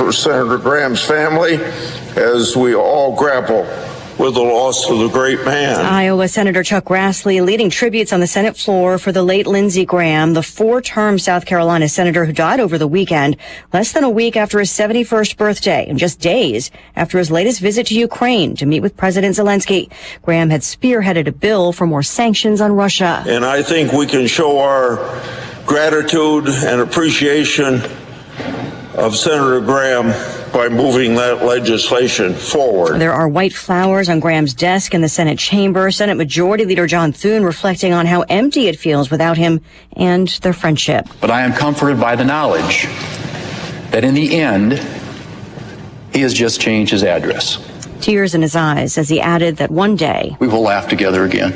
for Senator Graham's family as we all grapple with the loss of the great man. Iowa Senator Chuck Grassley leading tributes on the Senate floor for the late Lindsey Graham, the four-term South Carolina senator who died over the weekend, less than a week after his 71st birthday and just days after his latest visit to Ukraine to meet with President Zelensky. Graham had spearheaded a bill for more sanctions on Russia. And I think we can show our gratitude and appreciation of Senator Graham by moving that legislation forward. There are white flowers on Graham's desk in the Senate chamber. Senate Majority Leader John Thune reflecting on how empty it feels without him and their friendship. But I am comforted by the knowledge that in the end, he has just changed his address. Tears in his eyes as he added that one day we will laugh together again.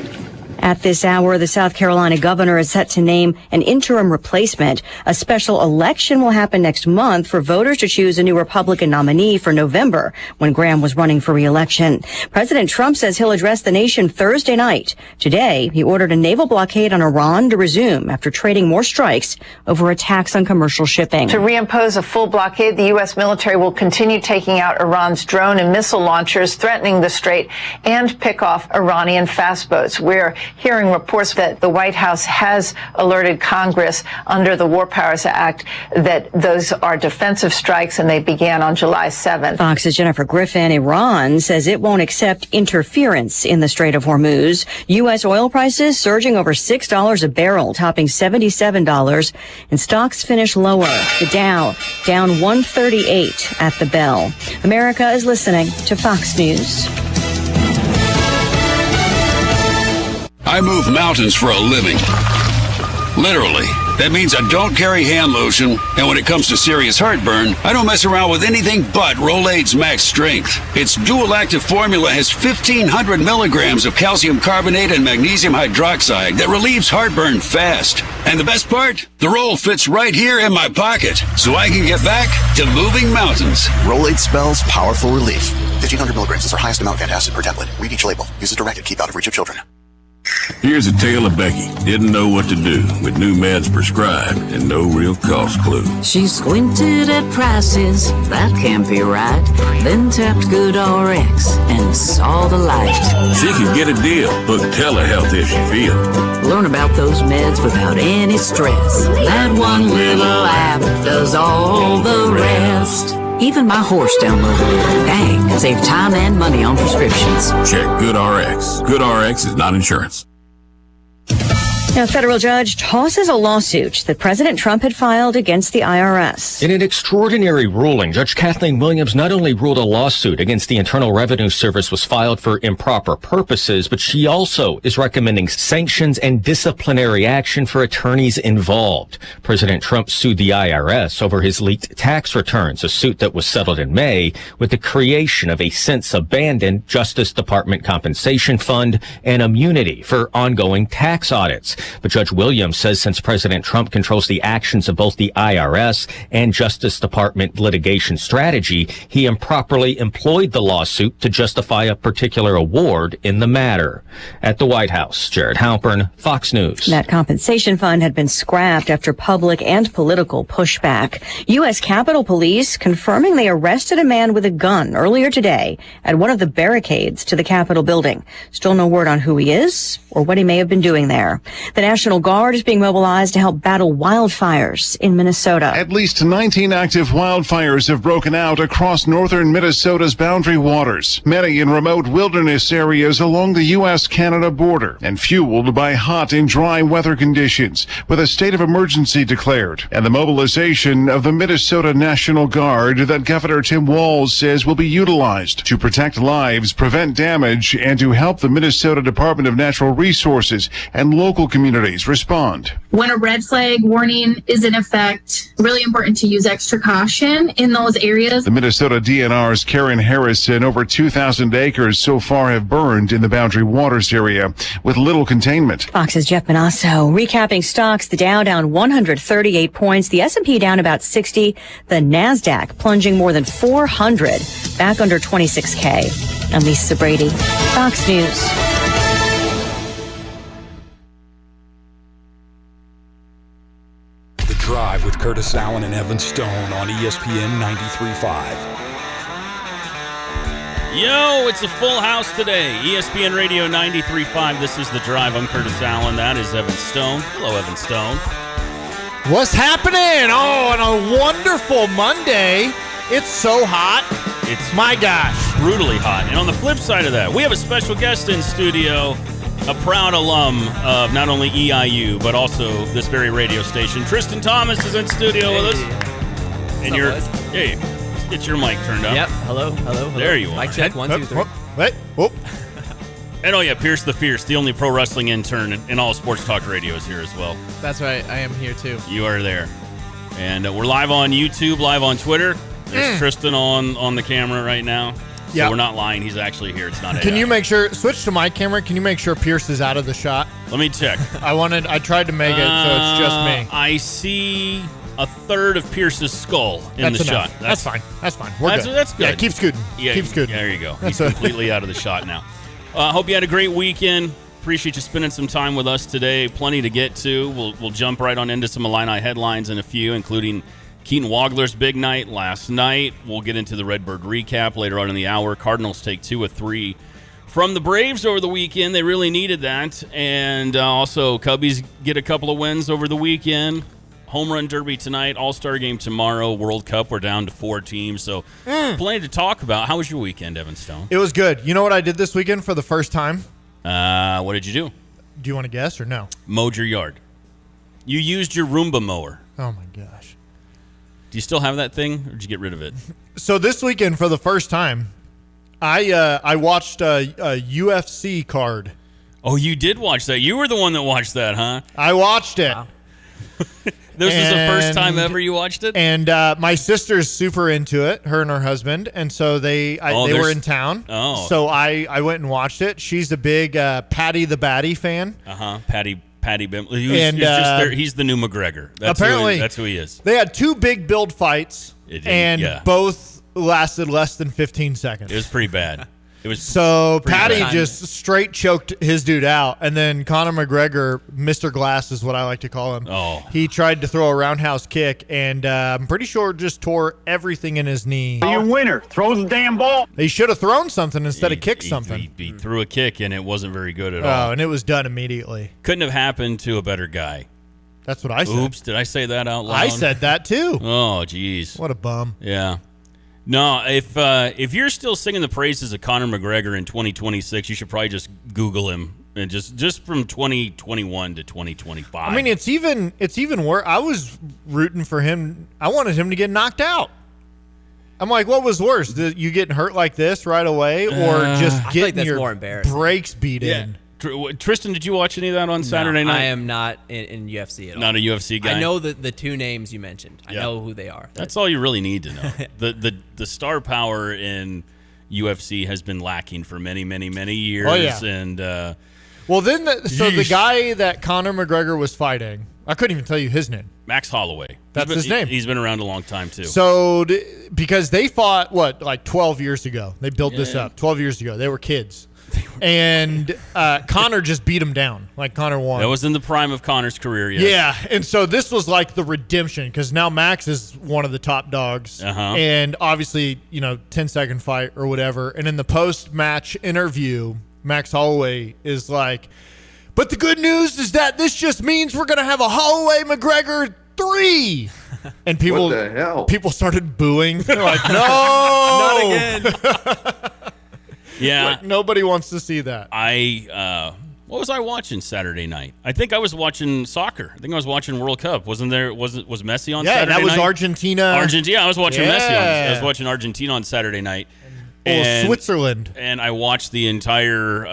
At this hour, the South Carolina governor is set to name an interim replacement. A special election will happen next month for voters to choose a new Republican nominee for November, when Graham was running for re-election. President Trump says he'll address the nation Thursday night. Today, he ordered a naval blockade on Iran to resume after trading more strikes over attacks on commercial shipping. To reimpose a full blockade, the U.S. military will continue taking out Iran's drone and missile launchers, threatening the strait, and pick off Iranian fast boats. We're hearing reports that the White House has alerted Congress under the War Powers Act that those are defensive strikes and they began on July 7th. Fox's Jennifer Griffin. Iran says it won't accept interference in the Strait of Hormuz. U.S. oil prices surging over $6 a barrel, topping $77, and stocks finish lower. The Dow down 138 at the bell. America is listening to Fox News. I move mountains for a living. Literally. That means I don't carry hand lotion, and when it comes to serious heartburn, I don't mess around with anything but Rolaids Max Strength. Its dual-active formula has 1,500 milligrams of calcium carbonate and magnesium hydroxide that relieves heartburn fast. And the best part? The roll fits right here in my pocket, so I can get back to moving mountains. Rolaids spells powerful relief. 1,500 milligrams is our highest amount of antacid per tablet. Read each label. Use as directed. Keep out of reach of children. Here's a tale of Becky. Didn't know what to do with new meds prescribed and no real cost clue. She squinted at prices, that can't be right. Then tapped GoodRx and saw the light. She could get a deal. Book telehealth if she feels. Learn about those meds without any stress. That one little app does all the rest. Even my horse downloaded it. Dang, save time and money on prescriptions. Check GoodRx. GoodRx is not insurance. Now, a federal judge tosses a lawsuit that President Trump had filed against the IRS. In an extraordinary ruling, Judge Kathleen Williams not only ruled a lawsuit against the Internal Revenue Service was filed for improper purposes, but she also is recommending sanctions and disciplinary action for attorneys involved. President Trump sued the IRS over his leaked tax returns, a suit that was settled in May with the creation of a since abandoned Justice Department compensation fund and immunity for ongoing tax audits. But Judge Williams says since President Trump controls the actions of both the IRS and Justice Department litigation strategy, he improperly employed the lawsuit to justify a particular award in the matter. At the White House, Jared Halpern, Fox News. That compensation fund had been scrapped after public and political pushback. U.S. Capitol Police confirming they arrested a man with a gun earlier today at one of the barricades to the Capitol building. Still no word on who he is or what he may have been doing there. The National Guard is being mobilized to help battle wildfires in Minnesota. At least 19 active wildfires have broken out across northern Minnesota's boundary waters, many in remote wilderness areas along the U.S.-Canada border, and fueled by hot and dry weather conditions, with a state of emergency declared, and the mobilization of the Minnesota National Guard that Governor Tim Walz says will be utilized to protect lives, prevent damage, and to help the Minnesota Department of Natural Resources and local communities respond. When a red flag warning is in effect, really important to use extra caution in those areas. The Minnesota DNR's Karen Harrison, over 2,000 acres so far have burned in the Boundary Waters area with little containment. Fox's Jeff Manasso recapping stocks. The Dow down 138 points. The S&P down about 60. The NASDAQ plunging more than 400, back under 26K. I'm Lisa Brady, Fox News. Drive with Curtis Allen and Evan Stone on ESPN 93.5. Yo, it's a full house today. ESPN Radio 93.5. This is The Drive. I'm Curtis Allen. That is Evan Stone. Hello, Evan Stone. What's happening? Oh, on a wonderful Monday. It's so hot. It's my gosh. Brutally hot. And on the flip side of that, we have a special guest in studio, a proud alum of not only EIU, but also this very radio station. Tristan Thomas is in studio with us. And you're... Hey. Get your mic turned up. Yep. Hello. There you are. Mic check. 1, 2, 3. Wait. Whoop. And Pierce the Fierce, the only pro wrestling intern in all sports talk radio, is here as well. That's right. I am here too. You are there. And we're live on YouTube, live on Twitter. There's Tristan on the camera right now. So we're not lying. He's actually here. It's not AI. Can you make sure, switch to my camera, can you make sure Pierce is out of the shot? Let me check. I tried to make it so it's just me. I see a third of Pierce's skull in the shot. That's fine. We're good. That's good. Yeah, keep scooting. Keep scooting. There you go. He's completely out of the shot now. Hope you had a great weekend. Appreciate you spending some time with us today. Plenty to get to. We'll jump right on into some Illini headlines in a few, including Keaton Wagler's big night last night. We'll get into the Redbird recap later on in the hour. Cardinals take 2 of 3 from the Braves over the weekend. They really needed that. And also, Cubbies get a couple of wins over the weekend. Home Run Derby tonight, All-Star Game tomorrow, World Cup. We're down to 4 teams, so plenty to talk about. How was your weekend, Evan Stone? It was good. You know what I did this weekend for the first time? What did you do? Do you want to guess or no? Mowed your yard. You used your Roomba mower. Oh, my gosh. Do you still have that thing, or did you get rid of it? So this weekend, for the first time, I watched a UFC card. Oh, you did watch that? You were the one that watched that, huh? I watched it. Wow. This was the first time ever you watched it? And my sister's super into it, her and her husband, and so they were in town. Oh. So I went and watched it. She's a big Patty the Batty fan. Patty Bimley. He's the new McGregor. Apparently, that's who he is. They had 2 big build fights, both lasted less than 15 seconds. It was pretty bad. So Patty just straight choked his dude out, and then Conor McGregor, Mr. Glass is what I like to call him. Oh, he tried to throw a roundhouse kick, and I'm pretty sure just tore everything in his knee. Are you a winner? Throw the damn ball. He should have thrown something instead of kicked something. He threw a kick, and it wasn't very good at all. Oh, and it was done immediately. Couldn't have happened to a better guy. That's what I said. Oops, did I say that out loud? I said that too. Oh, jeez. What a bum. Yeah. No, if you're still singing the praises of Conor McGregor in 2026, you should probably just Google him and just from 2021 to 2025. I mean, it's even worse. I was rooting for him. I wanted him to get knocked out. I'm like, what was worse? You getting hurt like this right away, or just getting your brakes beat in? Tristan, did you watch any of that on Saturday night? I am not in UFC at all. Not a UFC guy? I know the 2 names you mentioned. I know who they are. That's all you really need to know. The star power in UFC has been lacking for many, many, many years. Oh, yeah. And, the guy that Conor McGregor was fighting, I couldn't even tell you his name. Max Holloway. That's his name. He's been around a long time, too. So, because they fought, like 12 years ago. They built this up. 12 years ago. They were kids. And Conor just beat him down. Like, Conor won. That was in the prime of Conor's career, yes. Yeah, and so this was like the redemption, because now Max is one of the top dogs. And obviously, 10-second fight or whatever. And in the post-match interview, Max Holloway is like, but the good news is that this just means we're going to have a Holloway-McGregor 3. And people, what the hell? People started booing. They're like, no! Not again. Yeah. Like, nobody wants to see that. What was I watching Saturday night? I think I was watching soccer. I think I was watching World Cup. Was Messi on Saturday night? Yeah, that was Argentina. Argentina. I was watching Messi. I was watching Argentina on Saturday night. And Switzerland. And I watched the entire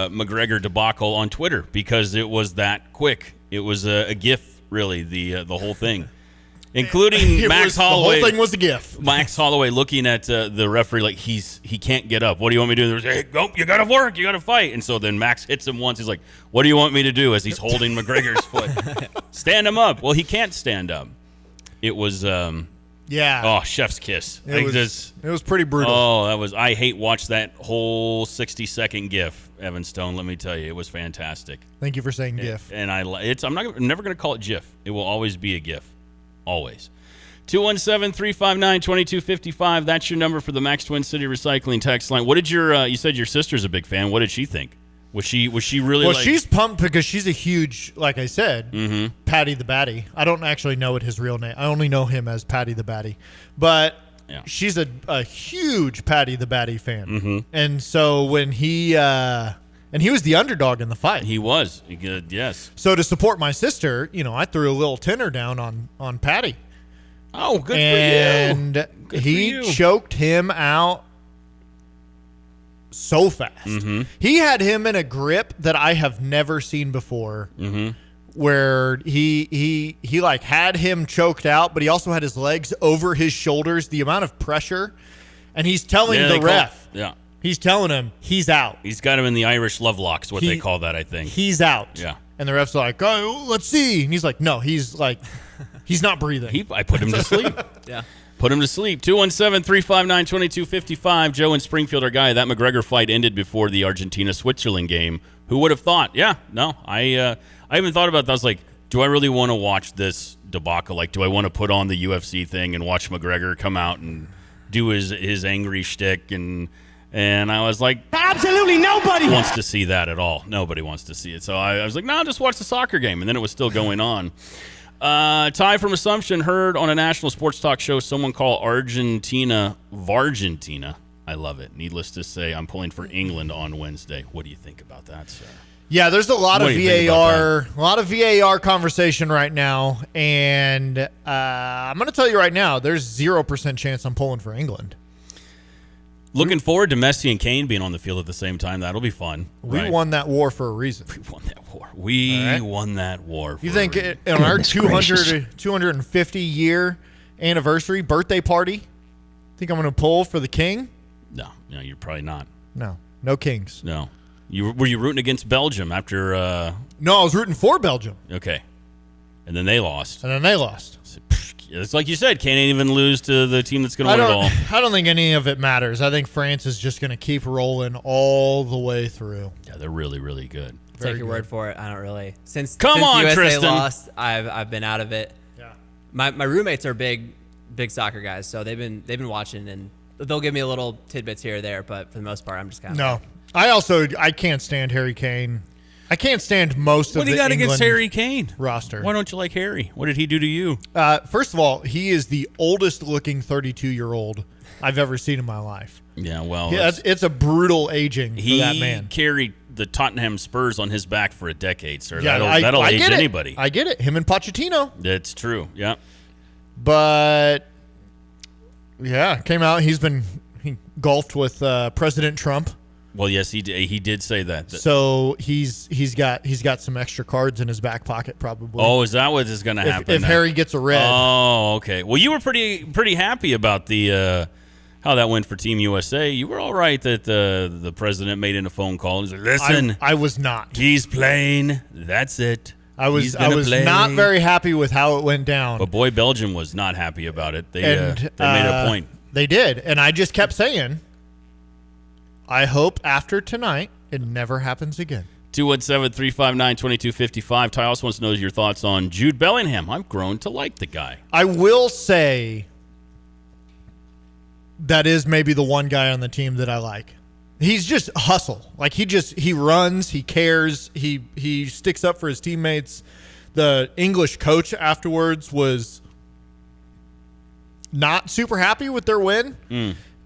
McGregor debacle on Twitter because it was that quick. It was a GIF, really, the whole thing. Including Max Holloway. The whole thing was a GIF. Max Holloway looking at the referee like he can't get up. What do you want me to do? Hey, go! You got to work. You got to fight. And so then Max hits him once. He's like, "What do you want me to do?" As he's holding McGregor's foot. Stand him up. Well, he can't stand up. It was chef's kiss. It was pretty brutal. Oh, I hate watch that whole 60-second GIF. Evan Stone, let me tell you, it was fantastic. Thank you for saying GIF. And I'm never going to call it GIF. It will always be a GIF. always. 217-359-2255. That's your number for the Max Twin City Recycling text line. What did you said your sister's a big fan. What did she think? Was she really Well, she's pumped because she's a huge, like I said, Mm-hmm. Patty the Batty. I don't actually know what his real name. I only know him as Patty the Batty. But she's a huge Patty the Batty fan. Mm-hmm. And so when he was the underdog in the fight. He was. Yes. So to support my sister, I threw a little tenner down on Patty. Oh, good and for you. Good he for you. choked him out so fast. Mm-hmm. He had him in a grip that I have never seen before. Mm-hmm. Where he like had him choked out, but he also had his legs over his shoulders. The amount of pressure, and he's telling the ref, he's telling him he's out. He's got him in the Irish love locks, what they call that, I think. He's out. Yeah. And the ref's like, oh, let's see. And he's like, no, he's not breathing. I put him to sleep. Yeah. Put him to sleep. 217-359-2255. Joe in Springfield, our guy. That McGregor fight ended before the Argentina-Switzerland game. Who would have thought? Yeah, no. I haven't thought about that. I was like, do I really want to watch this debacle? Like, do I want to put on the UFC thing and watch McGregor come out and do his angry shtick? And I was like, absolutely nobody wants to see that at all. Nobody wants to see it. So I was like, no, just watch the soccer game. And then it was still going on. Ty from Assumption heard on a national sports talk show someone call Argentina Vargentina. I love it. Needless to say, I'm pulling for England on Wednesday. What do you think about that, sir? Yeah, there's a lot of VAR conversation right now, and I'm going to tell you right now, there's 0% chance I'm pulling for England. Looking forward to Messi and Kane being on the field at the same time. That'll be fun. We won that war for a reason. We won that war. We won that war. You think in our 250-year anniversary birthday party, think I'm going to pull for the king? No, you're probably not. No kings. No. Were you rooting against Belgium after? No, I was rooting for Belgium. Okay. And then they lost. It's like you said, can't even lose to the team that's going to win it all. I don't think any of it matters. I think France is just going to keep rolling all the way through. Yeah, they're really, really good. Take your word for it. I don't really. Since USA Tristan lost, I've been out of it. Yeah. My roommates are big soccer guys, so they've been watching, and they'll give me a little tidbits here or there, but for the most part, I'm just kind of no. I can't stand Harry Kane. I can't stand most of the What do you got England against Harry Kane roster? Why don't you like Harry? What did he do to you? First of all, he is the oldest looking 32-year-old I've ever seen in my life. Yeah, well, it's a brutal aging for that man. He carried the Tottenham Spurs on his back for a decade, sir. Yeah, that'll I age get it. anybody. I get it. Him and Pochettino. That's true. Yeah. But yeah, came out. He golfed with President Trump. Well, yes, he did say that. So he's got some extra cards in his back pocket probably. Oh, is that what is going to happen? If Harry gets a red. Oh, okay. Well, you were pretty happy about the how that went for Team USA. You were all right that the president made in a phone call. He's like, listen, I was not. He's playing. That's it. I was play. not very happy with how it went down. But boy, Belgium was not happy about it. They made a point. They did, and I just kept saying, I hope after tonight it never happens again. 217-359-2255. Ty also wants to know your thoughts on Jude Bellingham. I've grown to like the guy. I will say that is maybe the one guy on the team that I like. He's just hustle. Like he runs, he cares, he sticks up for his teammates. The English coach afterwards was not super happy with their win.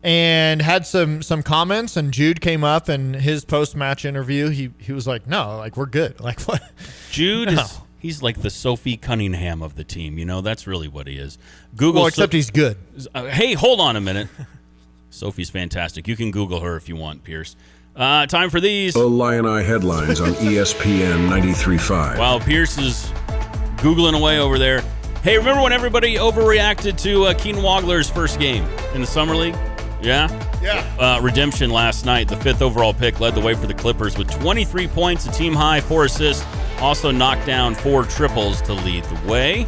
And had some comments, and Jude came up and his post-match interview, he was like, no, like we're good. Like what? Jude he's like the Sophie Cunningham of the team. You know, that's really what he is. Except he's good. Hey, hold on a minute. Sophie's fantastic. You can Google her if you want, Pierce. Time for these. Illini headlines on ESPN 93.5. While Pierce is Googling away over there. Hey, remember when everybody overreacted to Keenan Wagler's first game in the Summer League? Yeah? Yeah. Redemption last night. The 5th overall pick led the way for the Clippers with 23 points, a team high, 4 assists. Also knocked down 4 triples to lead the way.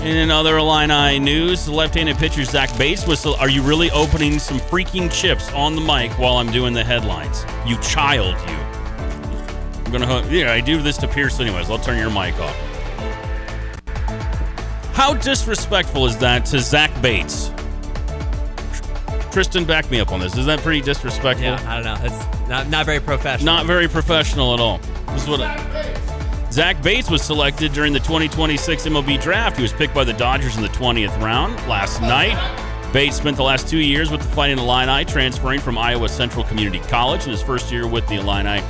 In other Illini news, the left-handed pitcher Zach Bates whistle. Are you really opening some freaking chips on the mic while I'm doing the headlines? You child, you. I do this to Pierce anyways. I'll turn your mic off. How disrespectful is that to Zach Bates? Tristan, back me up on this. Is that pretty disrespectful? Yeah, I don't know. It's not very professional. Not very professional at all. This is what Zach Bates was selected during the 2026 MLB draft. He was picked by the Dodgers in the 20th round last night. Bates spent the last 2 years with the Fighting Illini, transferring from Iowa Central Community College. In his first year with the Illini,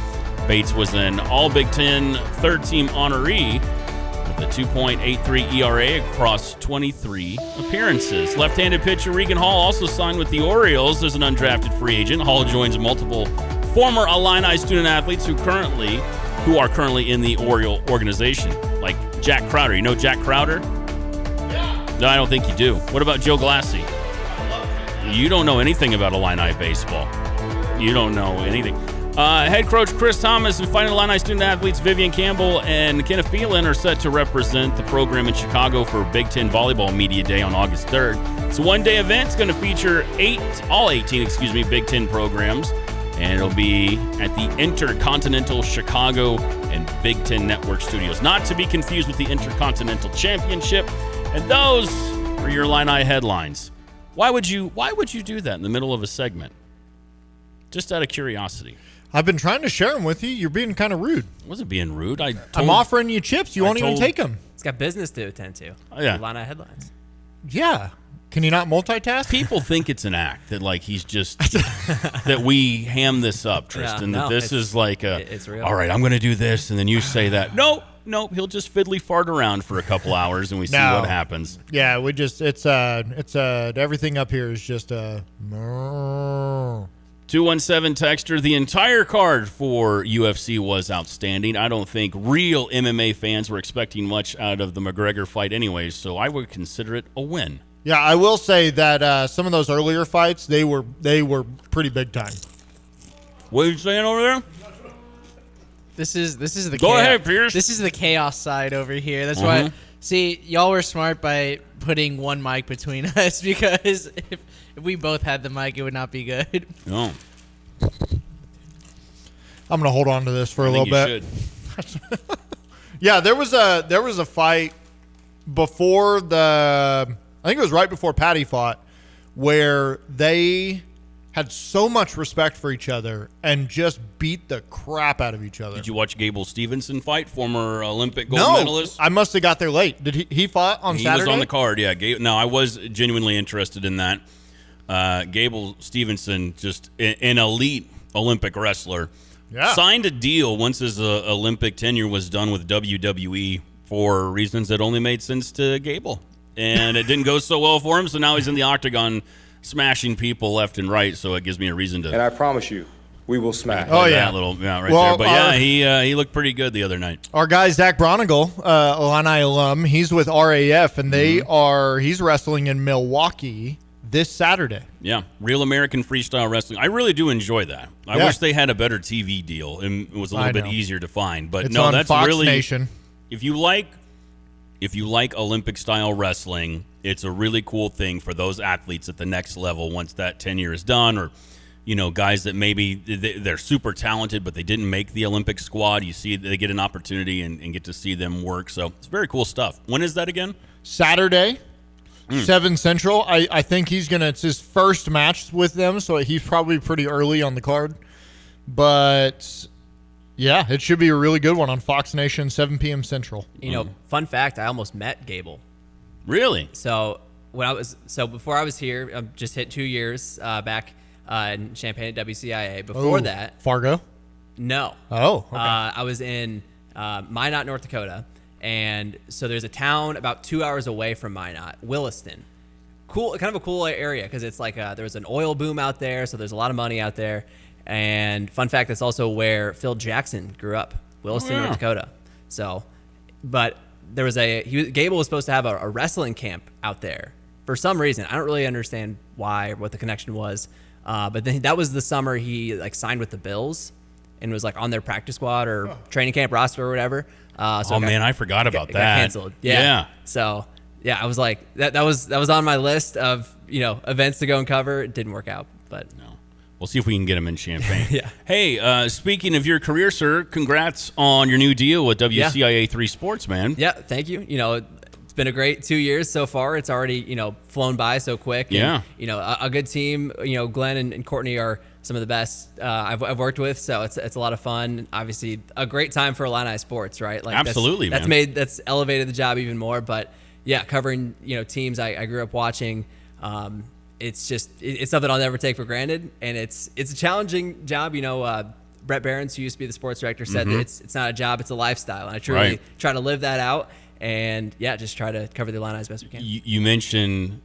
Bates was an All-Big Ten third-team honoree with a 2.83 ERA across 23 appearances. Left-handed pitcher Regan Hall also signed with the Orioles as an undrafted free agent. Hall joins multiple former Illini student athletes who are currently in the Oriole organization, like Jack Crowder. You know Jack Crowder? Yeah. No, I don't think you do. What about Joe Glassie? You don't know anything about Illini baseball. You don't know anything. Head coach Chris Thomas and Fighting Illini student athletes Vivian Campbell and Kenneth Phelan are set to represent the program in Chicago for Big Ten Volleyball Media Day on August 3rd. It's a one-day event. It's going to feature all 18 Big Ten programs, and it'll be at the Intercontinental Chicago and Big Ten Network Studios. Not to be confused with the Intercontinental Championship. And those are your Illini headlines. Why would you do that in the middle of a segment? Just out of curiosity. I've been trying to share them with you. You're being kind of rude. I wasn't being rude. I'm offering you chips. You won't even take them. He's got business to attend to. Oh, yeah. Illini headlines. Yeah. Can you not multitask? People think it's an act, that like he's just that we ham this up, Tristan. Yeah, that this is like it's real. All right, I'm going to do this, and then you say that. Nope. He'll just fiddly fart around for a couple hours, and we see what happens. Yeah, it's everything up here is just 217 texter, the entire card for UFC was outstanding. I don't think real MMA fans were expecting much out of the McGregor fight anyways, so I would consider it a win. Yeah, I will say that some of those earlier fights, they were pretty big time. What are you saying over there? This is the Go ahead, Pierce. This is the chaos side over here. That's why. See, y'all were smart by putting one mic between us, because if we both had the mic, it would not be good. No. I'm gonna hold on to this for a little bit. Should. Yeah, there was a fight before I think it was right before Patty fought, where they had so much respect for each other and just beat the crap out of each other. Did you watch Gable Stevenson fight, former Olympic gold medalist? I must have got there late. Did he fought on Saturday? He was on the card, yeah. No, I was genuinely interested in that. Gable Stevenson, just an elite Olympic wrestler, signed a deal once his Olympic tenure was done with WWE for reasons that only made sense to Gable. And it didn't go so well for him, so now he's in the octagon smashing people left and right, so it gives me a reason to... And I promise you, we will smash. Oh, yeah. There. But he looked pretty good the other night. Our guy, Zach Bronigal, Illini alum, he's with RAF, and he's wrestling in Milwaukee this Saturday. Yeah, Real American Freestyle Wrestling. I really do enjoy that. I wish they had a better TV deal, and it was a little bit easier to find. But it's on that's Fox really... Nation. If you like Olympic-style wrestling, it's a really cool thing for those athletes at the next level once that tenure is done, or, guys that maybe they're super talented, but they didn't make the Olympic squad. You see, they get an opportunity and get to see them work. So it's very cool stuff. When is that again? Saturday, 7 Central. I think it's his first match with them, so he's probably pretty early on the card. But... yeah, it should be a really good one on Fox Nation, 7 p.m. Central. Fun fact, I almost met Gable. Really? So before I was here, I just hit 2 years back in Champaign at WCIA. Before that, Fargo? No. Oh, okay. I was in Minot, North Dakota, and so there's a town about 2 hours away from Minot, Williston. Kind of a cool area because it's like there was an oil boom out there, so there's a lot of money out there. And fun fact, that's also where Phil Jackson grew up, Williston, North Dakota. So, but there was Gable was supposed to have a wrestling camp out there for some reason. I don't really understand why or what the connection was. But then that was the summer he signed with the Bills and was on their practice squad or training camp roster or whatever. I forgot about that. Got canceled. Yeah. So yeah, I was like that was on my list of events to go and cover. It didn't work out, but no. We'll see if we can get him in Champaign. Yeah. Hey, speaking of your career, sir, congrats on your new deal with WCIA 3 Sports, man. Yeah, thank you. been a great 2 years so far. It's already, flown by so quick. Yeah. And, a good team. Glenn and Courtney are some of the best I've worked with, so it's a lot of fun. Obviously, a great time for Illini sports, right? Like Absolutely, that's elevated the job even more. But yeah, covering teams I grew up watching. It's something I'll never take for granted, and it's a challenging job. Brett Behrens, who used to be the sports director, said that it's not a job, it's a lifestyle, and I truly try to live that out. And yeah, just try to cover the Illini as best we can. You mentioned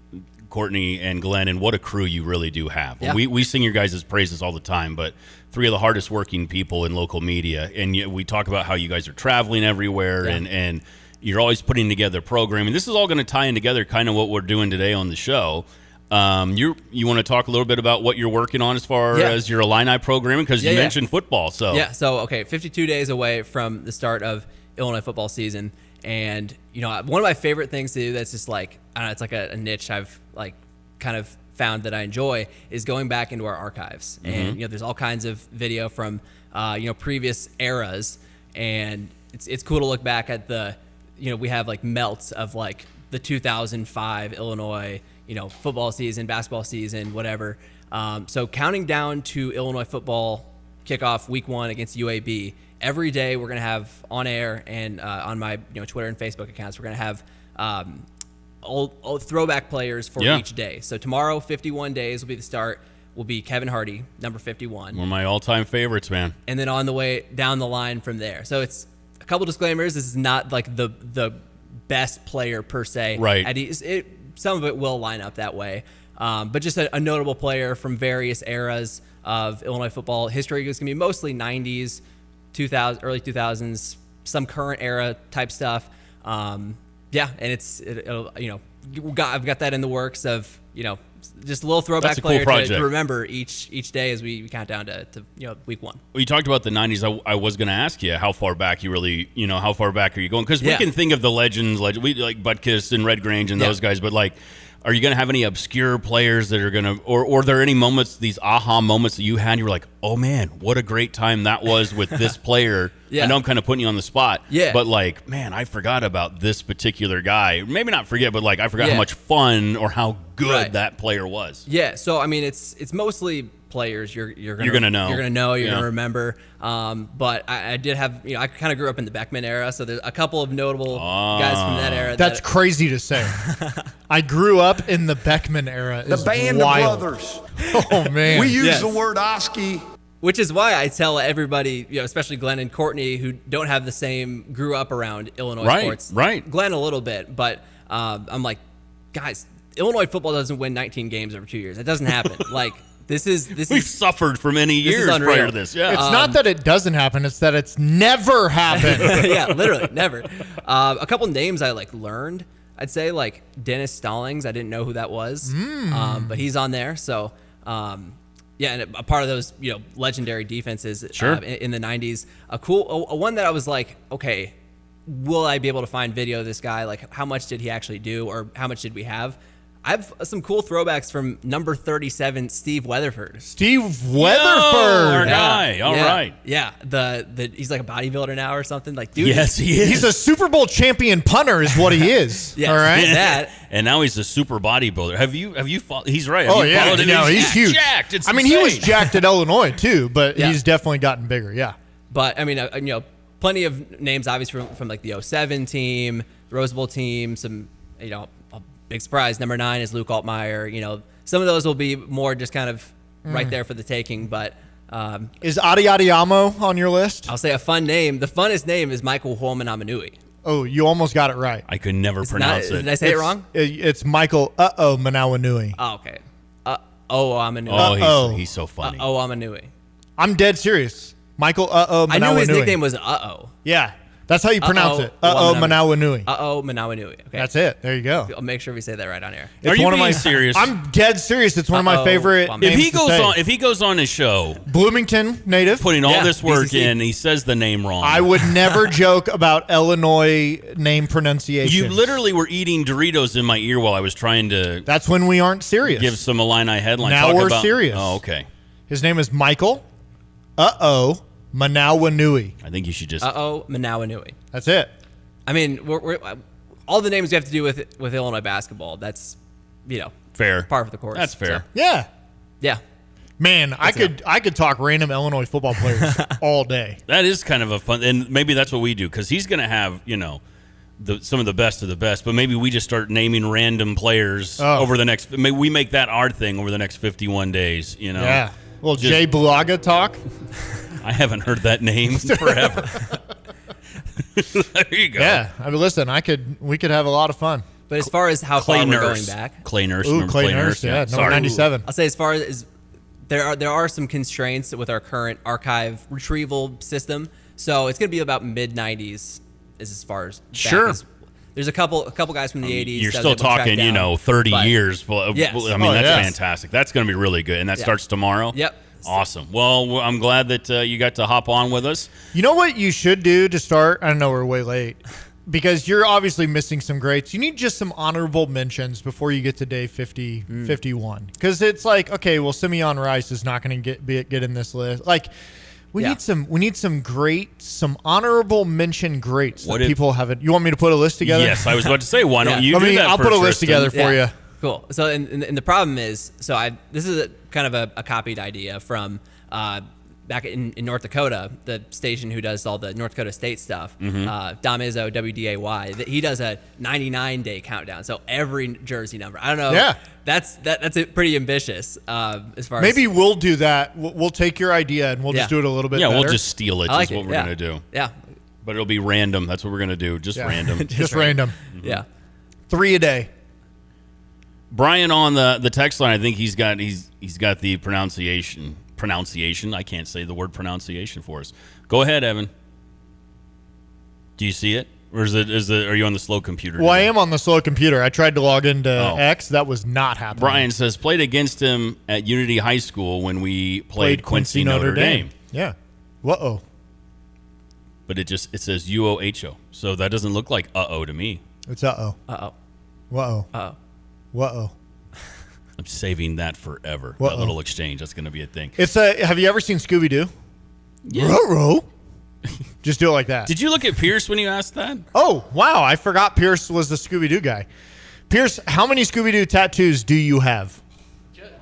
Courtney and Glenn, and what a crew you really do have. Yeah. We sing your guys' praises all the time, but 3 of the hardest working people in local media. And we talk about how you guys are traveling everywhere and you're always putting together programming. This is all going to tie in together kind of what we're doing today on the show. You want to talk a little bit about what you're working on as far as your Illini programming? Because you mentioned football. So 52 days away from the start of Illinois football season. And, one of my favorite things to do that's just like, I don't know, it's like a niche I've like kind of found that I enjoy is going back into our archives. And, there's all kinds of video from, previous eras. And it's cool to look back at we have like melts of like the 2005 Illinois, football season, basketball season, whatever. So counting down to Illinois football kickoff week 1 against UAB. Every day we're going to have on air and on my Twitter and Facebook accounts, we're going to have old throwback players for each day. So tomorrow, 51 days will be the start. Will be Kevin Hardy, number 51. One of my all-time favorites, man. And then on the way down the line from there. So it's a couple disclaimers. This is not like the best player per se. Right. Some of it will line up that way. But just a notable player from various eras of Illinois football history. It's going to be mostly 90s, 2000, early 2000s, some current era type stuff. And I've got that in the works of, just a little throwback player to remember each day as we count down to week 1. Well, you talked about the 90s. I was going to ask you how far back you really, how far back are you going? Because we can think of the legends, we like Butkus and Red Grange and those guys, but like, are you going to have any obscure players that are going to, or are there any moments, these aha moments that you had, you were like, oh man, what a great time that was with this player. I know I'm kind of putting you on the spot, but like, man, I forgot about this particular guy. Maybe not forget, but like, I forgot how much fun or how good that player was. Yeah. So, I mean, it's mostly players you're gonna know. You're gonna remember. But I did have, I kind of grew up in the Beckman era, so there's a couple of notable guys from that era. That's crazy to say. I grew up in the Beckman era. The Band of Brothers. Oh man, we use the word Oski. Which is why I tell everybody, especially Glenn and Courtney, who don't have the same, grew up around Illinois sports. Right. Glenn a little bit, but I'm like, guys, Illinois football doesn't win 19 games over 2 years. It doesn't happen. Like, We've suffered for many years prior to this. Yeah. It's not that it doesn't happen; it's that it's never happened. Yeah, literally never. A couple names I learned. I'd say like Dennis Stallings. I didn't know who that was, but he's on there. So. And a part of those, legendary defenses in the 90s. A one that I was like, okay, will I be able to find video of this guy? Like, how much did he actually do, or how much did we have? I have some cool throwbacks from number 37, Steve Weatherford. Steve Weatherford, our guy. All right. Yeah, he's like a bodybuilder now or something. Like, dude, yes, he is. He's a Super Bowl champion punter, is what he is. Yeah, all right. That. And now he's a super bodybuilder. Have you followed? He's right. Have you followed him? No, he's huge. Jacked. It's insane. He was jacked at Illinois too, but he's definitely gotten bigger. Yeah. But I mean, plenty of names obviously from like the 07 team, Rose Bowl team. Some, a big surprise. Number 9 is Luke Altmaier. Some of those will be more just kind of right there for the taking. But is Adi Adiamo on your list? I'll say a fun name. The funnest name is Michael Holman-Amanui. Oh, you almost got it right. I could never pronounce it. Did I say it wrong? It's Michael Manawanui. Oh, okay. Amanui. Oh, he's so funny. Amanui. I'm dead serious. Michael Manawanui. I knew his nickname was Yeah. That's how you pronounce it. Manawanui. Manawanui. Okay. That's it. There you go. I'll make sure we say that right on air. Are you being serious? I'm dead serious. It's one of my favorite names if he goes on his show, Bloomington native, putting all this work in, he says the name wrong. I would never joke about Illinois name pronunciation. You literally were eating Doritos in my ear while I was trying to. That's when we aren't serious. Give some Illini headlines. Now we're serious. Oh, okay. His name is Michael Manawanui. I think you should just. Manawanui. That's it. I mean, we're all the names we have to do with Illinois basketball. That's, fair. Par for the course. That's fair. So, Yeah. yeah. Man, I could talk random Illinois football players all day. That is kind of a fun, and maybe that's what we do, because he's going to have, some of the best of the best, but maybe we just start naming random players over the next, maybe we make that our thing over the next 51 days, Yeah. Well, Jay Bulaga talk. I haven't heard that name forever. There you go. Yeah. I mean, listen, we could have a lot of fun. But as far as how Clay far we're Nurse. going back. Clay Nurse. Ooh, Clay Nurse, yeah. Number 97. I'll say as far as there are some constraints with our current archive retrieval system. So it's going to be about mid-90s as far as back Sure. There's a couple guys from the 80s. You're still talking, 30 years. Yes. I mean, that's fantastic. That's going to be really good. And that starts tomorrow? Yep. Awesome. Well, I'm glad that you got to hop on with us. You know what you should do to start? I know we're way late. Because you're obviously missing some greats. You need just some honorable mentions before you get to day 51. Because it's like, okay, well, Simeon Rice is not going to get in this list. Like, we need some great, some honorable mention greats that people haven't. You want me to put a list together? Yes, I was about to say, why don't you do that I'll first, put a list Tristan? together for you. Cool. So, and the problem is, this is kind of a copied idea from back in North Dakota, the station who does all the North Dakota State stuff, Dom Izzo, WDAY, he does a 99-day countdown. So every jersey number. I don't know. Yeah. That's pretty ambitious as far Maybe we'll do that. We'll take your idea and we'll just do it a little bit better. We'll just steal it. That's what we're going to do. Yeah. But it'll be random. That's what we're going to do. Just random. just random. Yeah. 3 a day. Brian on the text line, I think he's got the pronunciation. I can't say the word pronunciation for us. Go ahead, Evan. Do you see it? Or are you on the slow computer? Well, I am on the slow computer. I tried to log into X. That was not happening. Brian says, played against him at Unity High School when we played Quincy Notre Dame. Yeah. Whoa. But it says UOHO. So that doesn't look like uh-oh to me. It's uh-oh. Uh-oh. Whoa. Uh-oh. Whoa. I'm saving that forever. Whoa. That little exchange. That's going to be a thing. Have you ever seen Scooby-Doo? Yeah. Ruh-roh. Just do it like that. Did you look at Pierce when you asked that? Oh, wow. I forgot Pierce was the Scooby-Doo guy. Pierce, how many Scooby-Doo tattoos do you have?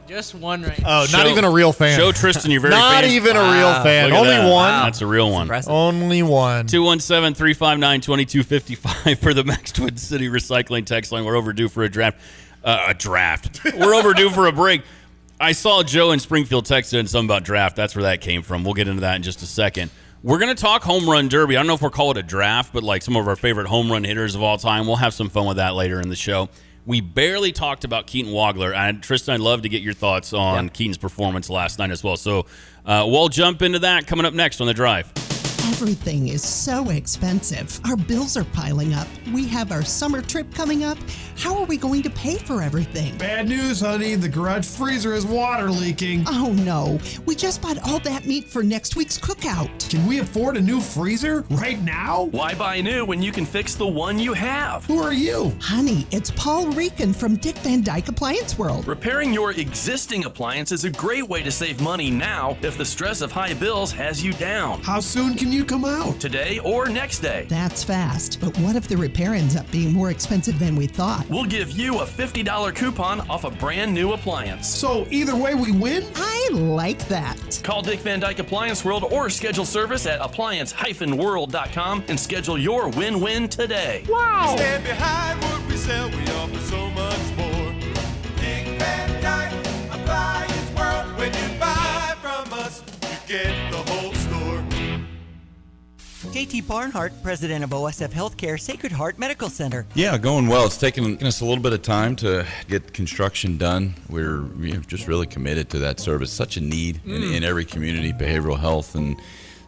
Just one right now. Oh, not even a real fan. Show Tristan you're very Not famous. even a real fan. Only one. Wow. That's a real one. Only one. 217-359-2255 for the Max Twin City Recycling text line. We're overdue for a draft. We're overdue for a break. I saw Joe in Springfield texted in something about draft. That's where that came from. We'll get into that in just a second. We're going to talk home run derby. I don't know if we'll call it a draft, but like some of our favorite home run hitters of all time. We'll have some fun with that later in the show. We barely talked about Keaton Wagler. And Tristan, I'd love to get your thoughts on Keaton's performance last night as well. So we'll jump into that coming up next on The Drive. Everything is so expensive. Our bills are piling up. We have our summer trip coming up. How are we going to pay for everything? Bad news, honey. The garage freezer is water leaking. Oh, no. We just bought all that meat for next week's cookout. Can we afford a new freezer right now? Why buy new when you can fix the one you have? Who are you? Honey, it's Paul Rican from Dick Van Dyke Appliance World. Repairing your existing appliance is a great way to save money now if the stress of high bills has you down. How soon can you come out? Today or next day. That's fast. But what if the repair ends up being more expensive than we thought? We'll give you a $50 coupon off a brand new appliance. So either way we win? I like that. Call Dick Van Dyke Appliance World or schedule service at appliance-world.com and schedule your win-win today. Wow! Stand behind what we sell, we offer so much more. Dick Van Dyke Appliance World. When you buy from us, you get the whole store. JT Barnhart, president of OSF Healthcare Sacred Heart Medical Center. Yeah, going well. It's taken us a little bit of time to get construction done. We're just really committed to that service. Such a need in every community, behavioral health, and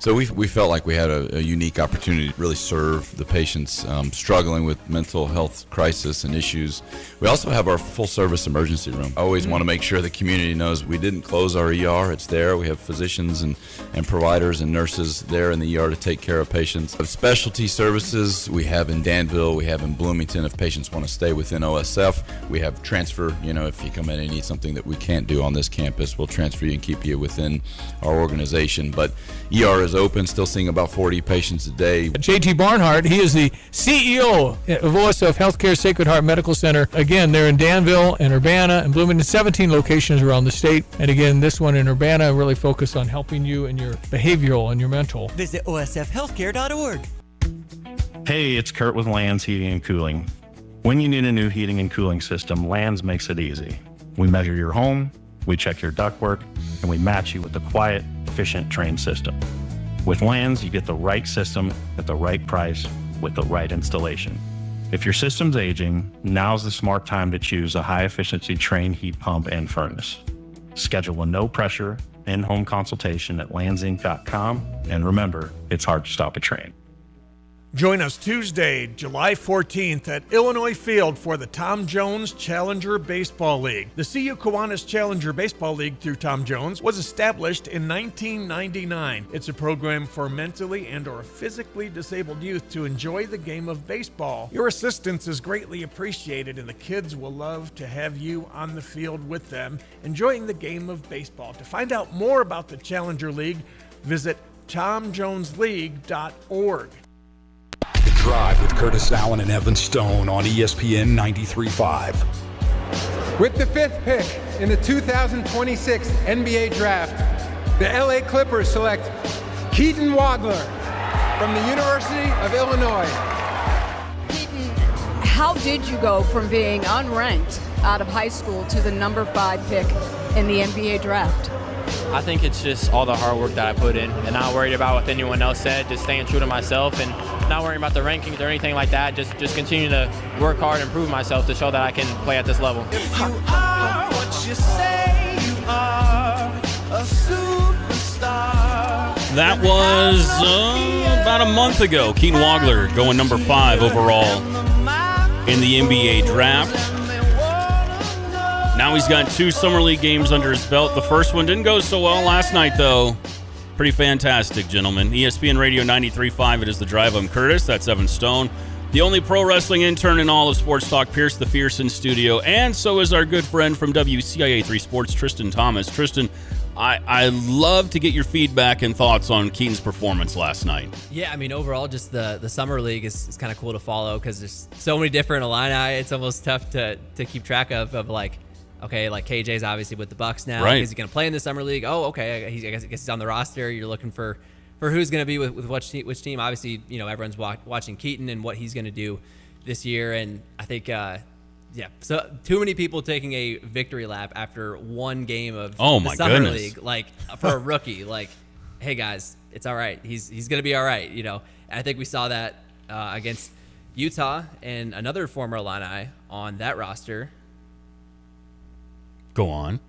so we felt like we had a unique opportunity to really serve the patients struggling with mental health crisis and issues. We also have our full-service emergency room. I always want to make sure the community knows we didn't close our ER. It's there. We have physicians and providers and nurses there in the ER to take care of patients. Specialty services we have in Danville. We have in Bloomington if patients want to stay within OSF. We have transfer. If you come in and need something that we can't do on this campus, we'll transfer you and keep you within our organization. But ER hours open, still seeing about 40 patients a day. JT Barnhart, he is the CEO of OSF Healthcare Sacred Heart Medical Center. Again, they're in Danville and Urbana and Bloomington, 17 locations around the state. And again, this one in Urbana really focused on helping you in your behavioral and your mental. Visit osfhealthcare.org. Hey, it's Kurt with Lands Heating and Cooling. When you need a new heating and cooling system, Lands makes it easy. We measure your home, we check your ductwork, and we match you with a quiet, efficient, trained system. With Lands, you get the right system at the right price with the right installation. If your system's aging, now's the smart time to choose a high-efficiency trained heat pump and furnace. Schedule a no-pressure, in-home consultation at landsinc.com, and remember, it's hard to stop a train. Join us Tuesday, July 14th at Illinois Field for the Tom Jones Challenger Baseball League. The CU Kiwanis Challenger Baseball League through Tom Jones was established in 1999. It's a program for mentally and or physically disabled youth to enjoy the game of baseball. Your assistance is greatly appreciated, and the kids will love to have you on the field with them, enjoying the game of baseball. To find out more about the Challenger League, visit tomjonesleague.org. The Drive with Curtis Allen and Evan Stone on ESPN 93.5. With the 5th pick in the 2026 NBA Draft, the LA Clippers select Keaton Wadler from the University of Illinois. Keaton, how did you go from being unranked out of high school to the number 5 pick in the NBA Draft? I think it's just all the hard work that I put in and not worried about what anyone else said, just staying true to myself and not worrying about the rankings or anything like that. Just continue to work hard and prove myself to show that I can play at this level. If you are what you say you are, a superstar. That was about a month ago. Keaton Wadler going number 5 overall in the NBA Draft. Now he's got 2 Summer League games under his belt. The first one didn't go so well last night, though. Pretty fantastic, gentlemen. ESPN Radio 93.5, it is The Drive. I'm Curtis. That's Evan Stone. The only pro wrestling intern in all of Sports Talk, Pierce the Fierce in studio. And so is our good friend from WCIA 3 Sports, Tristan Thomas. Tristan, I love to get your feedback and thoughts on Keaton's performance last night. Yeah, I mean, overall, just the Summer League is kind of cool to follow because there's so many different Illini. It's almost tough to keep track of like, okay, like KJ's obviously with the Bucks now. Right. Is he going to play in the Summer League? Oh, okay. I guess he's on the roster. You're looking for who's going to be with which team. Obviously, everyone's watching Keaton and what he's going to do this year. And I think, so too many people taking a victory lap after one game of the Summer League, like for a rookie. Like, hey guys, it's all right. He's going to be all right. And I think we saw that against Utah and another former Illini on that roster. Go on.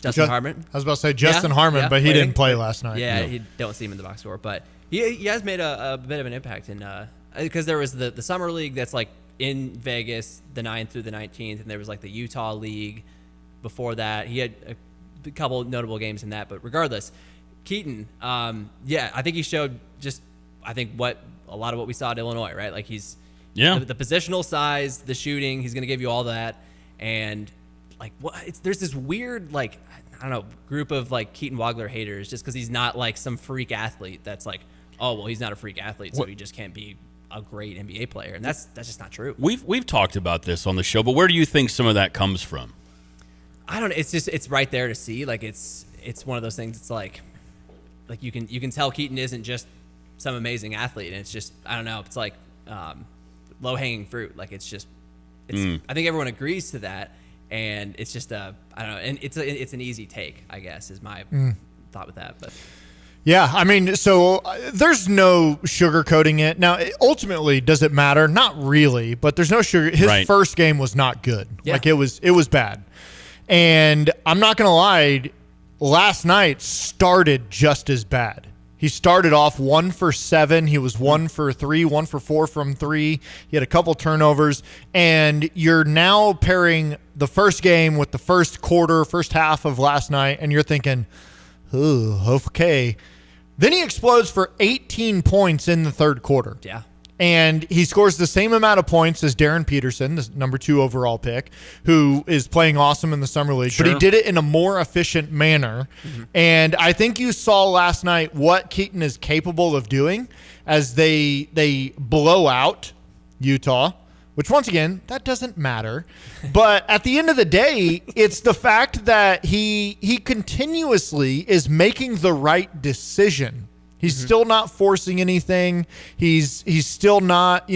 Justin Harmon. I was about to say Justin Harmon, but he didn't play last night. Yeah, you don't see him in the box score, but he has made a bit of an impact in because there was the Summer League that's like in Vegas, the 9th through the 19th, and there was like the Utah League before that. He had a couple notable games in that, but regardless, Keaton, I think he showed what a lot of what we saw at Illinois, right? Like he's the positional size, the shooting, he's going to give you all that, and like there's this weird group of like Keaton Wadler haters just because he's not like some freak athlete that's like, oh well, he's not a freak athlete, so he just can't be a great NBA player, and that's just not true. We've talked about this on the show, but where do you think some of that comes from? I don't know. It's right there to see. Like it's one of those things. It's like you can tell Keaton isn't just some amazing athlete, and it's just I don't know. It's like low hanging fruit. Like I think everyone agrees to that. And it's just I don't know, and it's an easy take, I guess, is my thought with that. But yeah, I mean, so there's no sugarcoating it. Now, ultimately, does it matter? Not really, but there's no sugar. His first game was not good. Yeah. Like it was bad. And I'm not gonna lie, last night started just as bad. He started off 1 for 7. He was 1 for 3, 1 for 4 from 3. He had a couple turnovers. And you're now pairing the first game with the first half of last night, and you're thinking, ooh, okay. Then he explodes for 18 points in the third quarter. Yeah. And he scores the same amount of points as Darren Peterson, the number 2 overall pick, who is playing awesome in the summer league. Sure. But he did it in a more efficient manner. And I think you saw last night what Keaton is capable of doing as they blow out Utah, which once again, that doesn't matter. But at the end of the day, it's the fact that he continuously is making the right decision. He's still not forcing anything. He's still not,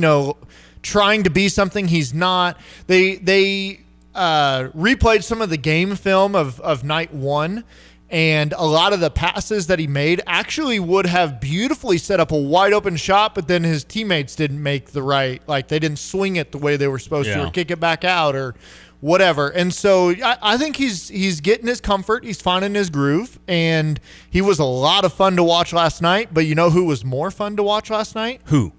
trying to be something he's not. They replayed some of the game film of night 1, and a lot of the passes that he made actually would have beautifully set up a wide open shot, but then his teammates didn't make the right, like they didn't swing it the way they were supposed to, or kick it back out, or whatever. And so I think he's getting his comfort. He's finding his groove, and he was a lot of fun to watch last night. But you know who was more fun to watch last night? Who?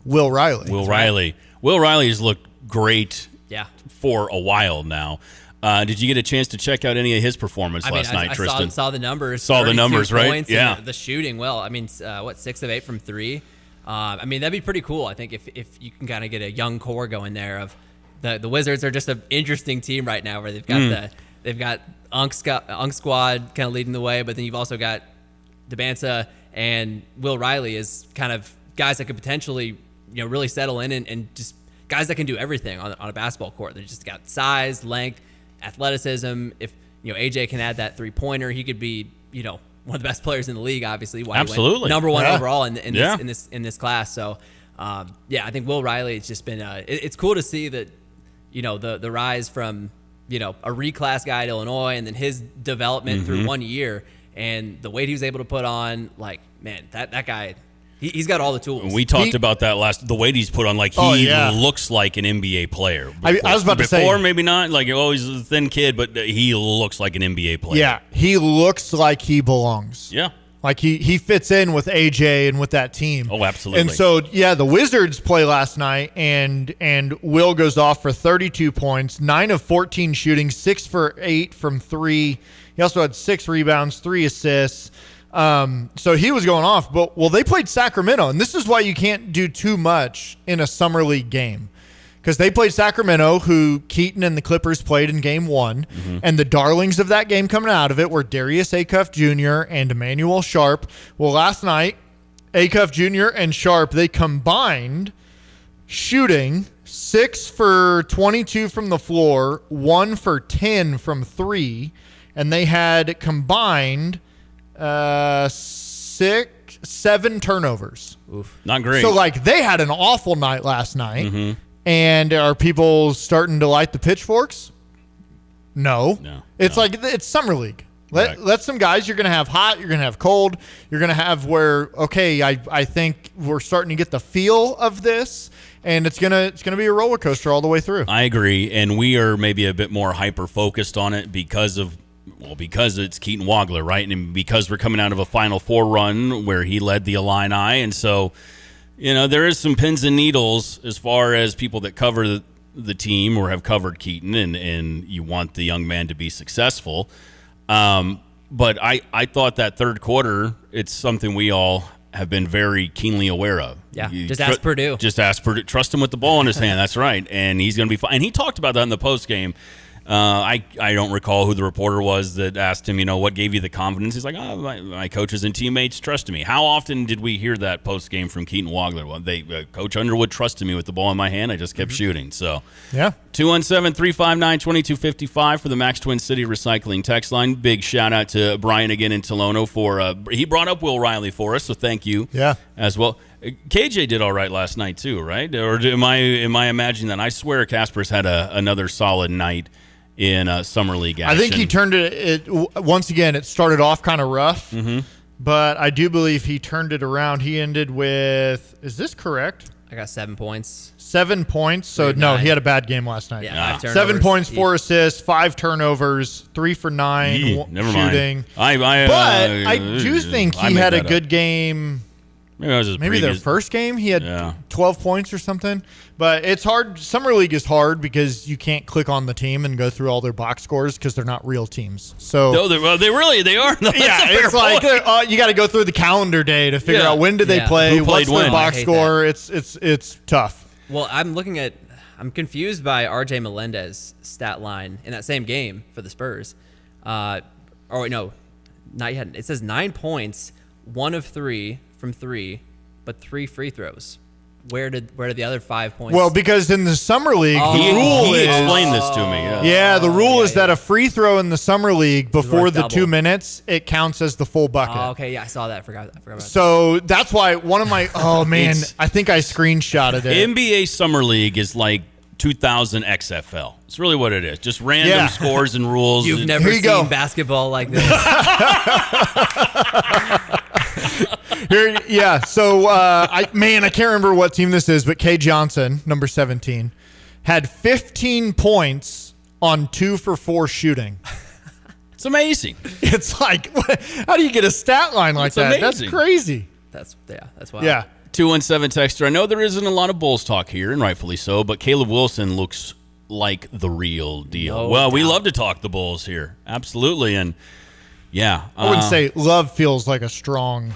Will Riley. Will Riley. Will Riley's looked great Yeah. for a while now. Did you get a chance to check out any of his performance last night, Tristan? I saw the numbers. Saw the numbers, right? Points Yeah. and the shooting, 6 of 8 from 3. That'd be pretty cool. I think if you can kind of get a young core going there of the Wizards are just an interesting team right now where they've got Unk Squad kind of leading the way, but then you've also got Debansa and Will Riley as kind of guys that could potentially really settle in and just guys that can do everything on a basketball court. They just got size, length, athleticism. If AJ can add that 3-pointer, he could be one of the best players in the league. Obviously, why absolutely he went number 1 overall in this class. So I think Will Riley, it's just been it's cool to see that the rise from a reclass guy at Illinois and then his development through 1 year and the weight he was able to put on. Like, man, that guy. He's got all the tools. We talked about that the weight he's put on. Like, he looks like an NBA player. I was about to say. Before, maybe not. Like, he's a thin kid, but he looks like an NBA player. Yeah, he looks like he belongs. Yeah. Like, he fits in with AJ and with that team. Oh, absolutely. And so, the Wizards play last night, and Will goes off for 32 points, 9 of 14 shooting, 6 for 8 from 3. He also had 6 rebounds, 3 assists. So he was going off, but they played Sacramento, and this is why you can't do too much in a summer league game, because they played Sacramento, who Keaton and the Clippers played in game 1, and the darlings of that game coming out of it were Darius Acuff Jr. and Emmanuel Sharp. Well, last night, Acuff Jr. and Sharp, they combined shooting 6 for 22 from the floor, 1 for 10 from 3, and they had combined 7 turnovers. Oof. Not great. So, they had an awful night last night. And are people starting to light the pitchforks? No. It's it's summer league. Let some guys, you're going to have hot, you're going to have cold, you're going to have where, okay, I think we're starting to get the feel of this, and it's gonna be a roller coaster all the way through. I agree, and we are maybe a bit more hyper focused on it because it's Keaton Wagler, right? And because we're coming out of a Final Four run where he led the Illini, and so there is some pins and needles as far as people that cover the team or have covered Keaton, and you want the young man to be successful. But I thought that third quarter, it's something we all have been very keenly aware of. Yeah, ask Purdue. Just ask Purdue. Trust him with the ball in his hand. That's right. And he's going to be fine. And he talked about that in the post game. I don't recall who the reporter was that asked him, what gave you the confidence? He's like, my coaches and teammates trusted me. How often did we hear that post game from Keaton Wagler? Well, Coach Underwood trusted me with the ball in my hand. I just kept shooting. So, 217-359-2255 for the Max Twin City Recycling text line. Big shout out to Brian again in Tolono for he brought up Will Riley for us, so thank you. Yeah, as well. KJ did all right last night too, right? Or am I imagining that? I swear Casper's had another solid night in summer league action. I think he turned it once again. It started off kind of rough, but I do believe he turned it around. He ended with, is this correct? I got 7 points. 7 points. So no, he had a bad game last night. Yeah, 7 points, 4 assists, 5 turnovers, 3 for 9 never shooting. Mind. But I do think he had a good game Maybe their first game he had 12 points or something. But it's hard. Summer League is hard because you can't click on the team and go through all their box scores because they're not real teams. So no, they are. No, it's like you got to go through the calendar day to figure out when did they play, what's their box score. It's tough. Well, I'm confused by RJ Melendez's stat line in that same game for the Spurs. Not yet. It says 9 points, 1 of 3 from 3, but 3 free throws. Where did the other 5 points? Well, because in the summer league, the rule is explained this to me. The rule is that a free throw in the summer league before the 2 minutes, it counts as the full bucket. Oh, okay, yeah, I saw that. I forgot about so that's why one of my I think I screenshotted it. NBA Summer League is like 2000 XFL. It's really what it is. Just random scores and rules. You've never seen basketball like this. So I can't remember what team this is, but Kay Johnson, number 17, had 15 points on 2 for 4 shooting. It's amazing. It's like, how do you get a stat line like that? Amazing. That's crazy. That's wild. Yeah. 217 texter. I know there isn't a lot of Bulls talk here, and rightfully so, but Caleb Wilson looks like the real deal. We love to talk the Bulls here. Absolutely. And yeah. I wouldn't say love feels like a strong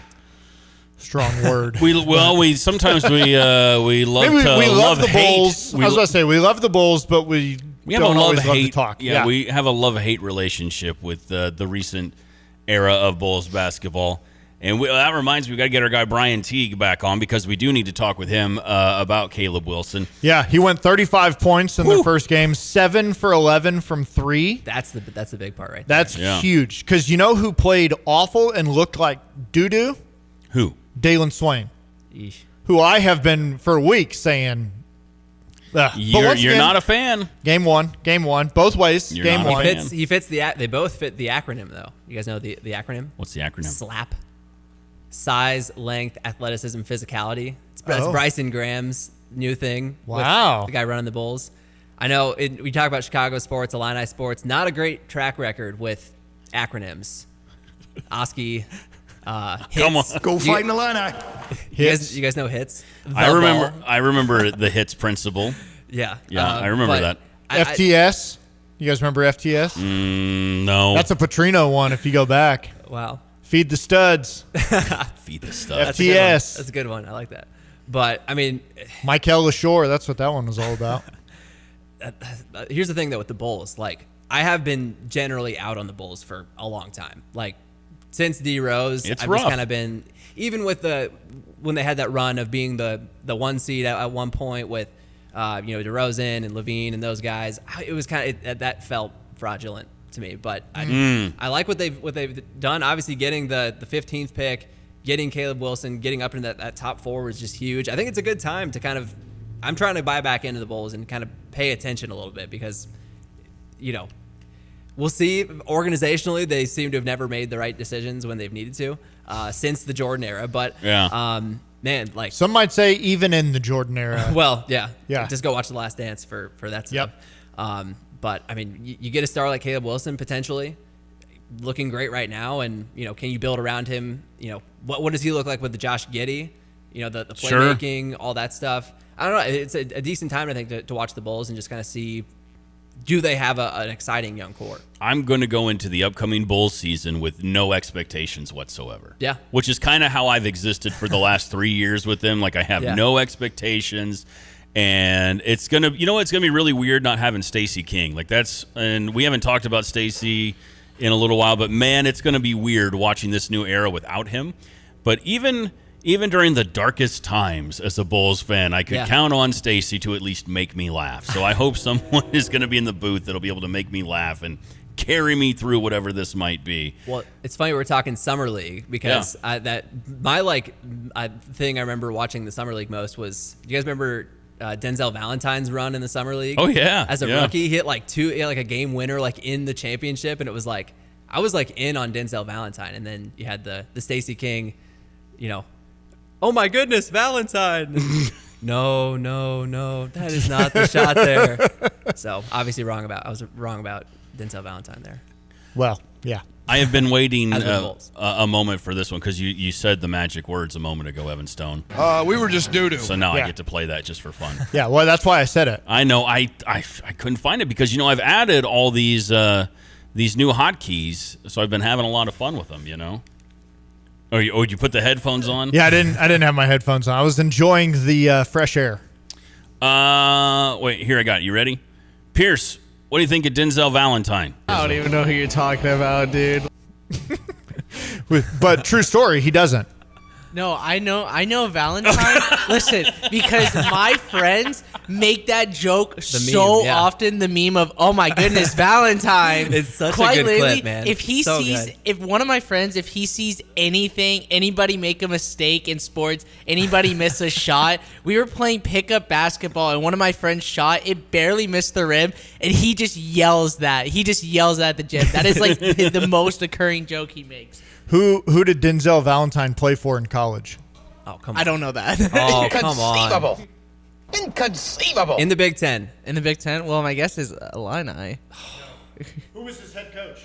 word. we sometimes love the Bulls. Hate. I was about to say we love the Bulls, but we have don't a always love hate. to talk. Yeah, we have a love-hate relationship with the recent era of Bulls basketball. And that reminds me, we got to get our guy Brian Teague back on because we do need to talk with him about Caleb Wilson. Yeah, he went 35 points in the first game, 7 for 11 from 3. That's the big part right there. That's huge because you know who played awful and looked like doo-doo? Who? Dalen Swain, Eesh. who I have been for weeks saying. You're not a fan. Game one, both ways. You're game not a one. fan. He fits they both fit the acronym though. You guys know the acronym? What's the acronym? SLAP. Size, length, athleticism, physicality. It's Bryson Graham's new thing. Wow. With the guy running the Bulls. I know we talk about Chicago sports, Illini sports. Not a great track record with acronyms. OSCE. Hits. Come on. Go fight in the Illini. You guys know hits? I remember the hits principle. Yeah. I remember that. FTS. You guys remember FTS? No. That's a Petrino one if you go back. Wow. Feed the studs. Feed the studs. FTS. That's a good one. I like that. But, I mean. Michael LaShore, that's what that one was all about. Here's the thing, though, with the Bulls. Like, I have been generally out on the Bulls for a long time. Like, since D Rose, I've rough. just kind of been, even with when they had that run of being the 1 seed at one point with, DeRozan and Levine and those guys, it was that felt fraudulent to me. But I like what they've done. Obviously, getting the 15th pick, getting Caleb Wilson, getting up into that top 4 was just huge. I think it's a good time to kind of, I'm trying to buy back into the Bulls and kind of pay attention a little bit because, we'll see. Organizationally, they seem to have never made the right decisions when they've needed to since the Jordan era. But man, like some might say, even in the Jordan era. Well, yeah. Just go watch The Last Dance for that stuff. But I mean, you get a star like Caleb Wilson potentially looking great right now, and can you build around him? What does he look like with the Josh Giddey? The playmaking, all that stuff. I don't know. It's a decent time, I think, to watch the Bulls and just kind of see. Do they have an exciting young core? I'm going to go into the upcoming Bulls season with no expectations whatsoever. Yeah. Which is kind of how I've existed for the last 3 years with them. Like, I have no expectations. And it's going to, it's going to be really weird not having Stacey King. And we haven't talked about Stacey in a little while, but man, it's going to be weird watching this new era without him. But even during the darkest times as a Bulls fan, I could count on Stacey to at least make me laugh. So I hope someone is going to be in the booth that'll be able to make me laugh and carry me through whatever this might be. Well, it's funny we're talking Summer League because my thing I remember watching the Summer League most was, do you guys remember Denzel Valentine's run in the Summer League? Oh, yeah. As a rookie, he hit a game winner in the championship, and it was like, I was in on Denzel Valentine, and then you had the Stacey King, oh my goodness, Valentine. No, that is not the shot there. So obviously I was wrong about Denzel Valentine there. Well, yeah. I have been waiting a moment for this one because you said the magic words a moment ago, Evan Stone. We were just doo-doo. So now Yeah. I get to play that just for fun. Yeah, well, that's why I said it. I know. I couldn't find it because, I've added all these new hotkeys, so I've been having a lot of fun with them, Oh, you put the headphones on? Yeah, I didn't have my headphones on. I was enjoying the fresh air. Wait, here I got it. You ready? Pierce, what do you think of Denzel Valentine? I don't even know who you're talking about, dude. But true story, he doesn't. No, I know Valentine. Listen, because my friends make that joke so often. The meme of, "Oh my goodness, Valentine." It's such Quite a good literally, clip, man. If he So sees, good. if one of my friends, if he sees anybody make a mistake in sports, anybody miss a shot. We were playing pickup basketball, and one of my friends shot. It barely missed the rim, and he just yells that. He just yells at the gym. That is like the most occurring joke he makes. Who did Denzel Valentine play for in college? Oh, come on. I don't know that. Oh, come on. Inconceivable. In the Big Ten. In the Big Ten? Well, my guess is Illini. Who was his head coach?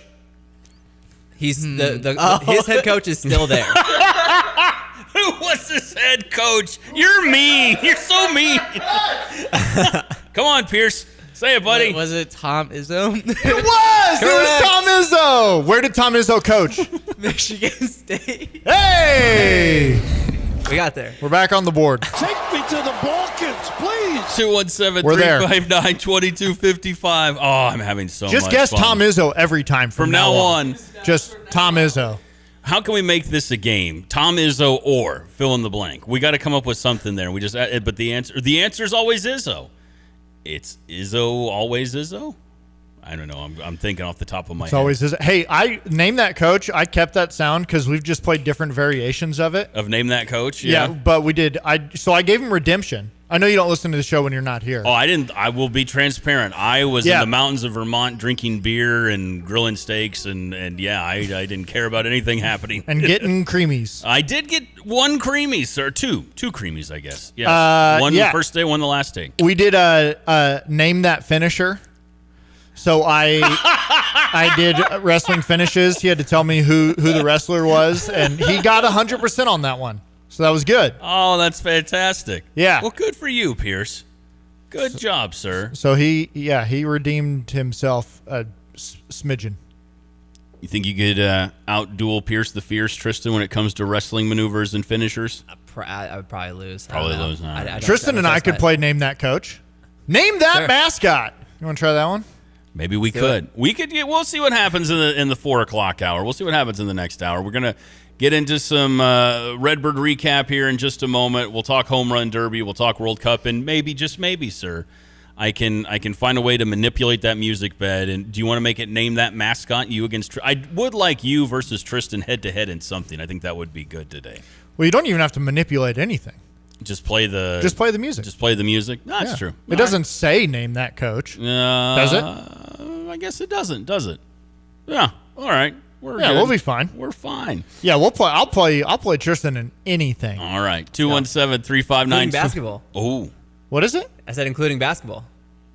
He's his head coach is still there. Who was this head coach? You're mean. You're so mean. Come on, Pierce. Say it, buddy. Was it Tom Izzo? It was Tom Izzo. Where did Tom Izzo coach? Michigan State. Hey! We got there. We're back on the board. Take me to the Balkans, please. 217-359-2255. Oh, I'm having so much fun. Just guess Tom Izzo every time from now on. Just Tom Izzo. How can we make this a game? Tom Izzo or fill in the blank. We got to come up with something there. But the answer is always Izzo. It's Izzo, always Izzo? I don't know. I'm thinking off the top of my head. It's always Izzo. Hey, I named that coach. I kept that sound because we've just played different variations of it. Of name that coach? Yeah, but we did. So I gave him redemption. I know you don't listen to the show when you're not here. Oh, I didn't. I will be transparent. I was in the mountains of Vermont drinking beer and grilling steaks, and I didn't care about anything happening. And getting creamies. I did get one creamies, or two creamies, I guess. Yeah, one the first day, one the last day. We did name that finisher. So I did wrestling finishes. He had to tell me who the wrestler was, and he got 100% on that one. So that was good. Oh, that's fantastic. Yeah. Well, good for you, Pierce. Good job, sir. So he redeemed himself a smidgen. You think you could out-duel Pierce the Fierce Tristan when it comes to wrestling maneuvers and finishers? I would probably lose. Probably lose. Tristan and I could play Name That Coach. Name that mascot. You want to try that one? Maybe we could. We'll see what happens in the 4 o'clock hour. We'll see what happens in the next hour. We're gonna get into some Redbird recap here in just a moment. We'll talk home run derby. We'll talk World Cup, and maybe, just maybe, sir, I can find a way to manipulate that music bed. And do you want to make it name that mascot? You against? I would like you versus Tristan head to head in something. I think that would be good today. Well, you don't even have to manipulate anything. Just play the music. Just play the music. No, that's true. It doesn't say Name That Coach. Does it? I guess it doesn't, does it? Yeah. All right. We're good. We'll be fine. We're fine. Yeah, we'll play. I'll play Tristan in anything. All right. 217-359. Including basketball. Oh. What is it? I said including basketball.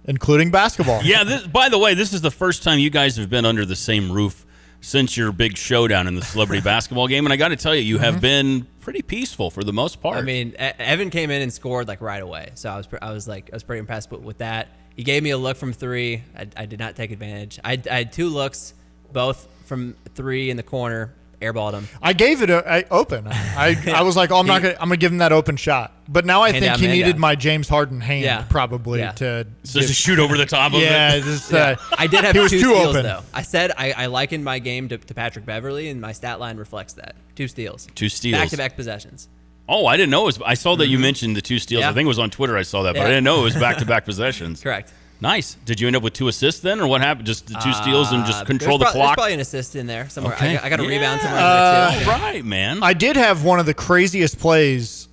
Including basketball. Yeah. By the way, this is the first time you guys have been under the same roof since your big showdown in the celebrity basketball game, and I got to tell you, you have been pretty peaceful for the most part. I mean, Evan came in and scored like right away, so I was pretty impressed with that. He gave me a look from 3. I did not take advantage. I had 2 looks, both from 3 in the corner, airballed him. I gave it open. I was like, I'm gonna give him that open shot. But now I think he needed my James Harden hand probably to shoot over the top of it. I did have he was 2 too steals open. though. I said I likened my game to Patrick Beverly, and my stat line reflects that. 2 steals. 2 steals. Back-to-back possessions. Oh, I didn't know it was. I saw that you mentioned the 2 steals. Yeah. I think it was on Twitter. I saw that, but I didn't know it was back-to-back possessions. Correct. Nice. Did you end up with 2 assists then, or what happened? Just the 2 steals and just control the There's clock? probably an assist in there somewhere. Okay. I got a rebound somewhere in there too. All right, man. I did have one of the craziest plays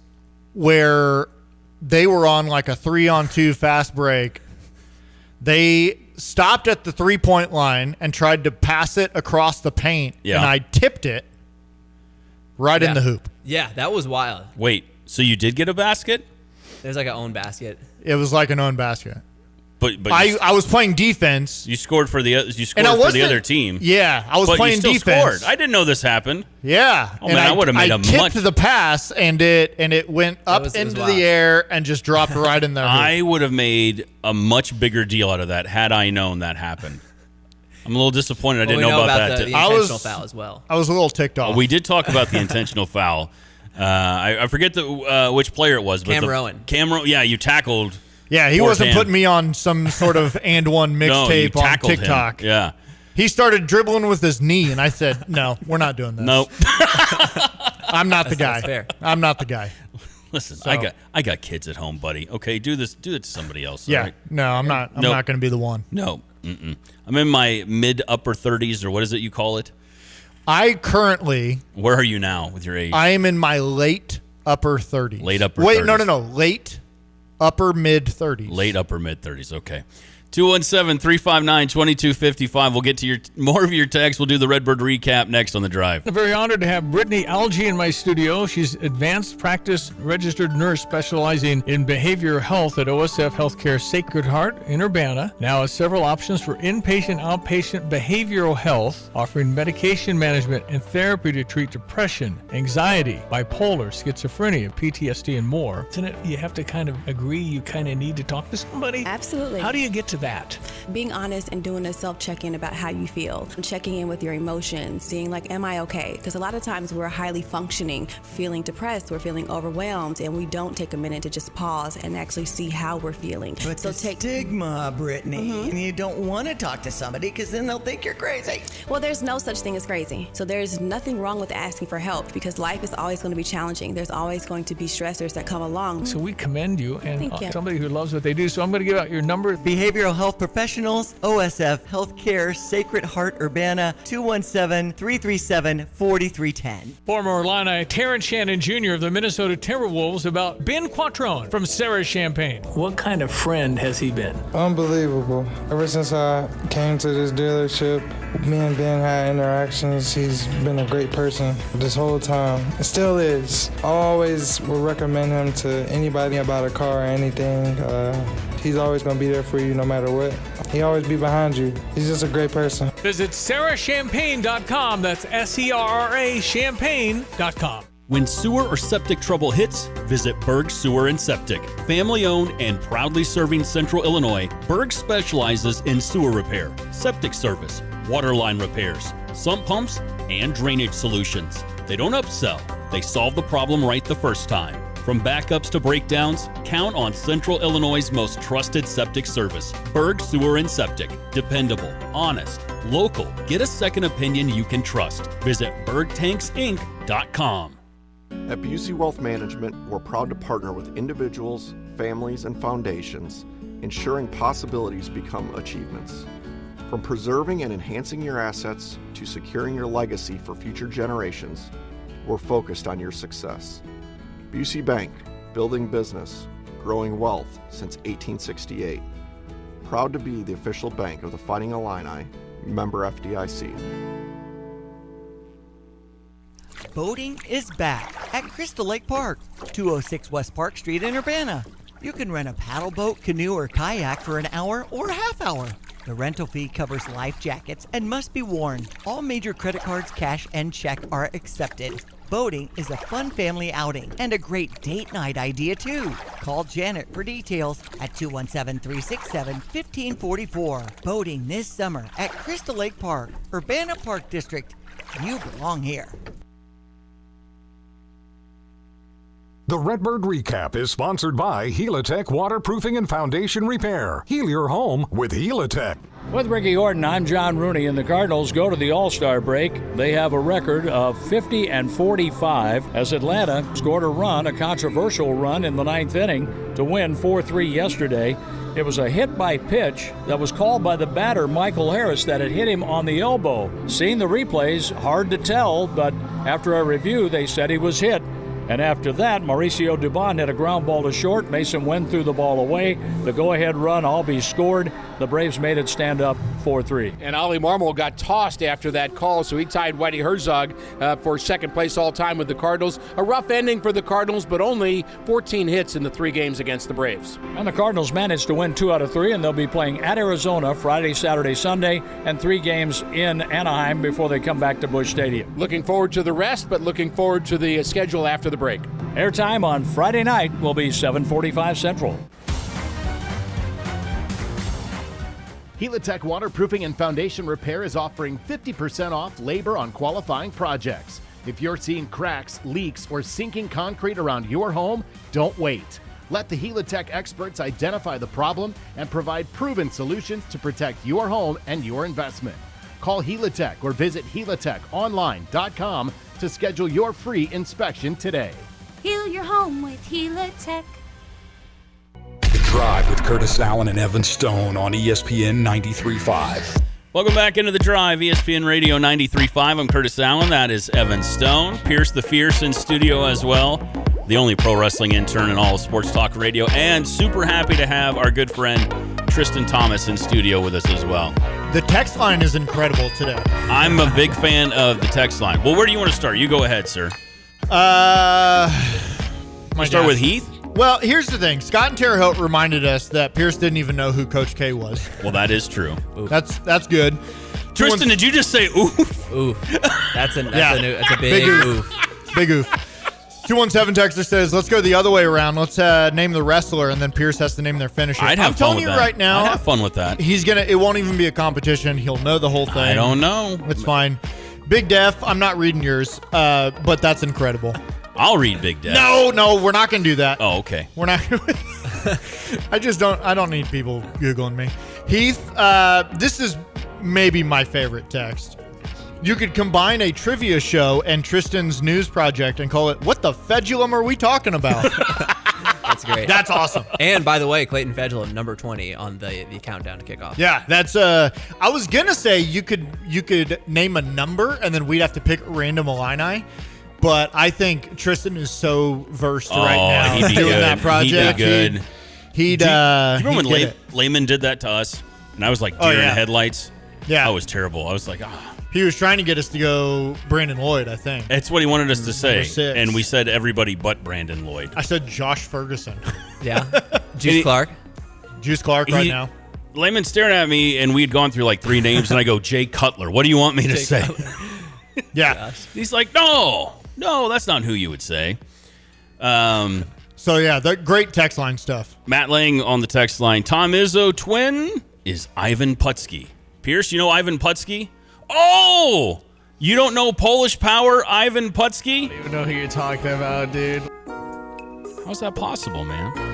where they were on like a 3-on-2 fast break. They stopped at the 3-point line and tried to pass it across the paint, and I tipped it right in the hoop. Yeah, that was wild. Wait, so you did get a basket? It was like an own basket. It was like an own basket. But I was playing defense. You scored for the other team. Yeah, I was but playing you still defense. scored. I didn't know this happened. Yeah. Oh man, I would have made I tipped the pass and it went up into the air and just dropped right in there. I would have made a much bigger deal out of that had I known that happened. I'm a little disappointed I didn't know about that. The intentional foul as well. I was a little ticked off. We did talk about the intentional foul. I forget which player it was. But Cam Rowan. Yeah, you tackled. Yeah, he wasn't putting me on some sort of and one mixtape on TikTok. Him. Yeah. He started dribbling with his knee, and I said, no, we're not doing this. Nope. I'm not the guy. That's fair. I'm not the guy. Listen, I got kids at home, buddy. Okay, do it to somebody else. Yeah. Right? No, I'm not. I'm not going to be the one. No. Mm-mm. I'm in my mid upper 30s, or what is it you call it? Where are you now with your age? I am in my late upper 30s. Late upper 30s. Wait, no. Late upper mid 30s. Late upper mid 30s. Okay. 217-359-2255. We'll get to more of your texts. We'll do the Redbird recap next on The Drive. I'm very honored to have Brittany Algie in my studio. She's advanced practice registered nurse specializing in behavioral health at OSF Healthcare Sacred Heart in Urbana. Now has several options for inpatient, outpatient behavioral health, offering medication management and therapy to treat depression, anxiety, bipolar, schizophrenia, PTSD, and more. Isn't it? You have to kind of agree you kind of need to talk to somebody. Absolutely. How do you get to that? Being honest and doing a self-check-in about how you feel, checking in with your emotions, seeing like, am I okay? Because a lot of times we're highly functioning, feeling depressed, we're feeling overwhelmed, and we don't take a minute to just pause and actually see how we're feeling. But so take stigma, Brittany, and you don't want to talk to somebody because then they'll think you're crazy. Well, there's no such thing as crazy. So there's nothing wrong with asking for help because life is always going to be challenging. There's always going to be stressors that come along. So we commend you and Thank you. somebody who loves what they do. So I'm going to give out your number. Behavioral health professionals, OSF Healthcare, Sacred Heart, Urbana, 217-337-4310. Former Illini Terrence Shannon Jr. of the Minnesota Timberwolves about Ben Quattrone from Sarah Champagne. What kind of friend has he been? Unbelievable. Ever since I came to this dealership, me and Ben had interactions. He's been a great person this whole time. It still is. I always would recommend him to anybody about a car or anything. He's always going to be there for you no matter what. He always be behind you. He's just a great person. Visit sarahchampagne.com. That's SERRA champagne.com. When sewer or septic trouble hits, visit Berg Sewer and Septic. Family owned and proudly serving Central Illinois, Berg specializes in sewer repair, septic service, water line repairs, sump pumps, and drainage solutions. They don't upsell, they solve the problem right the first time. From backups to breakdowns, count on Central Illinois' most trusted septic service. Berg Sewer and Septic. Dependable, honest, local. Get a second opinion you can trust. Visit bergtanksinc.com. At Busey Wealth Management, we're proud to partner with individuals, families, and foundations, ensuring possibilities become achievements. From preserving and enhancing your assets to securing your legacy for future generations, we're focused on your success. Busey Bank, building business, growing wealth since 1868. Proud to be the official bank of the Fighting Illini, member FDIC. Boating is back at Crystal Lake Park, 206 West Park Street in Urbana. You can rent a paddle boat, canoe, or kayak for an hour or a half hour. The rental fee covers life jackets and must be worn. All major credit cards, cash, and check are accepted. Boating is a fun family outing and a great date night idea too. Call Janet for details at 217-367-1544. Boating this summer at Crystal Lake Park, Urbana Park District. You belong here. The Redbird Recap is sponsored by Helitech Waterproofing and Foundation Repair. Heal your home with Helitech. With Ricky Horton, I'm John Rooney, and the Cardinals go to the All-Star break. They have a record of 50-45 as Atlanta scored a controversial run in the ninth inning to win 4-3 yesterday. It was a hit by pitch that was called by the batter, Michael Harris, that had hit him on the elbow. Seeing the replays, hard to tell, but after a review, they said he was hit. And after that, Mauricio Dubon hit a ground ball to short. Mason Wynn threw the ball away. The go-ahead run, Albee scored. The Braves made it stand up 4-3. And Ollie Marmol got tossed after that call, so he tied Whitey Herzog for second place all-time with the Cardinals. A rough ending for the Cardinals, but only 14 hits in the 3 games against the Braves. And the Cardinals managed to win 2 out of 3, and they'll be playing at Arizona Friday, Saturday, Sunday, and 3 games in Anaheim before they come back to Busch Stadium. Looking forward to the rest, but looking forward to the schedule after the break. Airtime on Friday night will be 7:45 Central. Helitech Waterproofing and Foundation Repair is offering 50% off labor on qualifying projects. If you're seeing cracks, leaks, or sinking concrete around your home, don't wait. Let the Helitech experts identify the problem and provide proven solutions to protect your home and your investment. Call Helitech or visit helitechonline.com to schedule your free inspection today. Heal your home with Helitech. The Drive with Curtis Allen and Evan Stone on ESPN 93.5. Welcome back into The Drive, ESPN Radio 93.5. I'm Curtis Allen. That is Evan Stone. Pierce the Fierce in studio as well. The only pro wrestling intern in all of sports talk radio. And super happy to have our good friend Tristan Thomas in studio with us as well. The text line is incredible today. I'm a big fan of the text line. Well, where do you want to start? You go ahead, sir. Start with Heath? Well, here's the thing. Scott and Terre Haute reminded us that Pierce didn't even know who Coach K was. Well, that is true. That's good. Tristan, did you just say oof? Oof. That's a big oof. Big oof. 217 texter says, let's go the other way around. Let's name the wrestler, and then Pierce has to name their finisher. I'd have I'm fun telling with you that. right now. I'd have fun with that. It won't even be a competition. He'll know the whole thing. I don't know. It's fine. Big Def, I'm not reading yours, but that's incredible. I'll read Big Def. No, we're not going to do that. Oh, okay. We're not. I don't need people Googling me. Heath, this is maybe my favorite text. You could combine a trivia show and Tristan's news project and call it, What the Fedulum Are We Talking About? That's great. That's awesome. And by the way, Clayton Fedulum, number 20 on the countdown to kickoff. Yeah, that's I was gonna say you could name a number and then we'd have to pick random Illini. But I think Tristan is so versed right now he'd be doing good. that project. He'd be good. He'd do you remember when get it. Layman did that to us? And I was like deer in the headlights. Yeah. I was terrible. I was like, He was trying to get us to go Brandon Lloyd, I think. It's what he wanted us to say. Number 6. And we said everybody but Brandon Lloyd. I said Josh Ferguson. Yeah. Juice Clark. Juice Clark right now. Layman staring at me, and we'd gone through like 3 names, and I go, Jay Cutler. What do you want me to say? Yeah. He's like, no, that's not who you would say. So, yeah, the great text line stuff. Matt Lang on the text line. Tom Izzo twin is Ivan Putski. Pierce, you know Ivan Putski? Oh! You don't know Polish Power Ivan Putski? I don't even know who you're talking about, dude. How's that possible, man?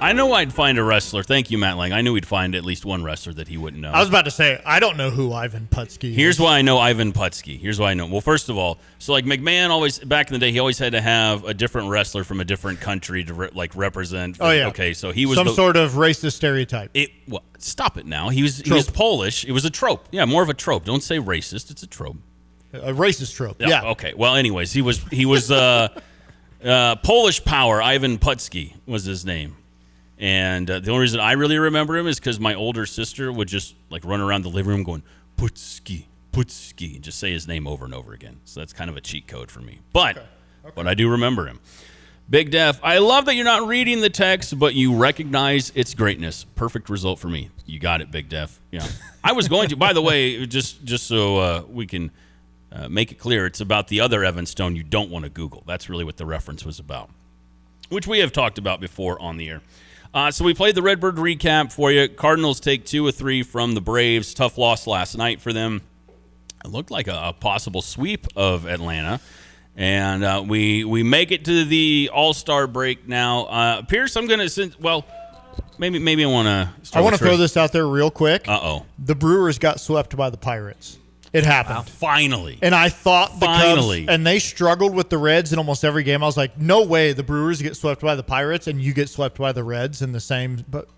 I know I'd find a wrestler. Thank you, Matt Lang. I knew we'd find at least one wrestler that he wouldn't know. I was about to say, I don't know who Ivan Putski is. Here's why I know Ivan Putski. Here's why I know. Well, first of all, so like McMahon always, back in the day, he always had to have a different wrestler from a different country to represent. Oh, yeah. Okay, so he was some sort of racist stereotype. Well, stop it now. He was Polish. It was a trope. Yeah, more of a trope. Don't say racist. It's a trope. A racist trope. Yeah. Okay. Well, anyways, he was Polish Power. Ivan Putski was his name. And the only reason I really remember him is because my older sister would just like run around the living room going, Putski, and just say his name over and over again. So that's kind of a cheat code for me. But I do remember him. Big Def, I love that you're not reading the text, but you recognize its greatness. Perfect result for me. You got it, Big Def. Yeah. I was going to, by the way, just so we can make it clear, it's about the other Evan Stone you don't want to Google. That's really what the reference was about, which we have talked about before on the air. So we played the Redbird recap for you. Cardinals take 2 of 3 from the Braves. Tough loss last night for them. It looked like a possible sweep of Atlanta. And we make it to the All-Star break now. Pierce, I'm going to maybe I want to start. I want to throw this out there real quick. Uh-oh. The Brewers got swept by the Pirates. It happened. Wow, finally. And I thought the Cubs, and they struggled with the Reds in almost every game. I was like, no way the Brewers get swept by the Pirates and you get swept by the Reds in the same, but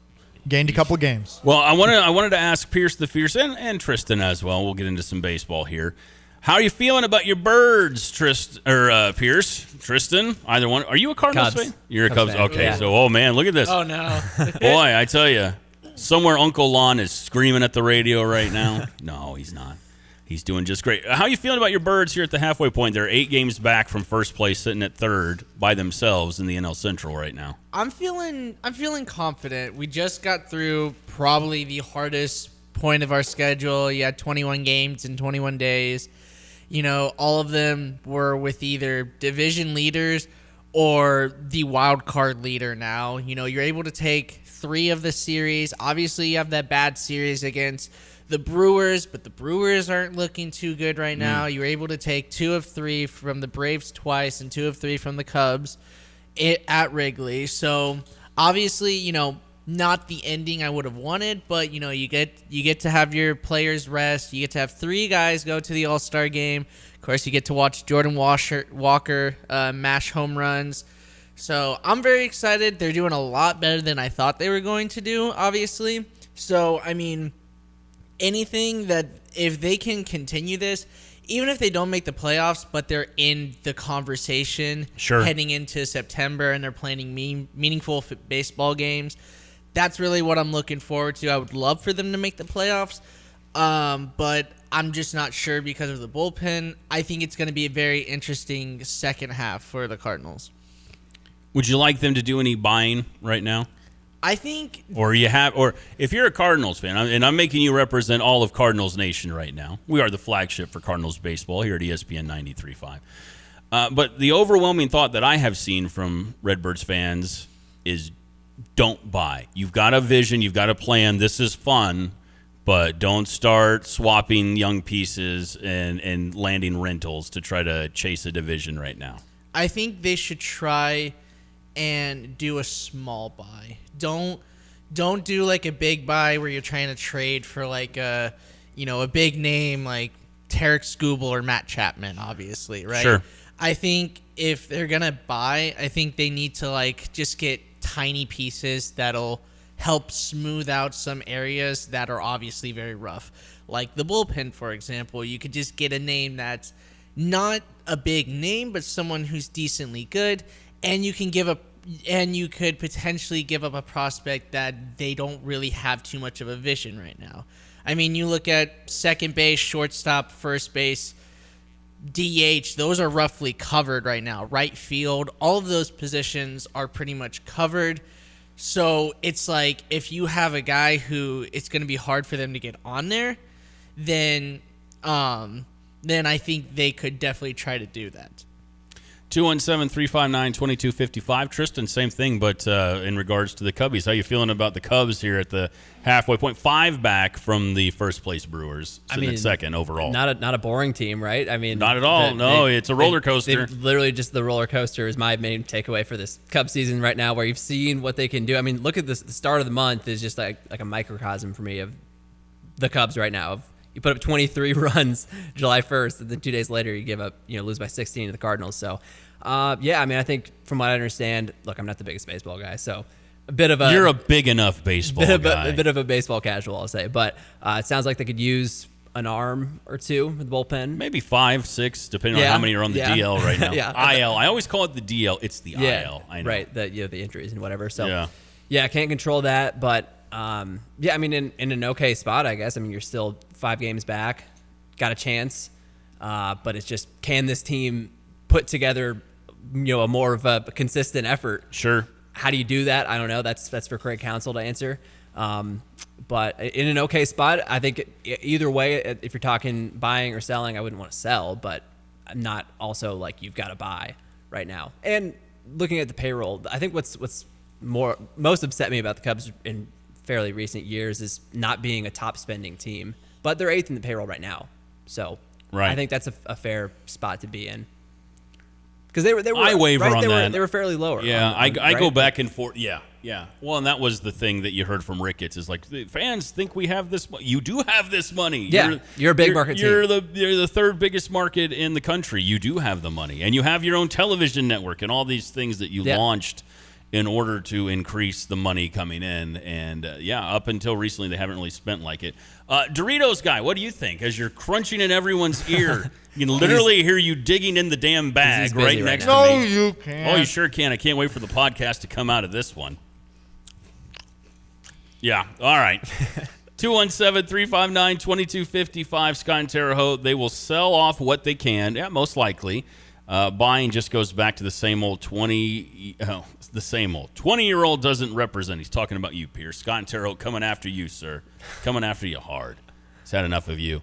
gained a couple games. Well, I wanted to ask Pierce the Fierce and Tristan as well. We'll get into some baseball here. How are you feeling about your Birds, Pierce? Tristan? Either one. Are you a Cardinals fan? You're a Cubs fan. Okay, yeah. So, oh man, look at this. Oh no. Boy, I tell you. Somewhere Uncle Lon is screaming at the radio right now. No, he's not. He's doing just great. How are you feeling about your Birds here at the halfway point? They're 8 games back from first place, sitting at third by themselves in the NL Central right now. I'm feeling confident. We just got through probably the hardest point of our schedule. You had 21 games in 21 days. You know, all of them were with either division leaders or the wild card leader now. You know, you're able to take 3 of the series. Obviously, you have that bad series against the Brewers, but the Brewers aren't looking too good right now. You're able to take 2 of 3 from the Braves twice and 2 of 3 from the Cubs at Wrigley. So, obviously, you know, not the ending I would have wanted, but you know, you get to have your players rest. You get to have 3 guys go to the All-Star game. Of course, you get to watch Jordan Walker mash home runs. So I'm very excited. They're doing a lot better than I thought they were going to do, obviously. So, I mean, anything that if they can continue this, even if they don't make the playoffs, but they're in the conversation heading into September and they're playing meaningful baseball games, that's really what I'm looking forward to. I would love for them to make the playoffs, but I'm just not sure because of the bullpen. I think it's going to be a very interesting second half for the Cardinals. Would you like them to do any buying right now? I think, or if you're a Cardinals fan, and I'm making you represent all of Cardinals Nation right now. We are the flagship for Cardinals baseball here at ESPN 93.5. But the overwhelming thought that I have seen from Redbirds fans is don't buy. You've got a vision, you've got a plan. This is fun, but don't start swapping young pieces and landing rentals to try to chase a division right now. I think they should try and do a small buy. Don't do like a big buy where you're trying to trade for like a big name like Tarek Skubal or Matt Chapman, obviously, right? Sure. I think if they're gonna buy, I think they need to like just get tiny pieces that'll help smooth out some areas that are obviously very rough. Like the bullpen, for example, you could just get a name that's not a big name, but someone who's decently good, and you could potentially give up a prospect that they don't really have too much of a vision right now. I mean, you look at second base, shortstop, first base, DH, those are roughly covered right now. Right field, all of those positions are pretty much covered. So it's like if you have a guy who it's going to be hard for them to get on there, then I think they could definitely try to do that. 217-359-2255. Tristan, same thing, but in regards to the Cubbies, how you feeling about the Cubs here at the halfway point? 5 back from the first place Brewers, sitting at second overall. Not a boring team, right? I mean, not at all. It's a roller coaster. Literally, just the roller coaster is my main takeaway for this Cubs season right now, where you've seen what they can do. I mean, look at this. The start of the month is just like a microcosm for me of the Cubs right now. You put up 23 runs July 1st, and then 2 days later you lose by 16 to the Cardinals. So, I mean, I think from what I understand, look, I'm not the biggest baseball guy, so you're a big enough baseball guy. A bit of a baseball casual, I'll say. But it sounds like they could use an arm or two with the bullpen. Maybe 5, 6, depending on how many are on the DL right now. IL. I always call it the DL. It's the IL. I know. Right. The injuries and whatever. So, I can't control that, but. I mean, in an okay spot, I guess. I mean, you're still 5 games back, got a chance, but it's just, can this team put together, a more of a consistent effort? Sure. How do you do that? I don't know. That's for Craig Counsell to answer. But in an okay spot, I think either way, if you're talking buying or selling, I wouldn't want to sell, but I'm not also like you've got to buy right now. And looking at the payroll, I think what's most upset me about the Cubs in fairly recent years is not being a top spending team, but they're 8th in the payroll right now. So I think that's a fair spot to be in. Because they were I waver right? on that. They were fairly lower. Yeah, I go back and forth. Yeah. Well, and that was the thing that you heard from Ricketts is like, the fans think we have this money. You do have this money. Yeah, you're a big market team. You're the third biggest market in the country. You do have the money, and you have your own television network and all these things that you launched in order to increase the money coming in. And, up until recently, they haven't really spent like it. Doritos guy, what do you think? As you're crunching in everyone's ear, you can literally hear you digging in the damn bag right next to me. No, you can't. Oh, you sure can. I can't wait for the podcast to come out of this one. Yeah. All right. 217-359-2255, Scott and Terre Haute. They will sell off what they can. Yeah, most likely. Buying just goes back to the same old 20-year-old doesn't represent. He's talking about you, Pierce. Scott and Terre Haute coming after you, sir. Coming after you hard. He's had enough of you.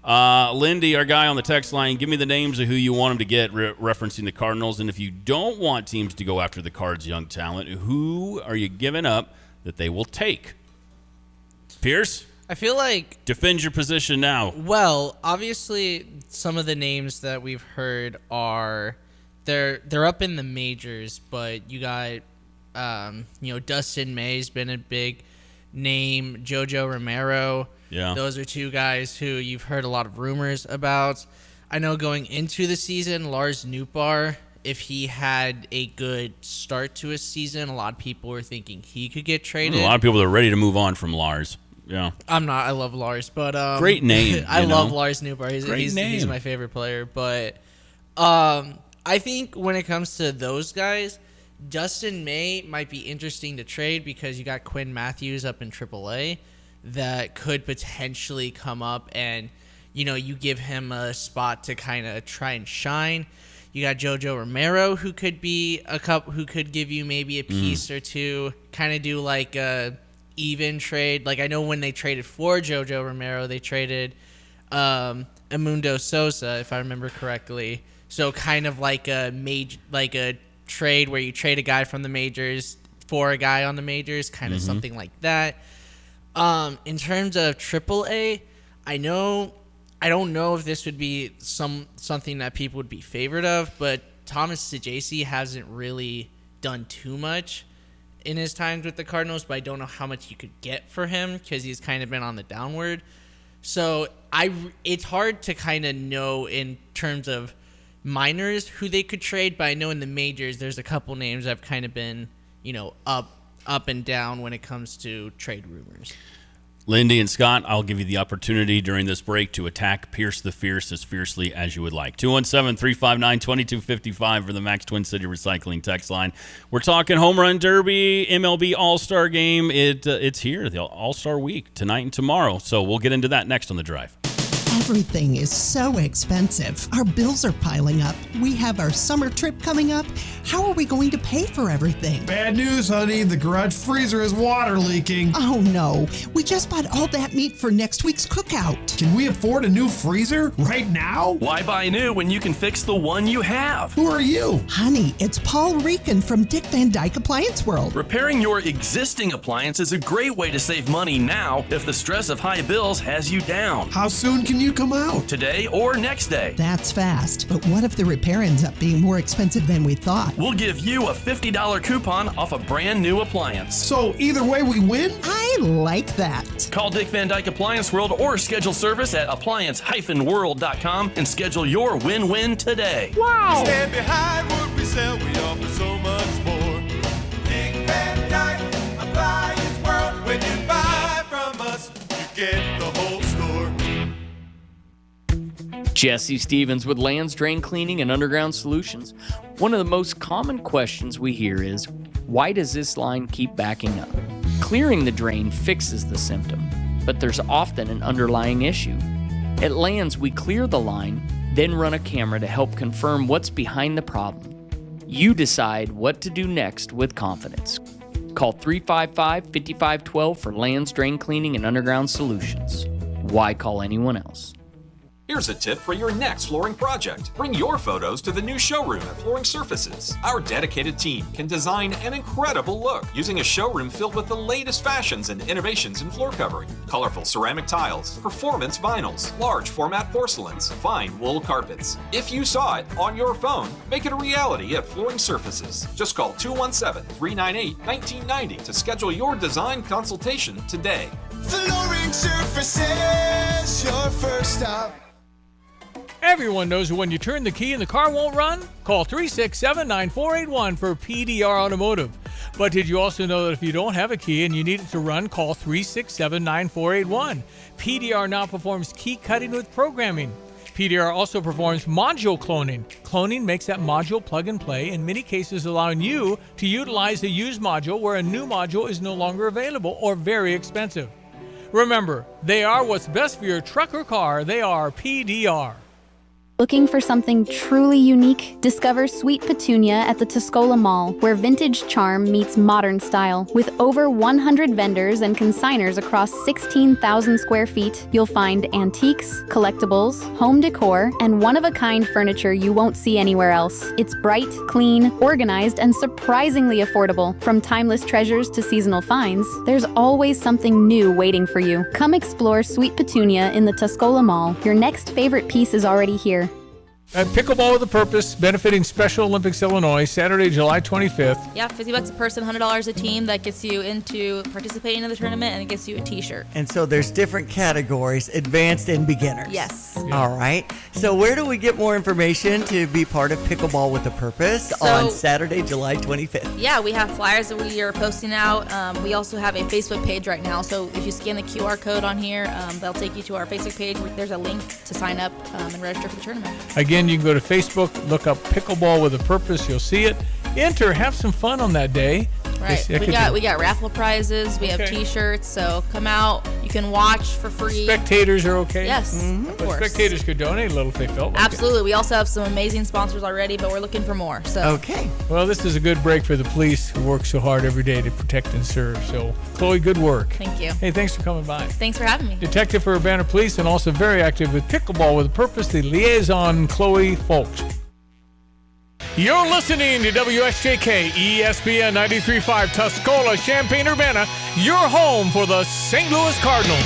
Lindy, our guy on the text line, give me the names of who you want him to get, referencing the Cardinals. And if you don't want teams to go after the Cards' young talent, who are you giving up that they will take? Pierce? I feel like... Defend your position now. Well, obviously, some of the names that we've heard are... They're up in the majors, but you got, Dustin May's been a big name. Jojo Romero. Yeah. Those are two guys who you've heard a lot of rumors about. I know going into the season, Lars Nootbaar, if he had a good start to his season, a lot of people were thinking he could get traded. A lot of people are ready to move on from Lars. Yeah. I'm not. I love Lars, but great name. I love Lars Nootbaar. He's my favorite player. But I think when it comes to those guys, Dustin May might be interesting to trade because you got Quinn Matthews up in AAA that could potentially come up, and you give him a spot to kind of try and shine. You got Jojo Romero who could be who could give you maybe a piece or two, kind of do like a even trade. Like I know when they traded for Jojo Romero, they traded Amundo Sosa, if I remember correctly. So kind of like a trade where you trade a guy from the majors for a guy on the majors, kind of something like that. In terms of AAA, I don't know if this would be something that people would be favored of, but Thomas Saggese hasn't really done too much in his times with the Cardinals, but I don't know how much you could get for him because he's kind of been on the downward. So it's hard to kind of know in terms of minors who they could trade, but I know in the majors there's a couple names that have kind of been, up and down when it comes to trade rumors. Lindy and Scott, I'll give you the opportunity during this break to attack Pierce the Fierce as fiercely as you would like. 217-359-2255 for the Max Twin City Recycling text line. We're talking Home Run Derby, MLB All-Star Game. It's here, the All-Star Week, tonight and tomorrow. So we'll get into that next on The Drive. Everything is so expensive. Our bills are piling up. We have our summer trip coming up. How are we going to pay for everything? Bad news, honey. The garage freezer is water leaking. Oh no. We just bought all that meat for next week's cookout. Can we afford a new freezer right now? Why buy new when you can fix the one you have? Who are you? Honey, it's Paul Rican from Dick Van Dyke Appliance World. Repairing your existing appliance is a great way to save money now if the stress of high bills has you down. How soon can you come out? Today or next day. That's fast. But what if the repair ends up being more expensive than we thought? We'll give you a $50 coupon off a brand new appliance. So either way we win? I like that. Call Dick Van Dyke Appliance World or schedule service at appliance-world.com and schedule your win-win today. Wow! Stand behind what we sell, we offer so much more. Dick Van Dyke Appliance World. When you buy from us, you get the whole store. Jesse Stevens with Lands Drain Cleaning and Underground Solutions. One of the most common questions we hear is, why does this line keep backing up? Clearing the drain fixes the symptom, but there's often an underlying issue. At Lands, we clear the line, then run a camera to help confirm what's behind the problem. You decide what to do next with confidence. Call 355-5512 for Lands Drain Cleaning and Underground Solutions. Why call anyone else? Here's a tip for your next flooring project. Bring your photos to the new showroom at Flooring Surfaces. Our dedicated team can design an incredible look using a showroom filled with the latest fashions and innovations in floor covering, colorful ceramic tiles, performance vinyls, large format porcelains, fine wool carpets. If you saw it on your phone, make it a reality at Flooring Surfaces. Just call 217-398-1990 to schedule your design consultation today. Flooring Surfaces, your first stop. Everyone knows that when you turn the key and the car won't run, call 367-9481 for PDR Automotive. But did you also know that if you don't have a key and you need it to run, call 367-9481. PDR now performs key cutting with programming. PDR also performs module cloning. Cloning makes that module plug and play, in many cases allowing you to utilize a used module where a new module is no longer available or very expensive. Remember, they are what's best for your truck or car. They are PDR. Looking for something truly unique? Discover Sweet Petunia at the Tuscola Mall, where vintage charm meets modern style. With over 100 vendors and consigners across 16,000 square feet, you'll find antiques, collectibles, home decor, and one-of-a-kind furniture you won't see anywhere else. It's bright, clean, organized, and surprisingly affordable. From timeless treasures to seasonal finds, there's always something new waiting for you. Come explore Sweet Petunia in the Tuscola Mall. Your next favorite piece is already here. Pickleball with a Purpose, benefiting Special Olympics Illinois, Saturday, July 25th. Yeah, $50 a person, $100 a team. That gets you into participating in the tournament, and it gets you a T-shirt. And so there's different categories, advanced and beginners. Yes. All right. So where do we get more information to be part of Pickleball with a Purpose on Saturday, July 25th? Yeah, we have flyers that we are posting out. We also have a Facebook page right now. So if you scan the QR code on here, they'll take you to our Facebook page. There's a link to sign up and register for the tournament. Again, you can go to Facebook, look up Pickleball with a Purpose. You'll see it. Enter, have some fun on that day. Right. We got raffle prizes. We have T-shirts. So come out. You can watch for free. Spectators are okay? Yes, of course. Spectators could donate a little if they felt like Absolutely. We also have some amazing sponsors already, but we're looking for more. So Okay. Well, this is a good break for the police who work so hard every day to protect and serve. So, Chloe, good work. Thank you. Hey, thanks for coming by. Thanks for having me. Detective for Urbana Police and also very active with Pickleball with a Purpose, the liaison, Chloe Folks. You're listening to WSJK ESPN 93.5 Tuscola, Champaign-Urbana, your home for the St. Louis Cardinals.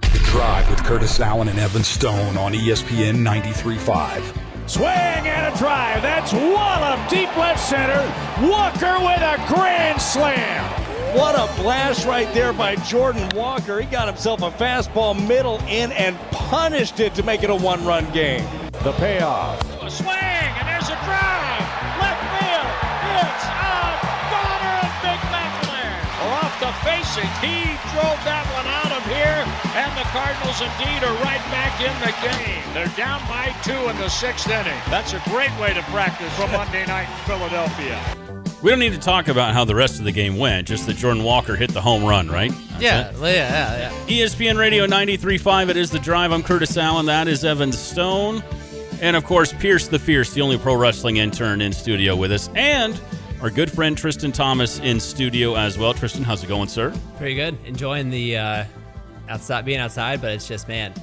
The Drive with Curtis Allen and Evan Stone on ESPN 93.5. Swing and a drive. That's Wallop deep left center. Walker with a grand slam. What a blast right there by Jordan Walker. He got himself a fastball middle in and punished it to make it a one-run game. The payoff. A swing, and there's a drive. Left field. It's out. Bonner and Big McLaren are off the facing. He drove that one out of here, and the Cardinals indeed are right back in the game. They're down by 2 in the 6th inning. That's a great way to practice for Monday night in Philadelphia. We don't need to talk about how the rest of the game went, just that Jordan Walker hit the home run, right? Yeah. ESPN Radio 93.5, it is The Drive. I'm Curtis Allen. That is Evan Stone. And, of course, Pierce the Fierce, the only pro wrestling intern in studio with us. And our good friend Tristan Thomas in studio as well. Tristan, how's it going, sir? Pretty good. Enjoying the being outside, but it's just, man,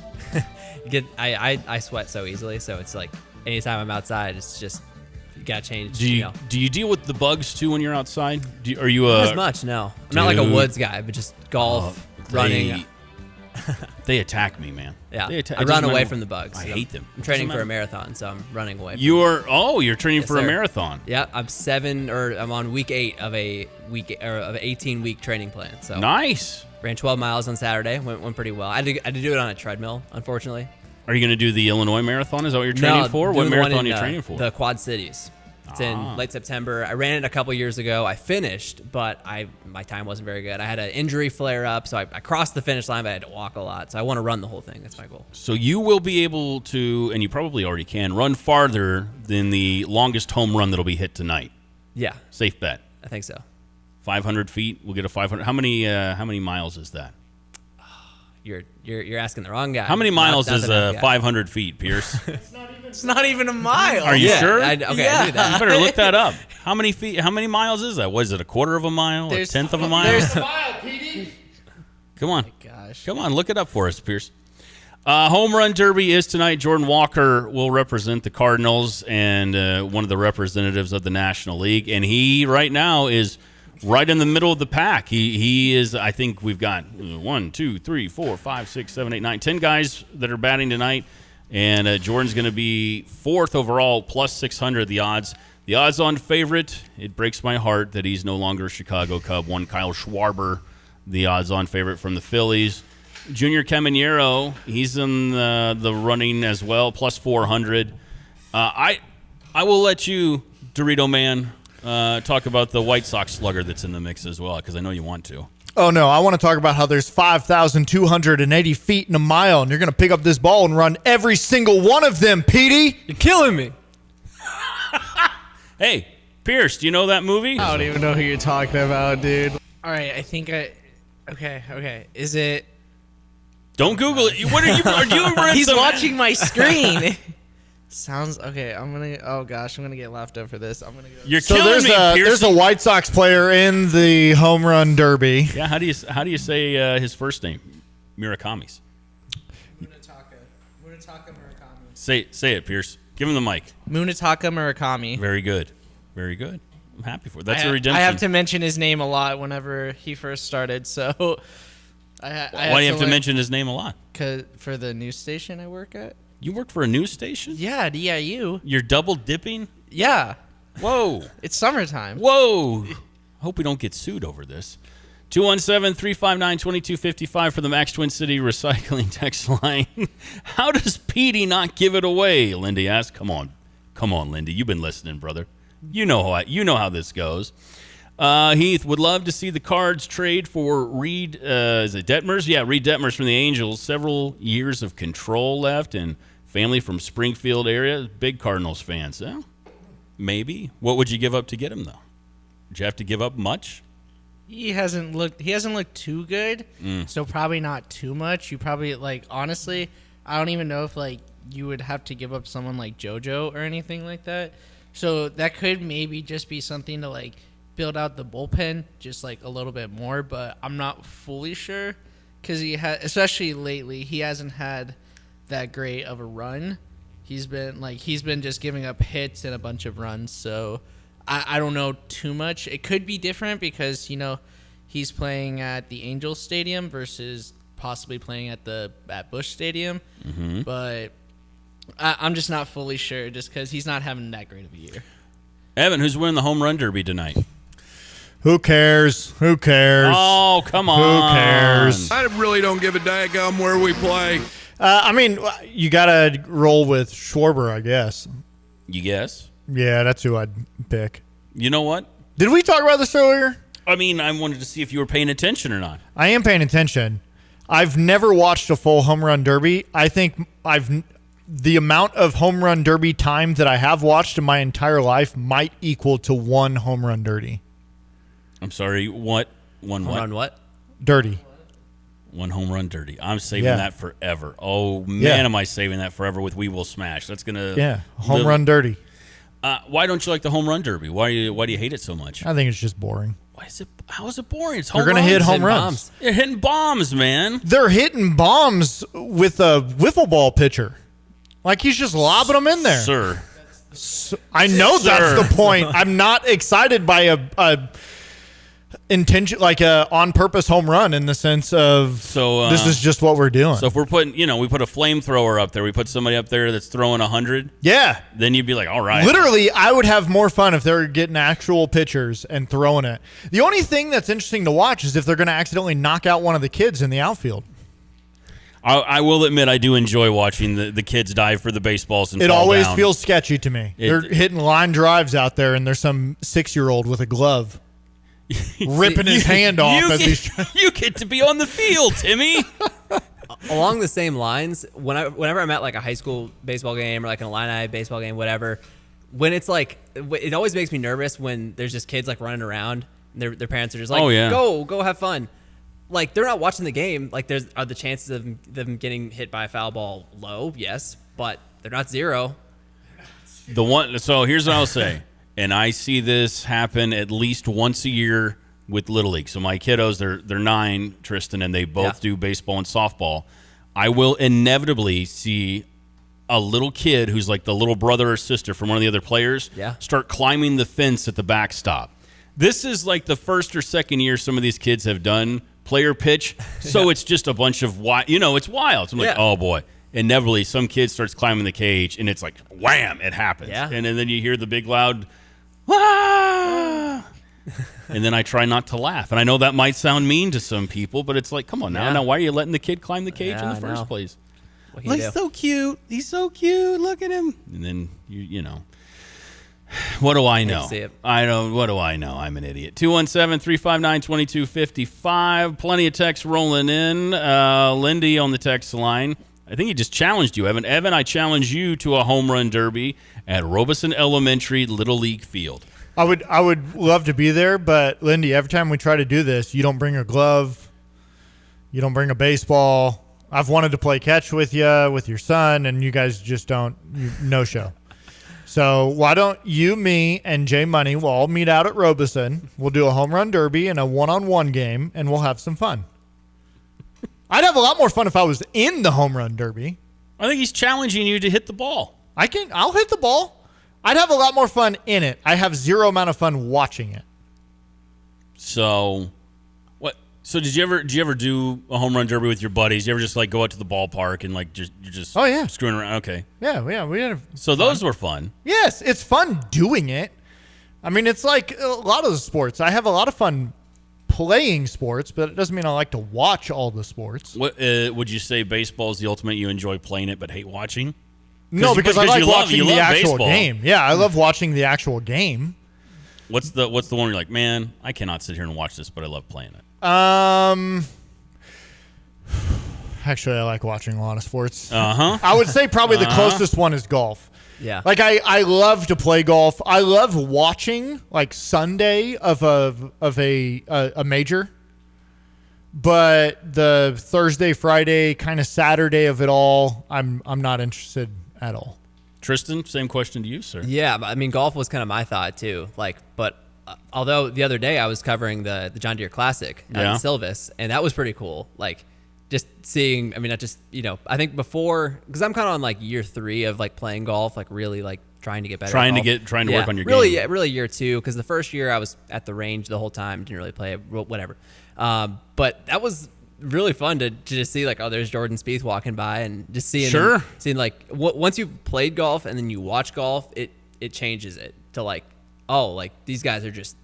I sweat so easily. So it's like anytime I'm outside, it's just, you got to change. Do you deal with the bugs, too, when you're outside? Are you Not as much, no. I'm not like a woods guy, but just golf, running. They attack me, man. Yeah, I run away from the bugs. I hate them. I'm training for a marathon, so I'm running away. You're training for a sir. marathon. Yeah, I'm on week 8 of an 18-week training plan. So nice. Ran 12 miles on Saturday. Went pretty well. I had to do it on a treadmill, unfortunately. Are you going to do the Illinois Marathon? Is that what you're training for? What marathon are you training for? The Quad Cities. It's in late September. I ran it a couple years ago. I finished, but my time wasn't very good. I had an injury flare up, so I crossed the finish line, but I had to walk a lot. So I want to run the whole thing. That's my goal. So you will be able to, and you probably already can, run farther than the longest home run that'll be hit tonight. Yeah. Safe bet. I think so. 500 feet. We'll get a 500. How many miles is that? You're asking the wrong guy. How many miles is 500 feet, Pierce? It's not even a mile. Are you sure? I knew that. You better look that up. How many feet? How many miles is that? Was it a quarter of a mile? A tenth of a mile? There's Come on. Oh my gosh. Come on, look it up for us, Pierce. Home Run Derby is tonight. Jordan Walker will represent the Cardinals and one of the representatives of the National League. And he, right now, is right in the middle of the pack. He is, I think we've got 1, 2, 3, 4, 5, 6, 7, 8, 9, 10 guys that are batting tonight. And Jordan's going to be 4th overall, plus 600 the odds. The odds-on favorite, it breaks my heart that he's no longer a Chicago Cub. One Kyle Schwarber, the odds-on favorite from the Phillies. Junior Caminero, he's in the running as well, plus 400. I will let you, Dorito Man, talk about the White Sox slugger that's in the mix as well, because I know you want to. Oh, no. I want to talk about how there's 5,280 feet in a mile, and you're going to pick up this ball and run every single one of them, Petey. You're killing me. Hey, Pierce, do you know that movie? I don't even know who you're talking about, dude. All right, I think Okay. Is it? Don't Google it. What are you? Are you? He's watching my screen. Sounds okay. I'm gonna. Oh gosh, I'm gonna get laughed up for this. I'm gonna go. You're killing me, Pierce. There's a White Sox player in the home run derby. Yeah. How do you say his first name? Murakami's. Munetaka Murakami. Say it, Pierce. Give him the mic. Munetaka Murakami. Very good. Very good. I'm happy for it. That's a redemption. I have to mention his name a lot whenever he first started. So, why do you have to mention his name a lot? Cause for the news station I work at. You work for a news station? Yeah, DIU. You're double dipping? Yeah. Whoa. It's summertime. Whoa. Hope we don't get sued over this. 217-359-2255 for the Max Twin City Recycling text line. How does Petey not give it away? Lindy asked. Come on, Lindy. You've been listening, brother. You know how this goes. Heath would love to see the Cards trade for Reed. Is it Detmers? Yeah, Reed Detmers from the Angels. Several years of control left, and family from Springfield area. Big Cardinals fans. Maybe. What would you give up to get him though? Did you have to give up much? He hasn't looked too good, so probably not too much. You probably honestly, I don't even know if you would have to give up someone like JoJo or anything like that. So that could maybe just be something to build out the bullpen just a little bit more, but I'm not fully sure because especially lately, he hasn't had that great of a run. He's been just giving up hits and a bunch of runs, so I don't know too much. It could be different because he's playing at the Angels Stadium versus possibly playing at Busch Stadium, but I'm just not fully sure just because he's not having that great of a year. Evan, who's winning the home run derby tonight? Who cares? Oh, come on. Who cares? I really don't give a daggum where we play. You got to roll with Schwarber, I guess. You guess? Yeah, that's who I'd pick. You know what? Did we talk about this earlier? I wanted to see if you were paying attention or not. I am paying attention. I've never watched a full home run derby. I think the amount of home run derby time that I have watched in my entire life might equal to one home run derby. I'm sorry, what? One home run what? Derby. One home run dirty. I'm saving that forever. Oh, man, am I saving that forever with We Will Smash. That's going to... home run dirty. Why don't you like the home run derby? Why do you hate it so much? I think it's just boring. How is it boring? It's home They're going to hit home runs. They're hitting bombs, man. They're hitting bombs with a wiffle ball pitcher. He's just lobbing them in there. Sir. I know that's the point. I'm not excited by a intention, a on-purpose home run in the sense of this is just what we're doing. So if we're putting, we put a flamethrower up there, we put somebody up there that's throwing 100. Yeah. Then you'd be like, all right. Literally, I would have more fun if they were getting actual pitchers and throwing it. The only thing that's interesting to watch is if they're going to accidentally knock out one of the kids in the outfield. I will admit I do enjoy watching the kids dive for the baseballs and it fall always down. feels sketchy to me. They're hitting line drives out there, and there's some 6-year-old with a glove. Ripping his hand off as he's you get to be on the field, Timmy. Along the same lines, whenever I'm at a high school baseball game or an Illini baseball game, whatever, when it's it always makes me nervous when there's just kids running around and their parents are just go have fun. They're not watching the game. Are the chances of them getting hit by a foul ball low? Yes, but they're not zero. So here's what I'll say. And I see this happen at least once a year with Little League. So my kiddos, they're 9, Tristan, and they both do baseball and softball. I will inevitably see a little kid who's the little brother or sister from one of the other players start climbing the fence at the backstop. This is the first or second year some of these kids have done player pitch. So it's just a bunch of it's wild. So I'm oh boy. Inevitably, some kid starts climbing the cage, and it's wham, it happens. Yeah. And then you hear the big loud... Ah! And then I try not to laugh. And I know that might sound mean to some people, but it's come on now. Yeah. Now, why are you letting the kid climb the cage in the first place? He's so cute. He's so cute. Look at him. And then, What do I know? see it. I don't. What do I know? I'm an idiot. 217-359-2255. Plenty of texts rolling in. Lindy on the text line. I think he just challenged you, Evan. Evan, I challenge you to a home run derby at Robeson Elementary Little League Field. I would love to be there, but Lindy, every time we try to do this, you don't bring a glove, you don't bring a baseball. I've wanted to play catch with you, with your son, and you guys just don't. No show. So why don't you, me, and Jay Money will all meet out at Robeson. We'll do a home run derby and a one-on-one game, and we'll have some fun. I'd have a lot more fun if I was in the home run derby. I think he's challenging you to hit the ball. I'll hit the ball. I'd have a lot more fun in it. I have zero amount of fun watching it. So, what? So did you ever do a home run derby with your buddies? You ever just like go out to the ballpark and like you're just screwing around? Okay. Yeah, we had. So those were fun. Yes, it's fun doing it. I mean, it's like a lot of the sports. I have a lot of fun playing sports, but it doesn't mean I like to watch all the sports. What would you say? Baseball is the ultimate. You enjoy playing it, but hate watching. No, because I like watching the actual baseball. game. Yeah, I love watching the actual game. What's the one where you're like, man, I cannot sit here and watch this, but I love playing it. Actually, I like watching a lot of sports. I would say probably the closest one is golf. Yeah. Like I love to play golf. I love watching like Sunday of a major. But the Thursday, Friday, kind of Saturday of it all, I'm not interested at all. Tristan, same question to you, sir. Yeah, I mean, golf was kind of my thought too. Although the other day I was covering the John Deere Classic in Silvis, and that was pretty cool. Like, just seeing. I mean, not just I think before, because I'm kind of on like year 3 of like playing golf, like really like trying to get better. Trying to work on your game. Yeah, really year 2, because the first year I was at the range the whole time, didn't really play whatever. But that was really fun to just see like, oh, there's Jordan Spieth walking by, and just seeing like once you've played golf and then you watch golf, it changes it to like, oh, like these guys are just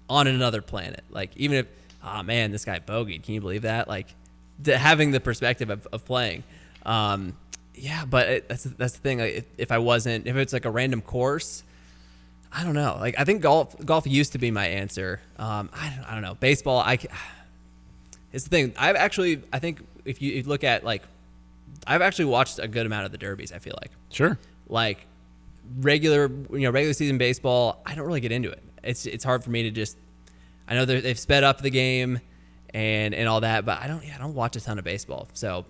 on another planet. Like, even if, oh man, this guy bogeyed, can you believe that? Like, having the perspective of playing. Yeah, but that's the thing. Like, if it's like a random course, I don't know. Like, I think golf used to be my answer. I don't know. Baseball, it's the thing. I think if you look at like, I've actually watched a good amount of the derbies. I feel like like regular season baseball, I don't really get into it. It's hard for me to just. I know they've sped up the game and all that, but I don't watch a ton of baseball. So,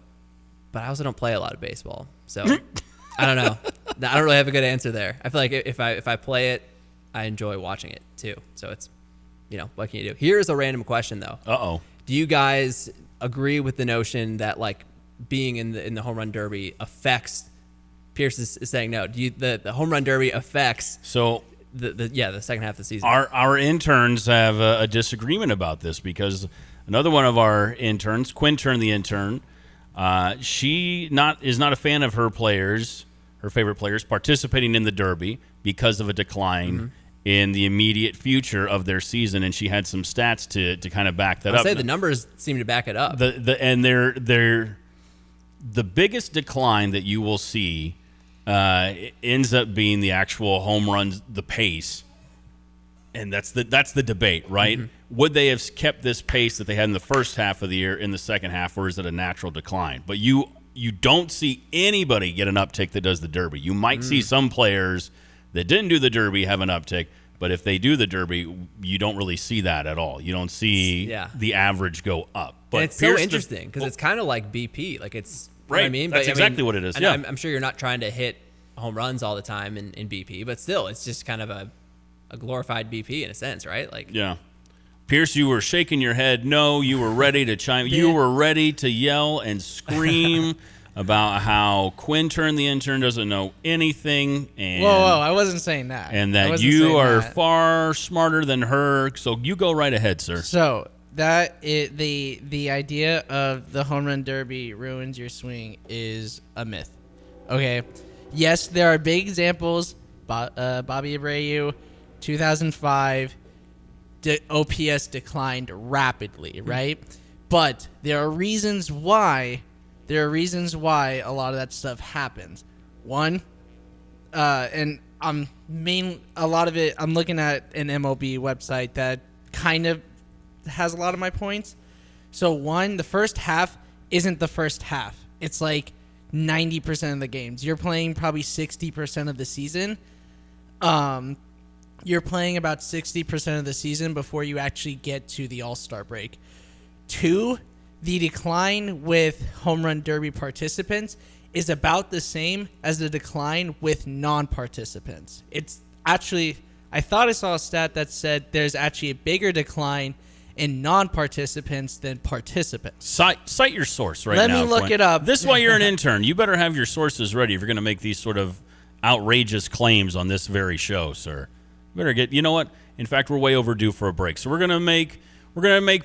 but I also don't play a lot of baseball. So I don't know. I don't really have a good answer there. I feel like if I play it, I enjoy watching it too. So it's, what can you do? Here's a random question though. Do you guys agree with the notion that like being in the home run derby affects? Pierce is saying no. Do you the home run derby affects the second half of the season? Our interns have a disagreement about this, because another one of our interns, Quintern the intern, she is not a fan of her favorite players participating in the derby because of a decline in the immediate future of their season, and she had some stats to kind of back that up. I'd say the numbers seem to back it up. The biggest decline that you will see ends up being the actual home runs, the pace, and that's the debate, right? Would they have kept this pace that they had in the first half of the year in the second half, or is it a natural decline? But you don't see anybody get an uptick that does the derby. You might see some players that didn't do the derby have an uptick, but if they do the derby, you don't really see that at all. You don't see the average go up. But and it's so interesting because it's kind of like BP. Like, it's right. You know what I mean? That's exactly what it is. Yeah. I'm sure you're not trying to hit home runs all the time in BP, but still, it's just kind of a glorified BP in a sense, right? Like, yeah. Pierce, you were shaking your head. No, you were ready to chime. You were ready to yell and scream about how Quintern the intern doesn't know anything. And, whoa, I wasn't saying that. And that you are far smarter than her. So you go right ahead, sir. So the idea of the home run derby ruins your swing is a myth. Okay. Yes, there are big examples. Bobby Abreu, 2005. OPS declined rapidly, right? But there are reasons why a lot of that stuff happens. One, and a lot of it, I'm looking at an MLB website that kind of has a lot of my points. So one, the first half isn't the first half. It's like 90% of the games. You're playing probably 60% of the season. You're playing about 60% of the season before you actually get to the All-Star break. Two, the decline with home run derby participants is about the same as the decline with non-participants. It's actually, I thought I saw a stat that said there's actually a bigger decline in non-participants than participants. Cite your source right now. Let now. me look it up. This is why you're an intern. You better have your sources ready if you're going to make these sort of outrageous claims on this very show, sir. Better get. You know what? In fact, we're way overdue for a break. So we're gonna make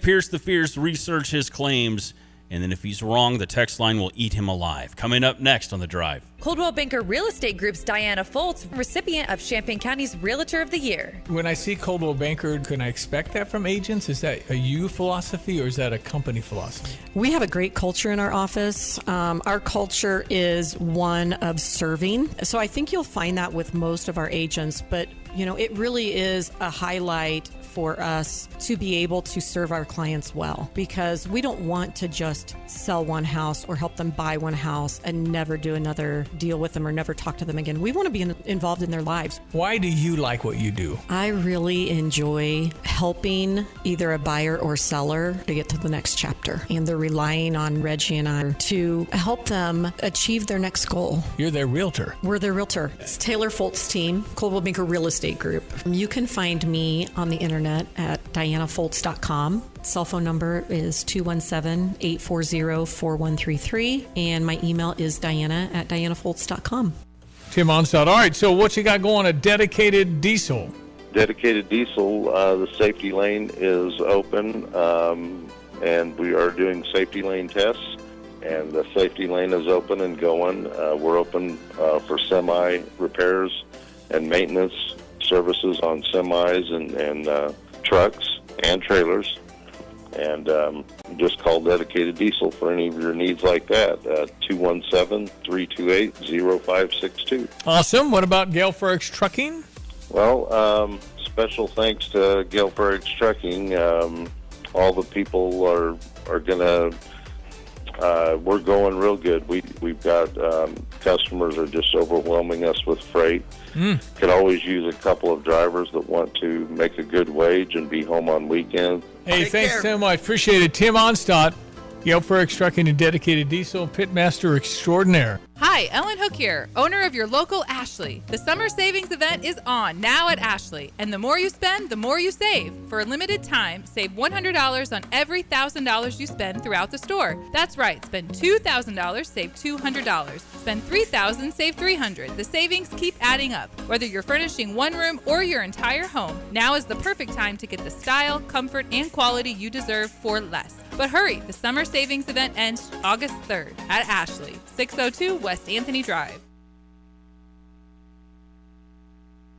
Pierce the Fierce research his claims, and then if he's wrong, the text line will eat him alive. Coming up next on The Drive. Coldwell Banker Real Estate Group's Diana Foltz, recipient of Champaign County's Realtor of the Year. When I see Coldwell Banker, can I expect that from agents? Is that a you philosophy or is that a company philosophy? We have a great culture in our office. Our culture is one of serving. So I think you'll find that with most of our agents, but it really is a highlight for us to be able to serve our clients well, because we don't want to just sell one house or help them buy one house and never do another deal with them or never talk to them again. We want to be involved in their lives. Why do you like what you do? I really enjoy helping either a buyer or seller to get to the next chapter, and they're relying on Reggie and I to help them achieve their next goal. You're their realtor. We're their realtor. It's Taylor Foltz team, Coldwell Banker Real Estate Group. You can find me on the internet at dianafoltz.com. Cell phone number is 217-840-4133, and my email is diana@dianafoltz.com. Tim Onstad. All right, so what you got going? A dedicated diesel. Dedicated diesel, the safety lane is open, and we are doing safety lane tests, and the safety lane is open and going. We're open for semi repairs and maintenance services on semis and trucks and trailers, and just call Dedicated Diesel for any of your needs like that. 217-328-0562. Awesome. What about Gale Ferrix Trucking? Well, special thanks to Gale Ferrix Trucking. All the people are gonna. We're going real good. We've got customers are just overwhelming us with freight. Could always use a couple of drivers that want to make a good wage and be home on weekends. Hey, thanks so much. Appreciate it. Tim Onstad, Gale Ferrix Trucking and Dedicated Diesel, Pitmaster Extraordinaire. Hi, Ellen Hook here, owner of your local Ashley. The summer savings event is on now at Ashley, and the more you spend, the more you save. For a limited time, save $100 on every $1,000 you spend throughout the store. That's right, spend $2,000, save $200. Spend $3,000, save $300. The savings keep adding up. Whether you're furnishing one room or your entire home, now is the perfect time to get the style, comfort, and quality you deserve for less. But hurry, the summer savings event ends August 3rd at Ashley, 602 West Anthony Drive.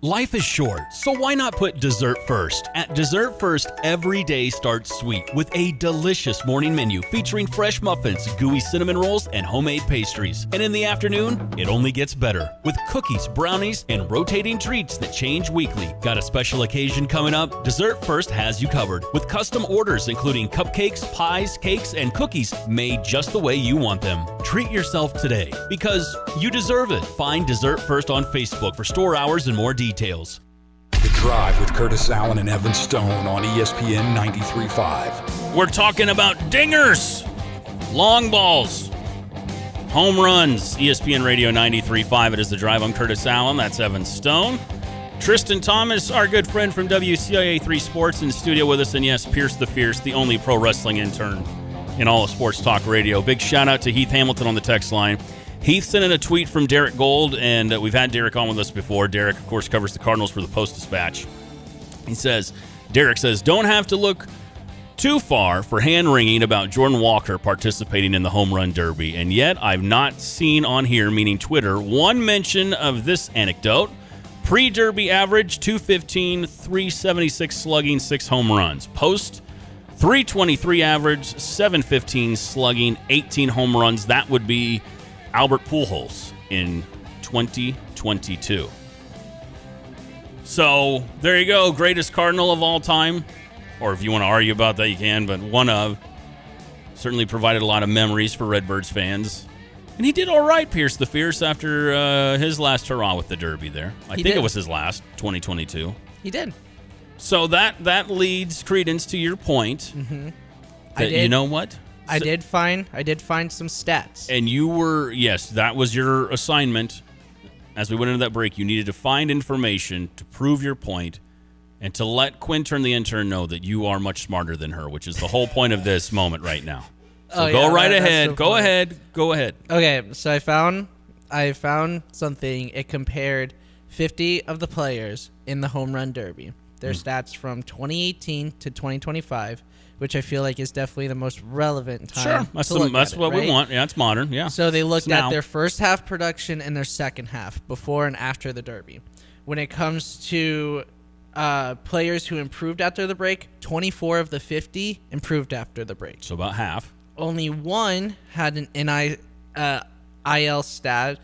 Life is short, so why not put dessert first? At Dessert First, every day starts sweet with a delicious morning menu featuring fresh muffins, gooey cinnamon rolls, and homemade pastries. And in the afternoon, it only gets better with cookies, brownies, and rotating treats that change weekly. Got a special occasion coming up? Dessert First has you covered with custom orders including cupcakes, pies, cakes, and cookies made just the way you want them. Treat yourself today because you deserve it. Find Dessert First on Facebook for store hours and more details. The Drive with Curtis Allen and Evan Stone on ESPN 93.5. We're talking about dingers, long balls, home runs. ESPN Radio 93.5. It is The Drive. I'm Curtis Allen. That's Evan Stone. Tristan Thomas, our good friend from WCIA 3 Sports, in studio with us. And yes, Pierce the Fierce, the only pro wrestling intern in all of sports talk radio. Big shout out to Heath Hamilton on the text line. Heath sent in a tweet from Derek Gold, and we've had Derek on with us before. Derek, of course, covers the Cardinals for the Post-Dispatch. Derek says, don't have to look too far for hand-wringing about Jordan Walker participating in the home run derby. And yet, I've not seen on here, meaning Twitter, one mention of this anecdote. Pre-derby average, 215, 376 slugging, 6 home runs. Post, 323 average, 715 slugging, 18 home runs. That would be Albert Pujols in 2022. So there you go. Greatest Cardinal of all time. Or if you want to argue about that, you can. But one of. Certainly provided a lot of memories for Redbirds fans. And he did all right, Pierce the Fierce, after his last hurrah with the Derby there. I think it was his last, 2022. He did. So that leads credence to your point. Mm-hmm. You know what? I did find some stats. And you were, yes, that was your assignment. As we went into that break, you needed to find information to prove your point and to let Quintern the intern know that you are much smarter than her, which is the whole point of this moment right now. So go right ahead. Go ahead. Okay, so I found something. It compared 50 of the players in the home run derby. Their stats from 2018 to 2025, which I feel like is definitely the most relevant time. Sure, that's what we want. Yeah, it's modern. Yeah. So they looked at their first half production and their second half, before and after the derby. When it comes to players who improved after the break, 24 of the 50 improved after the break. So about half. Only one had an NIL stat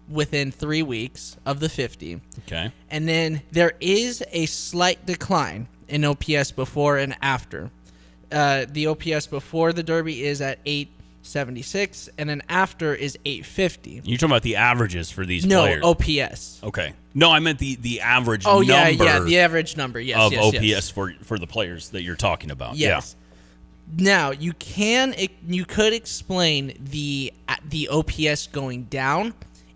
within 3 weeks of the 50. Okay. And then there is a slight decline in OPS before and after. The OPS before the Derby is at 876, and then after is 850. You're talking about the averages for these players? No, OPS. Okay. No, I meant the average number. Oh, yeah, the average number, yes. Of yes, OPS yes. for the players that you're talking about. Yes. Yeah. Now, you could explain the OPS going down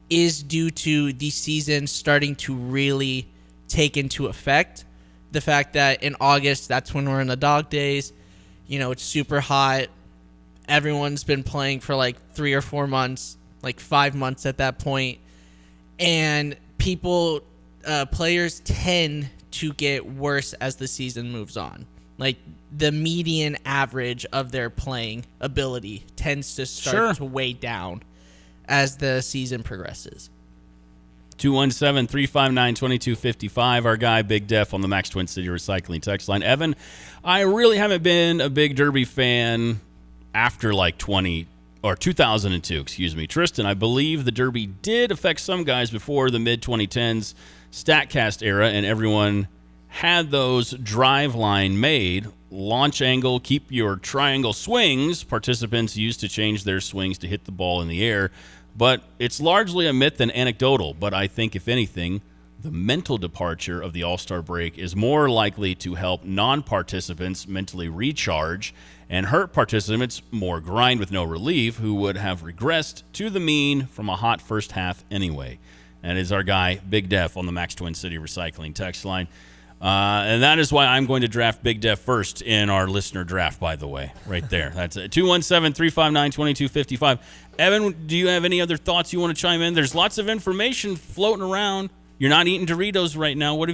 is due to the season starting to really take into effect. The fact that in August, that's when we're in the dog days. You know, it's super hot. Everyone's been playing for like 3 or 4 months, like 5 months at that point. And players tend to get worse as the season moves on. Like the median average of their playing ability tends to start to weigh down as the season progresses. 217-359-2255. Our guy, Big Def, on the Max Twin City Recycling text line. Evan, I really haven't been a big Derby fan after like 2002, excuse me. Tristan, I believe the Derby did affect some guys before the mid-2010s StatCast era, and everyone had those drive line made. Launch angle, keep your triangle swings. Participants used to change their swings to hit the ball in the air. But it's largely a myth than anecdotal. But I think, if anything, the mental departure of the All-Star break is more likely to help non-participants mentally recharge and hurt participants more grind with no relief who would have regressed to the mean from a hot first half anyway. That is our guy, Big Def, on the Max Twin City Recycling text line. And that is why I'm going to draft Big Def first in our listener draft, by the way, right there. That's it. 217-359-2255. Evan, do you have any other thoughts you want to chime in? There's lots of information floating around. You're not eating Doritos right now. What are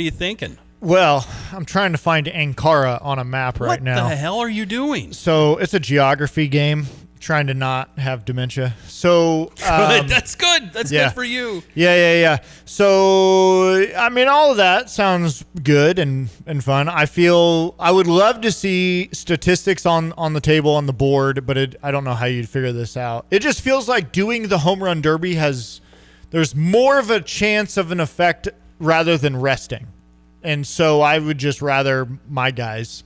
you thinking? Well, I'm trying to find Ankara on a map right now. What the hell are you doing? So it's a geography game. Trying to not have dementia. So good. That's good. That's good for you. Yeah. So I mean, all of that sounds good and fun. I feel I would love to see statistics on the table on the board, but I don't know how you'd figure this out. It just feels like doing the home run derby there's more of a chance of an effect rather than resting, and so I would just rather my guys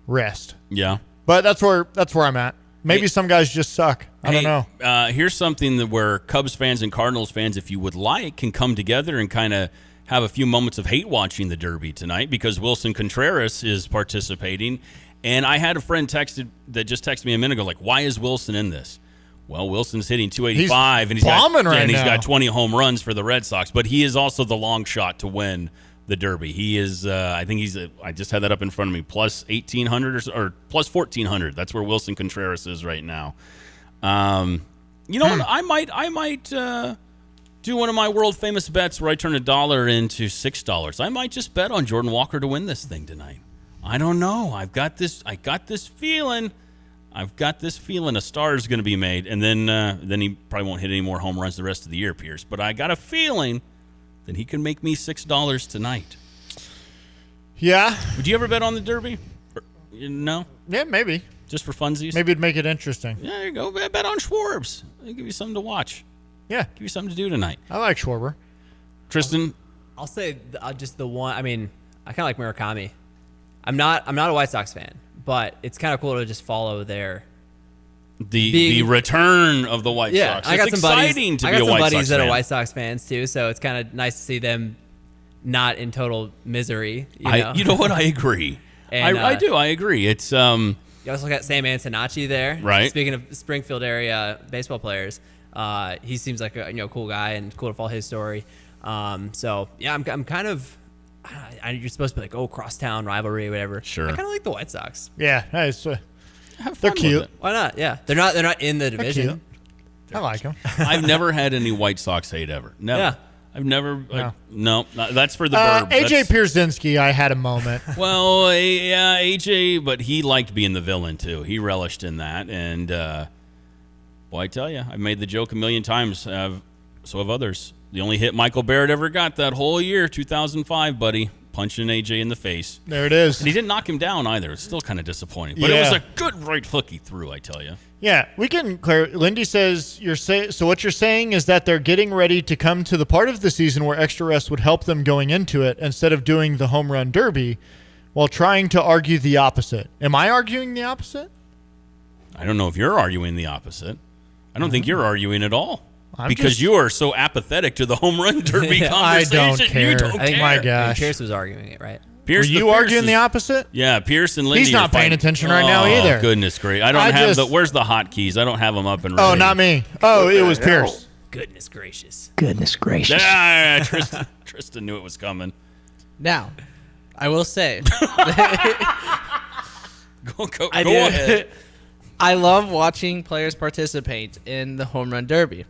rest. Yeah, but that's where I'm at. Maybe some guys just suck. I don't know. Here's something where Cubs fans and Cardinals fans, if you would like, can come together and kind of have a few moments of hate watching the Derby tonight because Wilson Contreras is participating. And I had a friend that just texted me a minute ago, like, why is Wilson in this? Well, Wilson's hitting 285, and he's got 20 home runs for the Red Sox, but he is also the long shot to win the Derby. He is, I just had that up in front of me, plus 1,800 or plus 1,400. That's where Wilson Contreras is right now. You know what? I might do one of my world famous bets where I turn $1 into $6. I might just bet on Jordan Walker to win this thing tonight. I don't know. I got this feeling a star is going to be made, and then he probably won't hit any more home runs the rest of the year, Pierce. But I got a feeling then he can make me $6 tonight. Yeah. Would you ever bet on the Derby? No? Yeah, maybe. Just for funsies? Maybe it'd make it interesting. Yeah, there you go. Bet on Schwarbs. It'll give you something to watch. Yeah. Give you something to do tonight. I like Schwarber. Tristan? I'll say just the one. I mean, I kind of like Murakami. I'm not a White Sox fan, but it's kind of cool to just follow their the return of the White Sox. I got It's some exciting buddies. to I be got a some White buddies Sox that fan. are White Sox fans too, so it's kind of nice to see them not in total misery. You know what? I agree. And, I do. I agree. It's You also got Sam Antonacci there. Right. Speaking of Springfield area baseball players, he seems like a cool guy and cool to follow his story. So yeah, I'm kind of. You're supposed to be like, oh, crosstown rivalry, whatever. Sure. I kind of like the White Sox. Yeah, they're cute. Why not? Yeah, they're not in the division. I like them. I've never had any White Sox hate ever. Never. Yeah. I've never. No. No, that's for the burb. AJ Pierzynski, I had a moment. Well, yeah, AJ, but he liked being the villain too. He relished in that, and boy, I tell you, I've made the joke a million times. So have others. The only hit Michael Barrett ever got that whole year, 2005, buddy, punching AJ in the face. There it is. And he didn't knock him down either. It's still kind of disappointing, but it was a good right hook he threw. I tell you. Yeah, we can clear. Lindy says so. What you're saying is that they're getting ready to come to the part of the season where extra rest would help them going into it, instead of doing the home run derby, while trying to argue the opposite. Am I arguing the opposite? I don't know if you're arguing the opposite. I don't think you're arguing at all. I'm because just- you are so apathetic to the home run derby conversation. I don't care. You don't I think care. my gosh. Pierce was arguing it, right? Pierce, Were you arguing the opposite? Yeah, Pierce and Lindy. He's not are fighting. paying attention right now either. Goodness gracious! I don't I have just- where's the hotkeys? I don't have them up and ready. Oh, not me. Oh, it was Pierce. Goodness gracious. Goodness gracious. Ah, Tristan knew it was coming. Now, I will say, Go I ahead. I love watching players participate in the home run derby.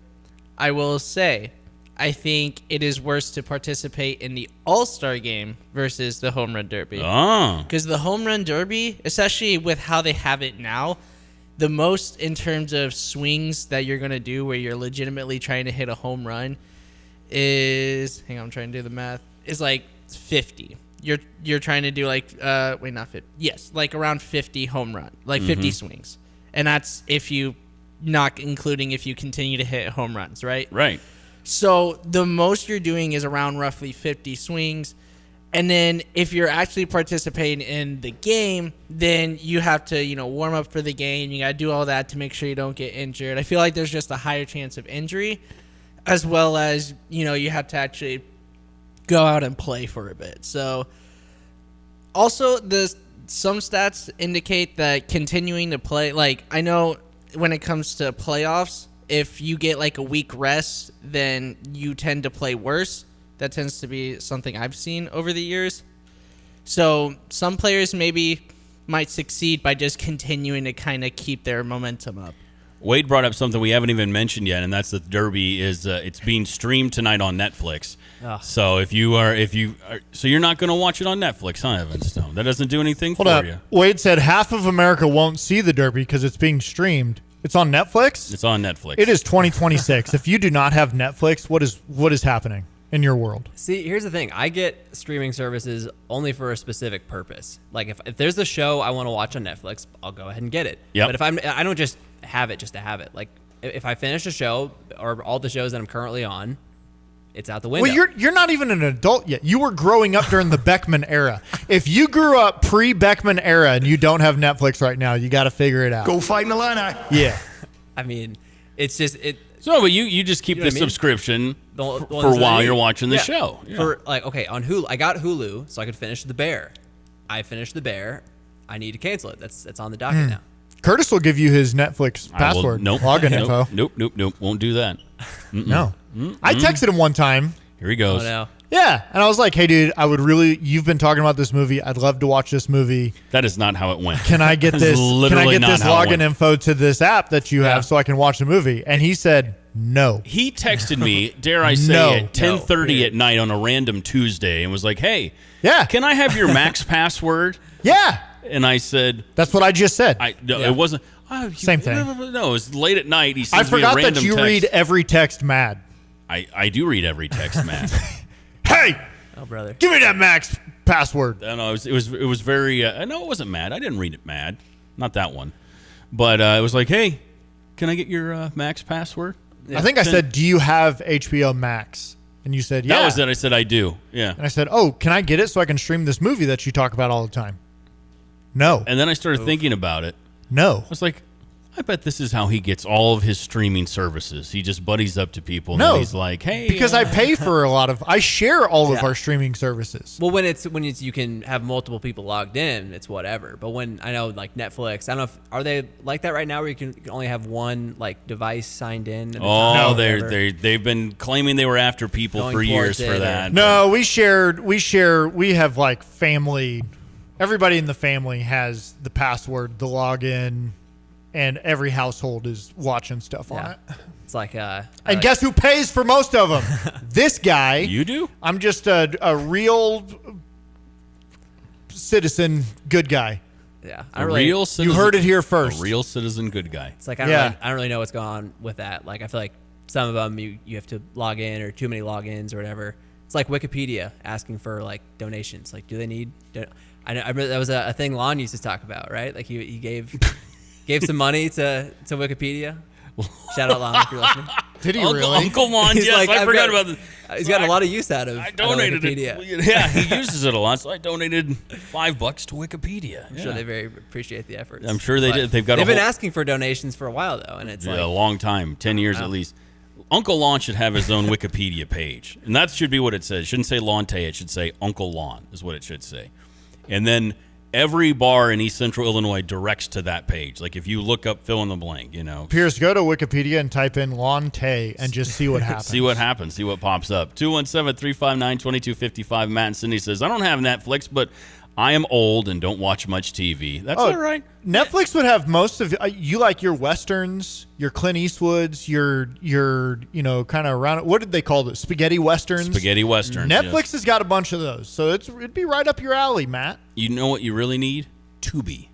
I will say, I think it is worse to participate in the All-Star game versus the home run derby. Oh. Because the home run derby, especially with how they have it now, the most in terms of swings that you're going to do where you're legitimately trying to hit a home run is, hang on, I'm trying to do the math, is like 50. You're trying to do like, wait, not 50. Yes, like around 50 home run, like 50 swings. And that's if you, not including if you continue to hit home runs, right? Right. So the most you're doing is around roughly 50 swings. And then if you're actually participating in the game, then you have to, warm up for the game. You got to do all that to make sure you don't get injured. I feel like there's just a higher chance of injury, as well as, you have to actually go out and play for a bit. So also some stats indicate that continuing to play, like I know when it comes to playoffs, if you get like a week rest, then you tend to play worse. That tends to be something I've seen over the years. So some players maybe might succeed by just continuing to kind of keep their momentum up. Wade brought up something we haven't even mentioned yet, and that's the Derby is it's being streamed tonight on Netflix. Oh. So so you're not going to watch it on Netflix, huh, Evan Stone? That doesn't do anything Hold for up. you. Wade said half of America won't see the Derby because it's being streamed. It's on Netflix? It's on Netflix. It is 2026. If you do not have Netflix, what is happening in your world? See, here's the thing. I get streaming services only for a specific purpose. Like if there's a show I want to watch on Netflix, I'll go ahead and get it. Yep. But I don't just have it just to have it. Like if I finish a show or all the shows that I'm currently on, it's out the window. Well, you're not even an adult yet. You were growing up during the Beckman era. If you grew up pre-Beckman era and you don't have Netflix right now, you got to figure it out. Go fight in the line. Yeah. I mean, it's just it. So, but you just keep You know the what I mean? subscription The ones for that while I you're need. watching the Yeah. show. Yeah. For like, okay, on Hulu, I got Hulu so I could finish The Bear. I finished The Bear. I need to cancel it. That's on the docket now. Curtis will give you his Netflix password, login info. Nope. Won't do that. No. I texted him one time. Here he goes. Oh, no. Yeah, and I was like, "Hey, dude, you've been talking about this movie. I'd love to watch this movie. That is not how it went. Can I get That's this? Can I literally get not this how it login went. info to this app that you have so I can watch the movie?" And he said, "No." He texted me, dare I say, No. at 10:30 at night on a random Tuesday, and was like, "Hey, yeah, can I have your Max password?" Yeah, and I said, "That's what I just said." It wasn't. Same thing. No, it was late at night. He I sends me a forgot random that you text. read every text mad. I do read every text, Matt. Hey, oh brother, give me that Max password. No, it was very. No, it wasn't mad. I didn't read it mad. Not that one. But it was like, hey, can I get your Max password? I think I said, "Do you have HBO Max?" And you said, yeah. That was it. I said, I do. Yeah. And I said, oh, can I get it so I can stream this movie that you talk about all the time? No. And then I started thinking about it. No. I was like, I bet this is how he gets all of his streaming services. He just buddies up to people and No. he's like, hey. Because I pay for I share all of our streaming services. Well, when you can have multiple people logged in, it's whatever. But when I know like Netflix, I don't know if are they like that right now, where you can only have one like device signed in. Oh, they've been claiming they were after people for years for that. No, we have like family. Everybody in the family has the password, the login, and every household is watching stuff on it. It's like and guess who pays for most of them? This guy. You do? I'm just a real citizen, good guy. Yeah, real citizen. You heard it here first. A real citizen, good guy. It's like I don't really know what's going on with that. Like I feel like some of them you have to log in or too many logins or whatever. It's like Wikipedia asking for like donations. Like, do they need? I remember that was a thing Lon used to talk about, right? Like he gave some money to Wikipedia. Shout out Lon if you're listening. Did he really? Uncle Lon, He's yes, like, I forgot about this. He's got a lot of use out of Wikipedia. Yeah, he uses it a lot, so I donated $5 to Wikipedia. I'm sure they very appreciate the efforts. I'm sure they did. They've been asking for donations for a while though, and it's a long time, 10 years at least. Uncle Lon should have his own Wikipedia page, and that should be what it says. It shouldn't say Lonte, it should say Uncle Lon is what it should say. And then every bar in East Central Illinois directs to that page. Like if you look up fill in the blank, Pierce, go to Wikipedia and type in Lonte and just see what happens. See what happens. See what pops up. 217-359-2255. Matt and Cindy says, I don't have Netflix, but I am old and don't watch much TV. That's all right. Netflix would have most of you like your westerns, your Clint Eastwoods, your kind of around. What did they call it? Spaghetti westerns. Spaghetti westerns. Netflix has got a bunch of those, so it'd be right up your alley, Matt. You know what you really need? Tubi.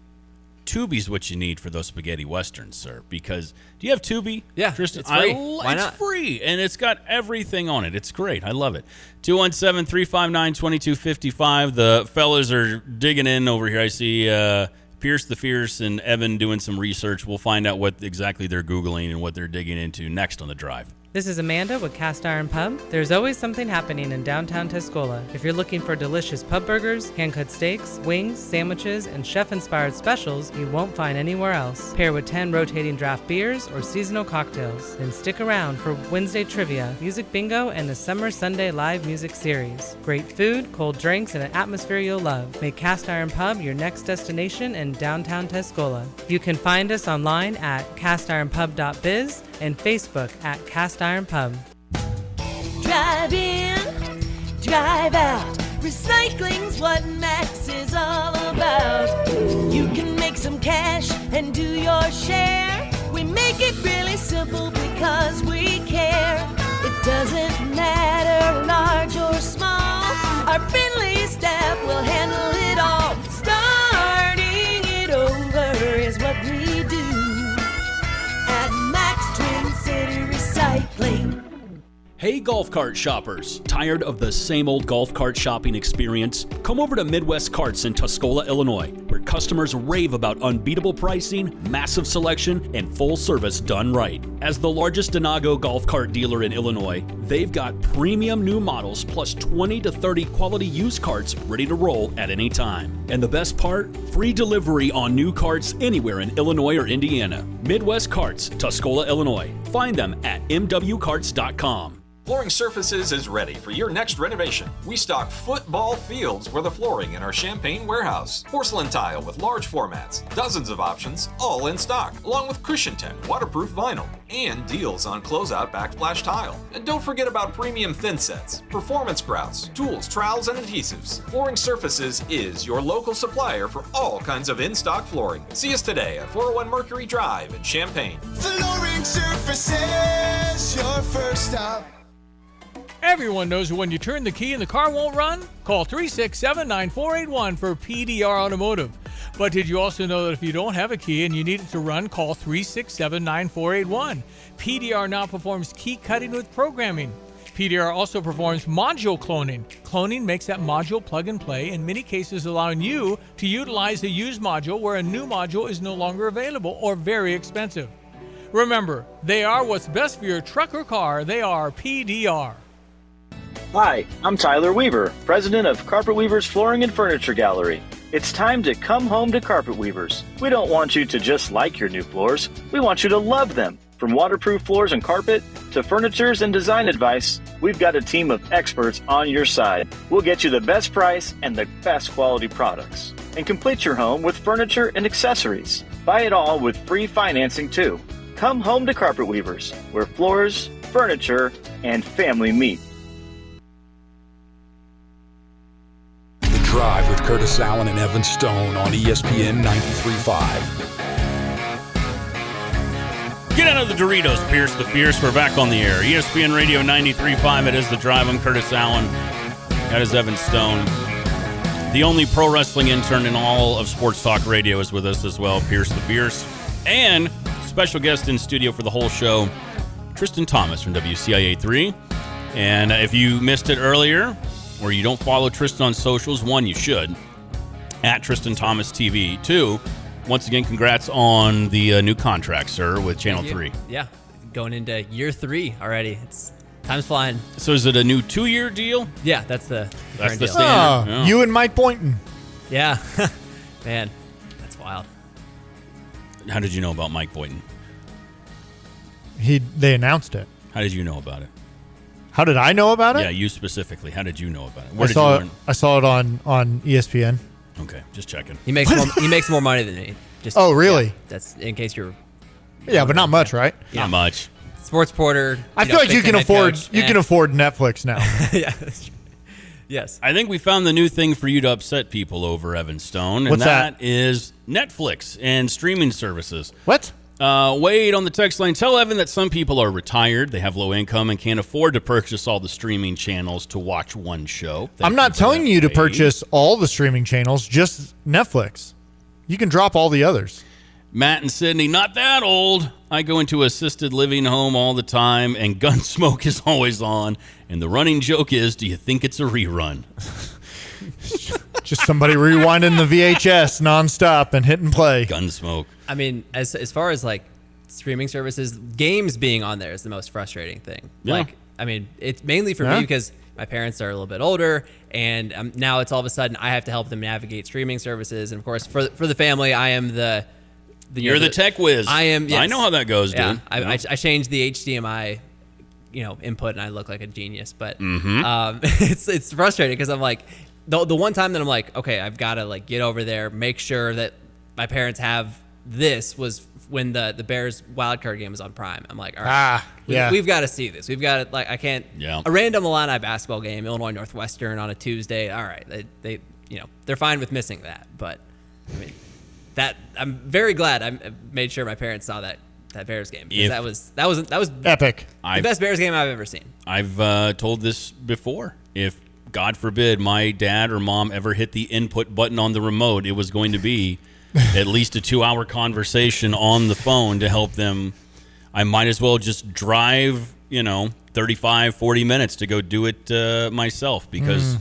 Tubi's what you need for those spaghetti westerns, sir. Because do you have Tubi? Yeah, Tristan? it's free. Why not? It's free, and it's got everything on it. It's great. I love it. 217-359-2255. The fellas are digging in over here. I see Pierce the Fierce and Evan doing some research. We'll find out what exactly they're Googling and what they're digging into next on the drive. This is Amanda with Cast Iron Pub. There's always something happening in downtown Tuscola. If you're looking for delicious pub burgers, hand-cut steaks, wings, sandwiches, and chef-inspired specials you won't find anywhere else. Pair with 10 rotating draft beers or seasonal cocktails. Then stick around for Wednesday trivia, music bingo, and the Summer Sunday live music series. Great food, cold drinks, and an atmosphere you'll love. Make Cast Iron Pub your next destination in downtown Tuscola. You can find us online at castironpub.biz and Facebook at Cast Iron Pub. Drive in, drive out. Recycling's what Max is all about. You can make some cash and do your share. We make it really simple because we care. It doesn't matter large or small. Our friendly staff will handle it all. Starting it over is what we do at Max Twin City Recycling. Hey golf cart shoppers, tired of the same old golf cart shopping experience? Come over to Midwest Carts in Tuscola, Illinois, where customers rave about unbeatable pricing, massive selection, and full service done right. As the largest Denago golf cart dealer in Illinois, they've got premium new models plus 20 to 30 quality used carts ready to roll at any time. And the best part? Free delivery on new carts anywhere in Illinois or Indiana. Midwest Carts, Tuscola, Illinois. Find them at mwcarts.com. Flooring Surfaces is ready for your next renovation. We stock football fields for the flooring in our Champaign warehouse. Porcelain tile with large formats, dozens of options, all in stock, along with Cushion Tech waterproof vinyl, and deals on closeout backsplash tile. And don't forget about premium thin sets, performance grouts, tools, trowels, and adhesives. Flooring Surfaces is your local supplier for all kinds of in-stock flooring. See us today at 401 Mercury Drive in Champaign. Flooring Surfaces, your first stop. Everyone knows when you turn the key and the car won't run? Call 367-9481 for PDR Automotive. But did you also know that if you don't have a key and you need it to run, call 367-9481. PDR now performs key cutting with programming. PDR also performs module cloning. Cloning makes that module plug and play, in many cases allowing you to utilize a used module where a new module is no longer available or very expensive. Remember, they are what's best for your truck or car. They are PDR. Hi, I'm Tyler Weaver, president of Carpet Weavers Flooring and Furniture Gallery. It's time to come home to Carpet Weavers. We don't want you to just like your new floors. We want you to love them. From waterproof floors and carpet to furnitures and design advice, we've got a team of experts on your side. We'll get you the best price and the best quality products. And complete your home with furniture and accessories. Buy it all with free financing too. Come home to Carpet Weavers, where floors, furniture, and family meet. The Drive with Curtis Allen and Evan Stone on ESPN 93.5. Get out of the Doritos, Pierce the Fierce. We're back on the air. ESPN Radio 93.5. It is The Drive. I'm Curtis Allen. That is Evan Stone. The only pro wrestling intern in all of Sports Talk Radio is with us as well, Pierce the Fierce. And special guest in studio for the whole show, Tristan Thomas from WCIA3. And if you missed it earlier, or you don't follow Tristan on socials, one, you should, at Tristan Thomas TV. Two, once again, congrats on the new contract, sir, with Channel 3. Yeah, going into year 3 already. Time's flying. So is it a new 2-year deal? Yeah, that's the current the deal. standard. Yeah. You and Mike Boynton. Yeah. Man, that's wild. How did you know about Mike Boynton? They announced it. How did you know about it? How did I know about it? Yeah, you specifically. How did you know about it? Where I did saw you it. learn? I saw it on ESPN. Okay, just checking. He makes more money than me. Just, oh, really? Yeah, that's in case you're. Yeah, but not much, right? Not much. Sports Porter. I feel like you can afford Netflix now. Yeah, that's true. Yes. I think we found the new thing for you to upset people over, Evan Stone, and What's that? that is Netflix and streaming services. What? Wade on the text line, tell Evan that some people are retired, they have low income, and can't afford to purchase all the streaming channels to watch one show. I'm not telling you to purchase all the streaming channels, just Netflix. You can drop all the others. Matt and Sydney, not that old. I go into assisted living home all the time, and Gunsmoke is always on. And the running joke is, do you think it's a rerun? Just somebody rewinding the VHS nonstop and hitting play. Gunsmoke. I mean, as far as like streaming services, games being on there is the most frustrating thing. Yeah. Like, I mean, it's mainly for me because my parents are a little bit older, and now it's all of a sudden I have to help them navigate streaming services. And of course, for the family, I am You're the tech whiz. I am. Yes. I know how that goes, dude. Yeah, I changed the HDMI, input, and I look like a genius. But it's frustrating because I'm like, the one time that I'm like, okay, I've got to like get over there, make sure that my parents have this was when the Bears wildcard game was on Prime. I'm like, all right, we've got to see this. We've got to, like, I can't. Yeah. A random Illini basketball game, Illinois Northwestern on a Tuesday. All right, they they're fine with missing that, but I mean. That I'm very glad I made sure my parents saw that Bears game because that was epic. The best Bears game I've ever seen. I've told this before. If God forbid my dad or mom ever hit the input button on the remote, it was going to be at least a 2-hour conversation on the phone to help them. I might as well just drive 35, 40 minutes to go do it myself because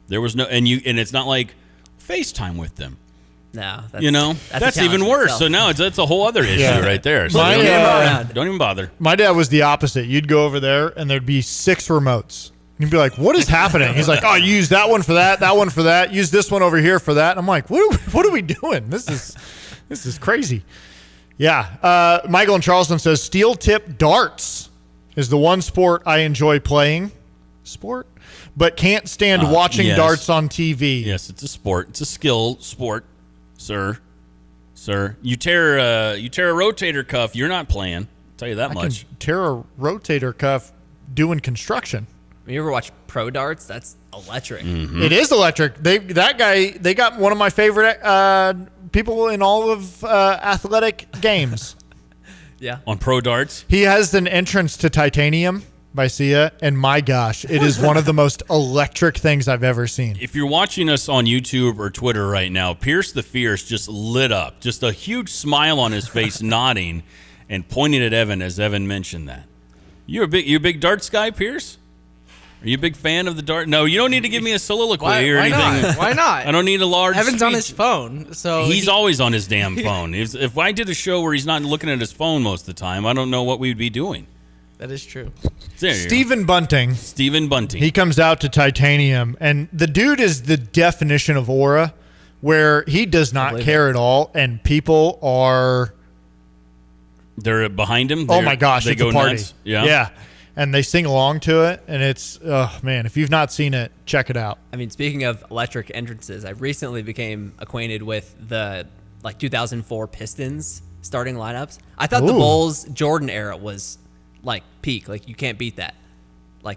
there was no and it's not like FaceTime with them. No, that's even worse. So now that's a whole other issue right there. So don't even bother. My dad was the opposite. You'd go over there, and there'd be 6 remotes. You'd be like, "What is happening?" He's like, "Oh, you use that one for that one for that. Use this one over here for that." And I'm like, "What are we doing? This is crazy." Yeah. Michael in Charleston says steel tip darts is the one sport I enjoy playing. But can't stand watching darts on TV. Yes, it's a sport. It's a skill sport. Sir, you tear a rotator cuff, you're not playing. I'll tell you that much. Can tear a rotator cuff doing construction. You ever watch pro darts? That's electric. Mm-hmm. It is electric. They got one of my favorite people in all of athletic games. Yeah. On pro darts? He has an entrance to Titanium by Sia, and my gosh, it is one of the most electric things I've ever seen. If you're watching us on YouTube or Twitter right now, Pierce the Fierce just lit up. Just a huge smile on his face, nodding and pointing at Evan as Evan mentioned that. You a big darts guy, Pierce? Are you a big fan of the dart? No, you don't need to give me a soliloquy or anything. Not? Why not? I don't need a large Evan's speech. on his phone, so he's always on his damn phone. If I did a show where he's not looking at his phone most of the time, I don't know what we'd be doing. That is true. Stephen Bunting. Stephen Bunting. He comes out to Titanium, and the dude is the definition of aura, where he does not care at all, and people are... They're behind him. Oh my gosh, they it's go a party. nuts. Yeah. And they sing along to it, and it's, oh man, if you've not seen it, check it out. I mean, speaking of electric entrances, I recently became acquainted with the 2004 Pistons starting lineups. I thought the Bulls Jordan era was peak. You can't beat that.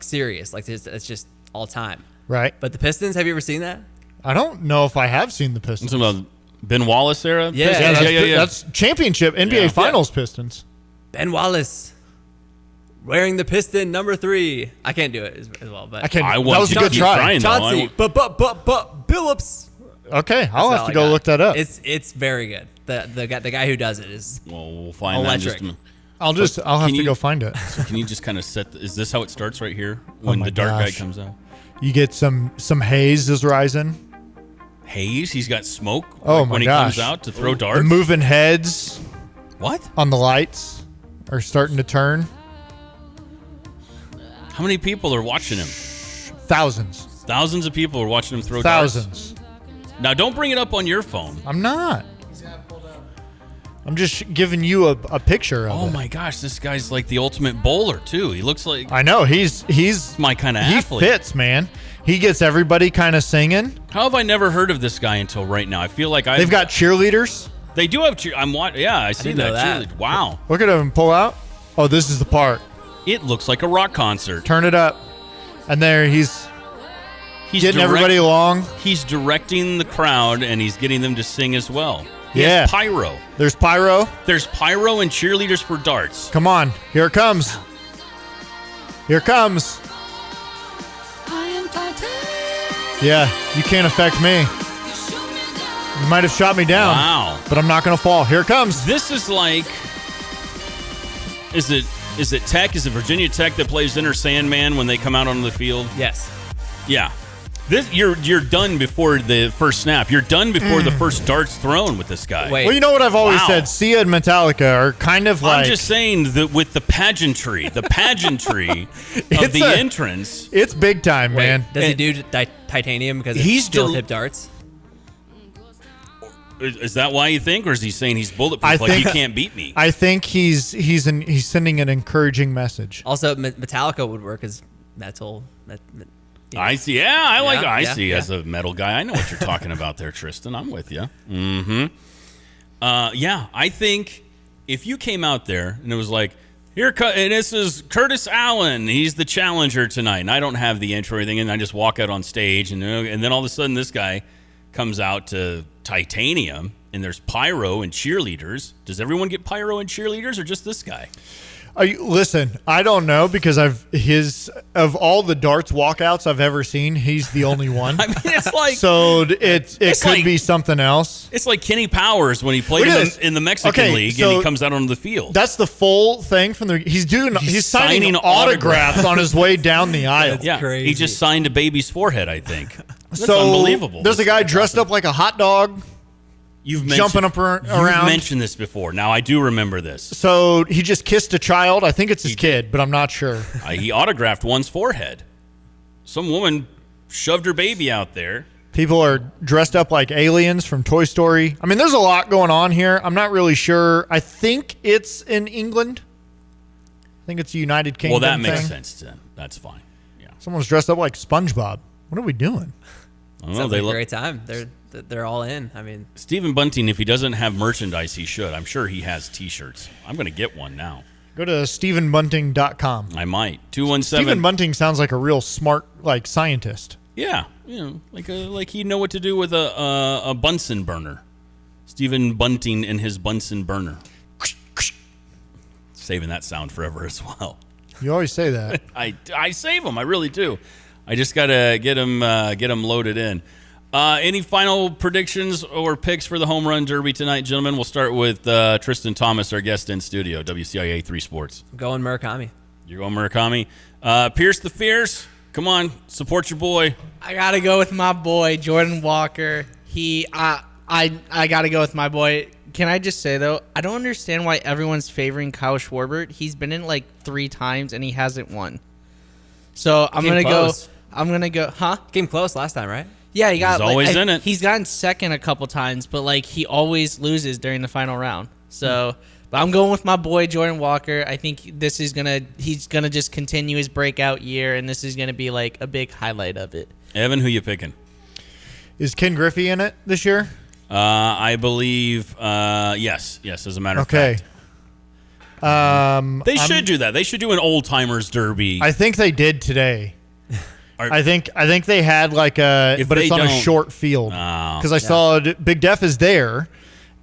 Serious. It's just all time. Right. But the Pistons, have you ever seen that? I don't know if I have seen the Pistons. About Ben Wallace era? Yeah. That's championship NBA Finals Pistons. Ben Wallace wearing the Piston number 3. I can't do it as well, but I can't. That was a good try. Chauncey, but Billups. Okay, I'll have to go look that up. It's very good. The guy who does it is we'll find electric. that. I'll have to go find it. So can you just kind of set? Is this how it starts right here when the dark guy comes out? You get some haze is rising. Haze? He's got smoke. Oh my when he gosh! comes out to throw darts. The moving heads. What? On the lights are starting to turn. How many people are watching him? Thousands. Thousands of people are watching him throw Thousands. darts. Now, don't bring it up on your phone. I'm not. I'm just giving you a picture of it. Oh my gosh, this guy's like the ultimate bowler too. He looks like I know he's my kind of athlete. He fits, man. He gets everybody kind of singing. How have I never heard of this guy until right now? I feel like they've got cheerleaders. They do have I see that. Cheerleader. Wow. Look at him pull out. Oh, this is the part. It looks like a rock concert. Turn it up, and there he's getting everybody along. He's directing the crowd, and he's getting them to sing as well. He Yeah. has pyro. There's pyro. There's pyro and cheerleaders for darts. Come on, here it comes. Here it comes. Yeah, you can't affect me. You might have shot me down. Wow. But I'm not going to fall. Here it comes. This is like, is it Tech? Is it Virginia Tech that plays Enter Sandman when they come out onto the field? Yes. Yeah. This you're done before the first snap. You're done before the first dart's thrown with this guy. Wait. Well, you know what I've always said? Sia and Metallica are kind of like... I'm just saying that with the pageantry of the entrance. It's big time, man. Does he do titanium because it's He's steel tip darts? Is that why you think, or is he saying he's bulletproof? You can't beat me. I think he's sending an encouraging message. Also, Metallica would work as metal. I see. Yeah, I see. Yeah. As a metal guy, I know what you're talking about there, Tristan. I'm with you. Mm-hmm. Yeah, I think if you came out there and it was like, and this is Curtis Allen. He's the challenger tonight, and I don't have the intro or anything, and I just walk out on stage, and then all of a sudden this guy comes out to Titanium, and there's pyro and cheerleaders. Does everyone get pyro and cheerleaders, or just this guy? Listen, I don't know because of all the darts walkouts I've ever seen, he's the only one. I mean, it's like it could be something else. It's like Kenny Powers when he played in the Mexican League, and he comes out onto the field. That's the full thing from he's signing autographs on his way down the aisle. That's crazy. He just signed a baby's forehead, I think. That's so unbelievable. There's a guy dressed up like a hot dog. Jumping up around. You've mentioned this before. Now I do remember this. So he just kissed a child. I think it's his kid, but I'm not sure. He autographed one's forehead. Some woman shoved her baby out there. People are dressed up like aliens from Toy Story. I mean, there's a lot going on here. I'm not really sure. I think it's in England. I think it's a United Kingdom. Well, that makes sense then. That's fine. Yeah. Someone's dressed up like SpongeBob. What are we doing? Sounds like a great time. They're all in. I mean, Stephen Bunting, if he doesn't have merchandise, he should. I'm sure he has T-shirts. I'm going to get one now. Go to StephenBunting.com. I might. 217. Stephen Bunting sounds like a real smart, scientist. Yeah, like he'd know what to do with a Bunsen burner. Stephen Bunting and his Bunsen burner. Saving that sound forever as well. You always say that. I save them. I really do. I just gotta get them loaded in. Any final predictions or picks for the home run derby tonight, gentlemen? We'll start with Tristan Thomas, our guest in studio, WCIA 3 Sports. I'm going Murakami. You're going Murakami. Pierce the Fierce, come on, support your boy. I gotta go with my boy Jordan Walker. I gotta go with my boy Can I just say, though, I don't understand why everyone's favoring Kyle Schwarber. He's been in like 3 times, and he hasn't won. So I'm going to go, huh? Came close last time, right? Yeah, he got He's always in it. He's gotten second a couple times, but like he always loses during the final round. So, but I'm going with my boy Jordan Walker. I think he's gonna just continue his breakout year, and this is gonna be like a big highlight of it. Evan, who you picking? Is Ken Griffey in it this year? I believe yes. As a matter of Okay. fact, they should do that. They should do an old timers derby. I think they did today. I think they had like but it's on a short field because I saw Big Def is there,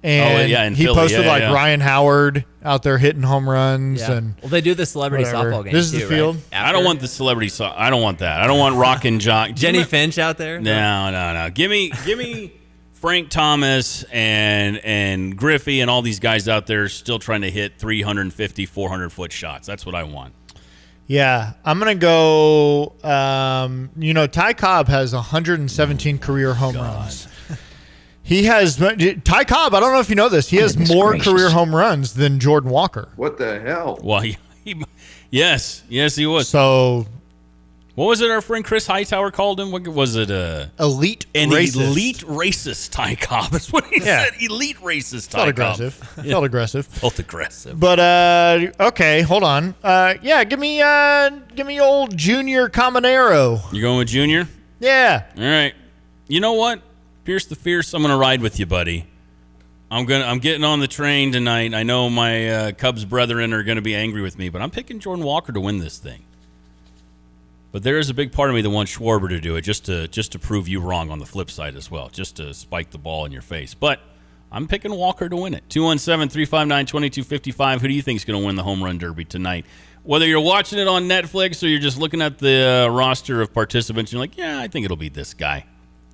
and he Philly. posted Ryan Howard out there hitting home runs and well, they do the celebrity softball game. This is too, the field. Right? I don't want the celebrity. I don't want that. I don't want Rock and Jock. Jenny Finch out there. No. Give me Frank Thomas and Griffey and all these guys out there still trying to hit 350, 400-foot shots. That's what I want. Yeah, I'm going to go, Ty Cobb has 117 career home runs. He has, Ty Cobb, I don't know if you know this, he has more career home runs than Jordan Walker. What the hell? Well, yes, he was. So, what was it our friend Chris Hightower called him? What was it? Elite racist Ty Cobb is what he said. Elite racist Ty Cobb. Felt aggressive. Felt aggressive. But okay, hold on. Give me old Junior Caminero. You going with Junior? Yeah. All right. You know what? Pierce the Fierce, I'm gonna ride with you, buddy. I'm getting on the train tonight. I know my Cubs brethren are gonna be angry with me, but I'm picking Jordan Walker to win this thing. But there is a big part of me that wants Schwarber to do it just to prove you wrong on the flip side as well, just to spike the ball in your face. But I'm picking Walker to win it. 217-359-2255. Who do you think is going to win the home run derby tonight? Whether you're watching it on Netflix or you're just looking at the roster of participants, you're like, yeah, I think it'll be this guy.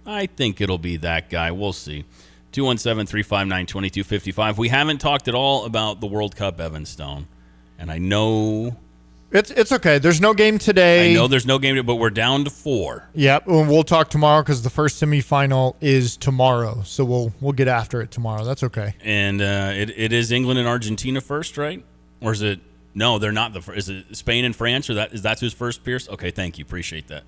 I think it'll be that guy. We'll see. 217-359-2255. We haven't talked at all about the World Cup, Evan Stone. And I know... It's okay. There's no game today. I know there's no game, but we're down to 4. Yep, and we'll talk tomorrow because the first semifinal is tomorrow. So we'll get after it tomorrow. That's okay. And it is England and Argentina first, right? Or is it? No, they're not the first. Is it Spain and France? Or that's who's first, Pierce? Okay, thank you. Appreciate that.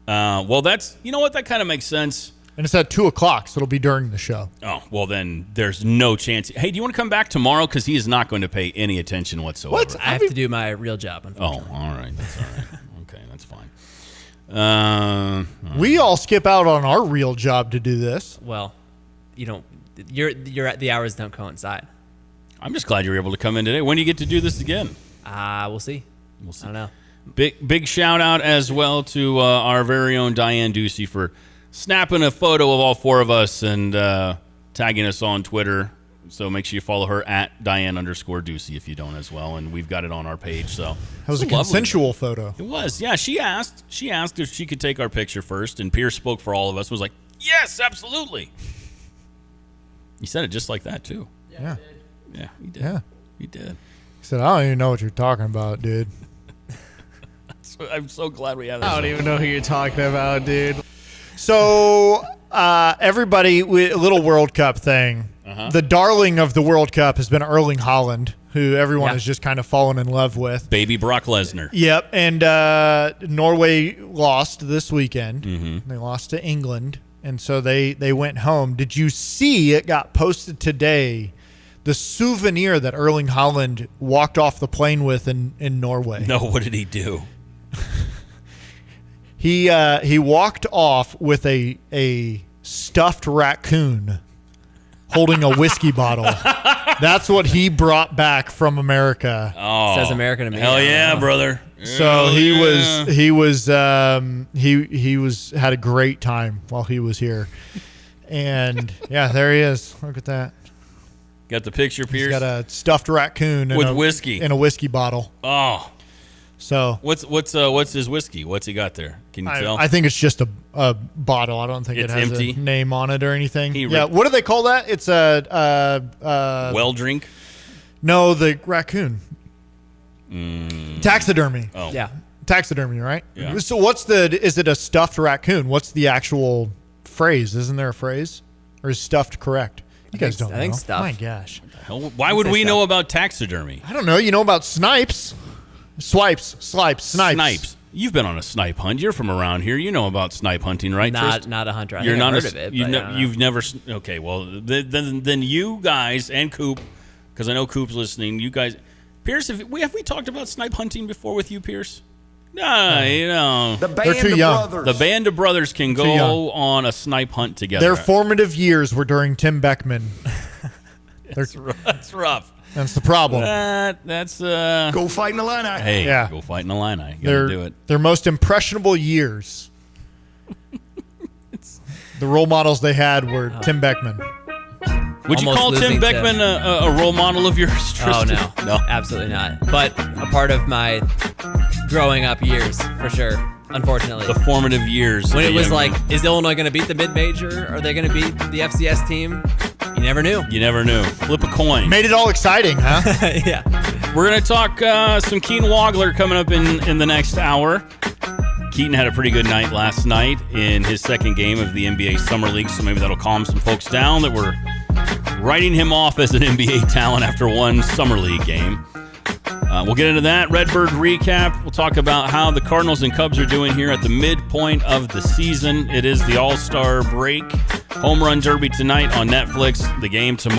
Well, that's, you know what? That kind of makes sense. And it's at 2:00, so it'll be during the show. Oh, well, then there's no chance. Hey, do you want to come back tomorrow? Because he is not going to pay any attention whatsoever. What? I have to do my real job, unfortunately. Oh, all right. That's all right. Okay, that's fine. We all skip out on our real job to do this. Well, the hours don't coincide. I'm just glad you were able to come in today. When do you get to do this again? We'll see. I don't know. Big shout out as well to our very own Diane Ducey for snapping a photo of all 4 of us and tagging us on Twitter. So make sure you follow her at Diane_Ducey if you don't as well. And we've got it on our page. So that was a consensual photo. It was. Yeah, she asked if she could take our picture first. And Pierce spoke for all of us. Was like, yes, absolutely. You said it just like that, too. Yeah. Yeah, he did. Yeah. He did. He said, I don't even know what you're talking about, dude. I'm so glad we have this. I don't even know who you're talking about, dude. So, everybody, a little World Cup thing. Uh-huh. The darling of the World Cup has been Erling Haaland, who everyone has just kind of fallen in love with. Baby Brock Lesnar. Yep, and Norway lost this weekend. Mm-hmm. They lost to England, and so they went home. Did you see it got posted today, the souvenir that Erling Haaland walked off the plane with in Norway? No, what did he do? He walked off with a stuffed raccoon holding a whiskey bottle. That's what he brought back from America. Oh, says America to me. Hell yeah, brother. So he had a great time while he was here. And yeah, there he is. Look at that. Got the picture, Pierce? He's got a stuffed raccoon with whiskey in a whiskey bottle. Oh. So what's his whiskey? What's he got there? Can you tell? I think it's just a bottle. I don't think it has empty. a name on it or anything. What do they call that? It's a well drink. No, the raccoon. Taxidermy. Oh yeah, taxidermy, right? Yeah. So is it a stuffed raccoon? What's the actual phrase? Isn't there a phrase, or is stuffed correct? You guys don't know. I think stuff. My gosh. Why would we know about taxidermy? I don't know. You know about snipes? Snipes. You've been on a snipe hunt. You're from around here. You know about snipe hunting, right? Not a hunter. You're not heard of it. You've never. Okay, well then you guys and Coop, because I know Coop's listening. You guys, Pierce, have we talked about snipe hunting before with you, Pierce? No, you know They're too young. The band of brothers can go on a snipe hunt together. Their formative years were during Tim Beckman. That's rough. That's the problem. That's go fight in the Illini. Hey, yeah. Go fight in the Illini. You gotta do it. Their most impressionable years. The role models they had were Tim Beckman. Would you call Tim Beckman a role model of yours, Tristan? Oh, no, absolutely not. But a part of my growing up years, for sure. Unfortunately, the formative years. When it was like, is Illinois going to beat the mid-major? Are they going to beat the FCS team? You never knew. You never knew. Flip a coin. Made it all exciting, huh? Yeah. We're going to talk some Keaton Wagler coming up in the next hour. Keaton had a pretty good night last night in his second game of the NBA Summer League, so maybe that'll calm some folks down that were writing him off as an NBA talent after one Summer League game. We'll get into that. Redbird recap. We'll talk about how the Cardinals and Cubs are doing here at the midpoint of the season. It is the All-Star break. Home Run Derby tonight on Netflix. The game tomorrow.